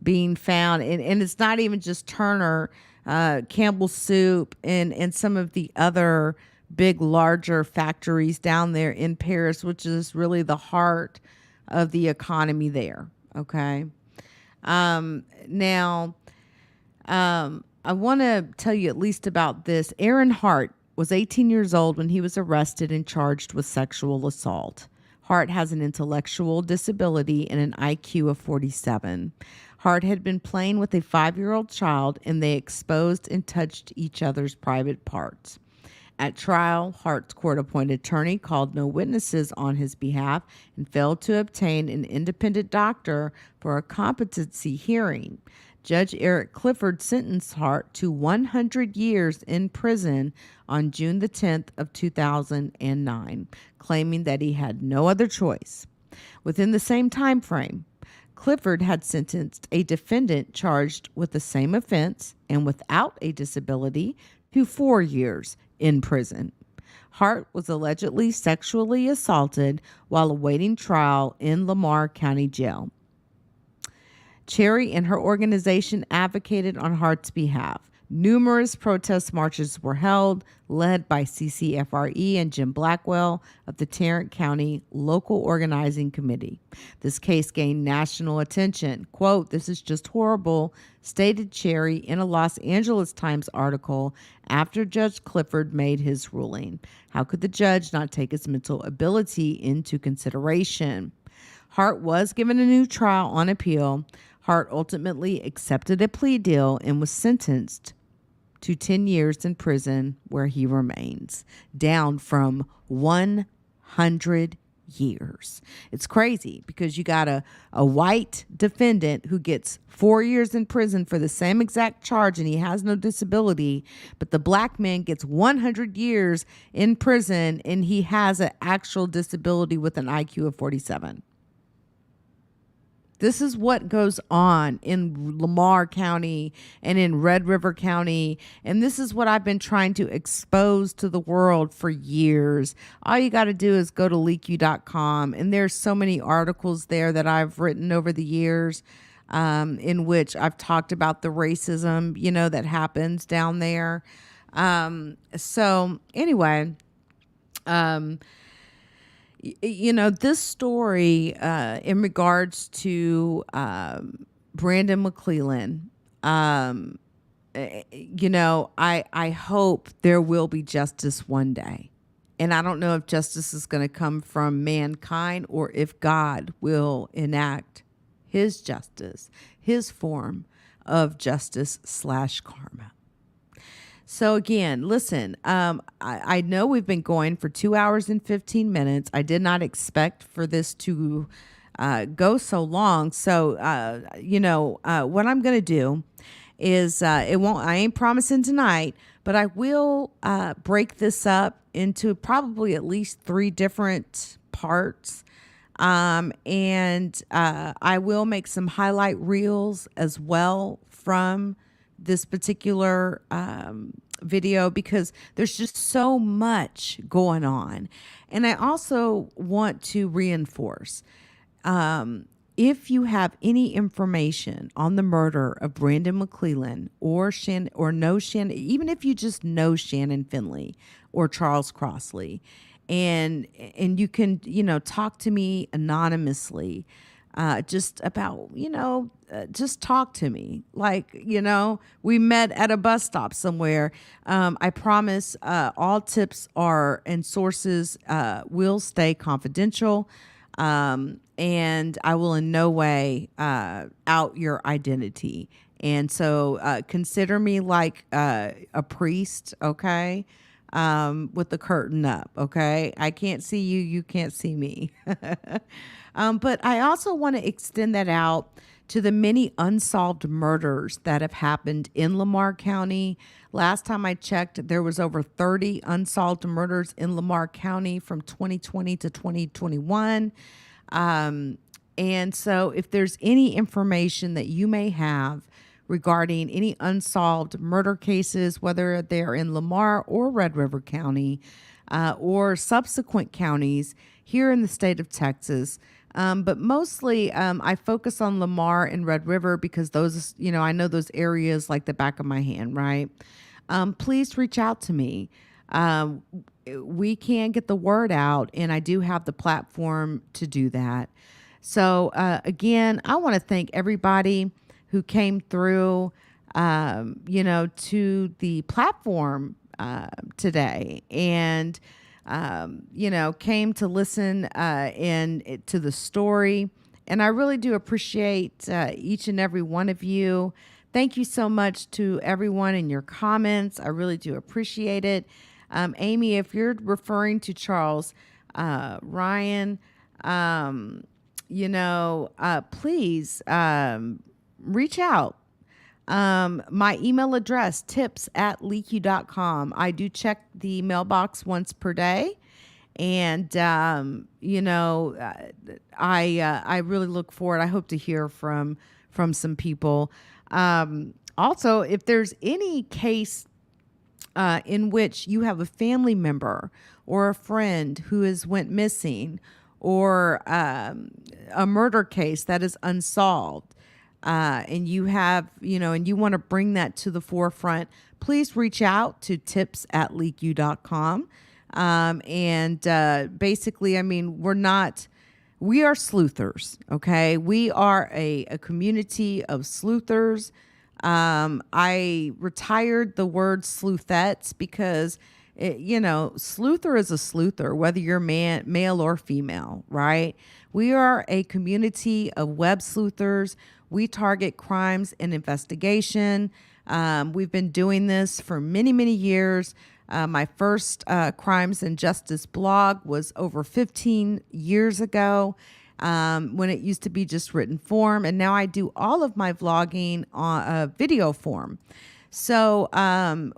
being found. And it's not even just Turner, Campbell's Soup and some of the other big, larger factories down there in Paris, which is really the heart of the economy there. Okay. Now, I want to tell you at least about this. Aaron Hart was 18 years old when he was arrested and charged with sexual assault. Hart has an intellectual disability and an IQ of 47. Hart had been playing with a 5-year-old child, and they exposed and touched each other's private parts. At trial, Hart's court-appointed attorney called no witnesses on his behalf and failed to obtain an independent doctor for a competency hearing. Judge Eric Clifford sentenced Hart to 100 years in prison on June the 10th of 2009, claiming that he had no other choice. Within the same time frame, Clifford had sentenced a defendant charged with the same offense and without a disability to 4 years in prison. Hart was allegedly sexually assaulted while awaiting trial in Lamar County Jail. Cherry and her organization advocated on Hart's behalf. Numerous protest marches were held, led by CCFRE and Jim Blackwell of the Tarrant County Local Organizing Committee. This case gained national attention. Quote, "This is just horrible," stated Cherry in a Los Angeles Times article after Judge Clifford made his ruling. How could the judge not take his mental ability into consideration? Hart was given a new trial on appeal. Hart ultimately accepted a plea deal and was sentenced to 10 years in prison, where he remains, down from 100 years. It's crazy because you got a white defendant who gets 4 years in prison for the same exact charge and he has no disability, but the black man gets 100 years in prison and he has an actual disability with an IQ of 47. This is what goes on in Lamar County and in Red River County. And this is what I've been trying to expose to the world for years. All you got to do is go to LeakYou.com. And there's so many articles there that I've written over the years in which I've talked about the racism, that happens down there. So anyway, this story in regards to Brandon McClelland, I hope there will be justice one day. And I don't know if justice is going to come from mankind or if God will enact his justice, his form of justice / karma. So again, listen, I know we've been going for 2 hours and 15 minutes. I did not expect for this to go so long. So, what I'm going to do is I ain't promising tonight, but I will break this up into probably at least 3 different parts. And I will make some highlight reels as well from this particular video because there's just so much going on. And I also want to reinforce, if you have any information on the murder of Brandon McClelland or Shannon, or know Shannon, even if you just know Shannon Finley or Charles Crostley, and you can, talk to me anonymously, just about, just talk to me like, we met at a bus stop somewhere. I promise all tips and sources will stay confidential. And I will in no way out your identity. And so consider me like a priest, okay? With the curtain up, okay? I can't see you, you can't see me. But I also want to extend that out to the many unsolved murders that have happened in Lamar County. Last time I checked, there was over 30 unsolved murders in Lamar County from 2020 to 2021. And so if there's any information that you may have regarding any unsolved murder cases, whether they're in Lamar or Red River County, or subsequent counties here in the state of Texas, but mostly I focus on Lamar and Red River because those, I know those areas like the back of my hand, right? Please reach out to me. We can get the word out, and I do have the platform to do that. So again, I want to thank everybody who came through, to the platform today. And came to listen to the story. And I really do appreciate each and every one of you. Thank you so much to everyone in your comments. I really do appreciate it. Amy, if you're referring to Charles Ryan, please reach out. My email address, tips@leakyou.com. I do check the mailbox once per day. And, I really look forward. I hope to hear from some people. Also, if there's any case in which you have a family member or a friend who has went missing, or a murder case that is unsolved, and you have, and you want to bring that to the forefront, please reach out to tips@leakyou.com. Basically, I mean, we are sleuthers. Okay. We are a community of sleuthers. I retired the word sleuthettes because sleuther is a sleuther, whether you're male or female, right? We are a community of web sleuthers. We target crimes and investigation. We've been doing this for many, many years. My first Crimes and Justice blog was over 15 years ago, when it used to be just written form. And now I do all of my vlogging on video form. So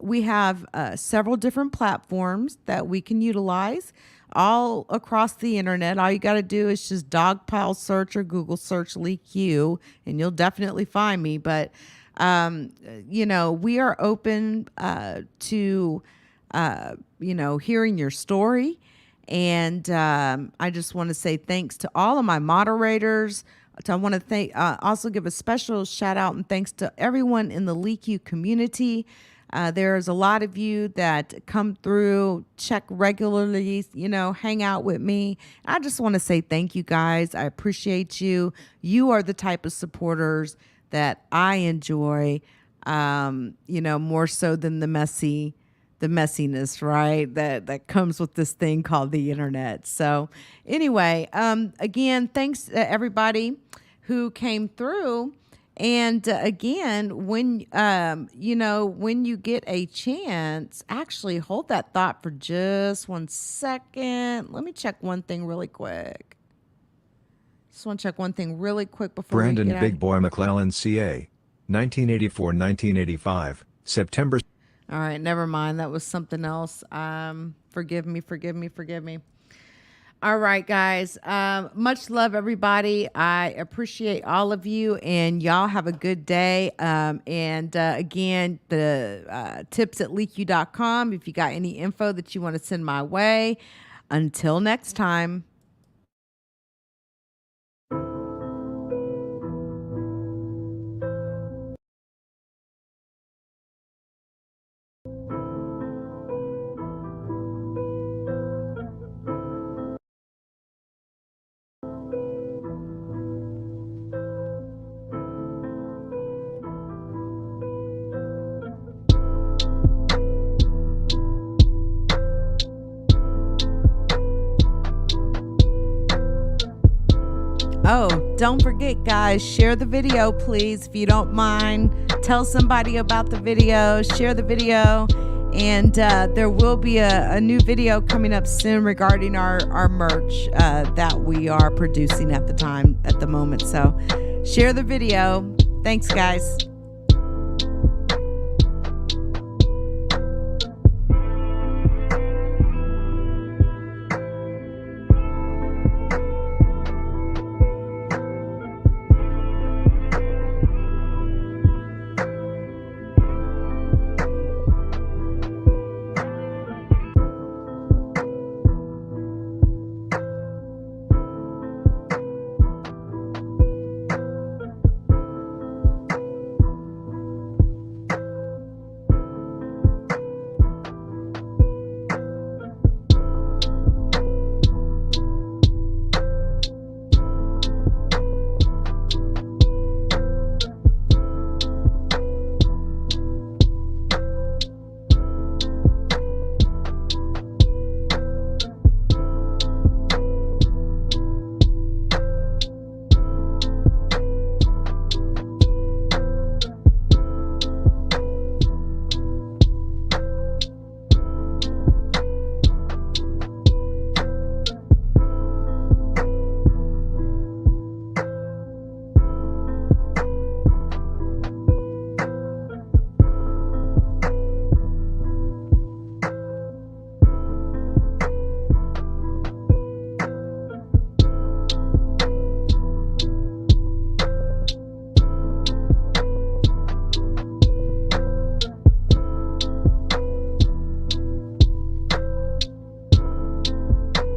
we have several different platforms that we can utilize all across the internet. All you got to do is just dogpile search or Google search LeakYou, and you'll definitely find me. But, we are open to hearing your story. And I just want to say thanks to all of my moderators. I want to also give a special shout out and thanks to everyone in the LeakYou community. There's a lot of you that come through, check regularly, hang out with me. I just want to say thank you guys. I appreciate you. You are the type of supporters that I enjoy, more so than the messiness, right? That comes with this thing called the internet. So anyway, again, thanks to everybody who came through. And again, when you get a chance, actually hold that thought for just 1 second. Let me check one thing really quick. Just want to check one thing really quick before Brandon we get Big Boy McClelland, CA, 1984-1985, September. All right, never mind. That was something else. Forgive me. All right, guys. Much love, everybody. I appreciate all of you, and y'all have a good day. Again, the tips@leakyou.com if you got any info that you want to send my way. Until next time. Oh, don't forget, guys, share the video, please, if you don't mind. Tell somebody about the video, share the video, and there will be a new video coming up soon regarding our merch that we are producing at the moment. So share the video. Thanks, guys.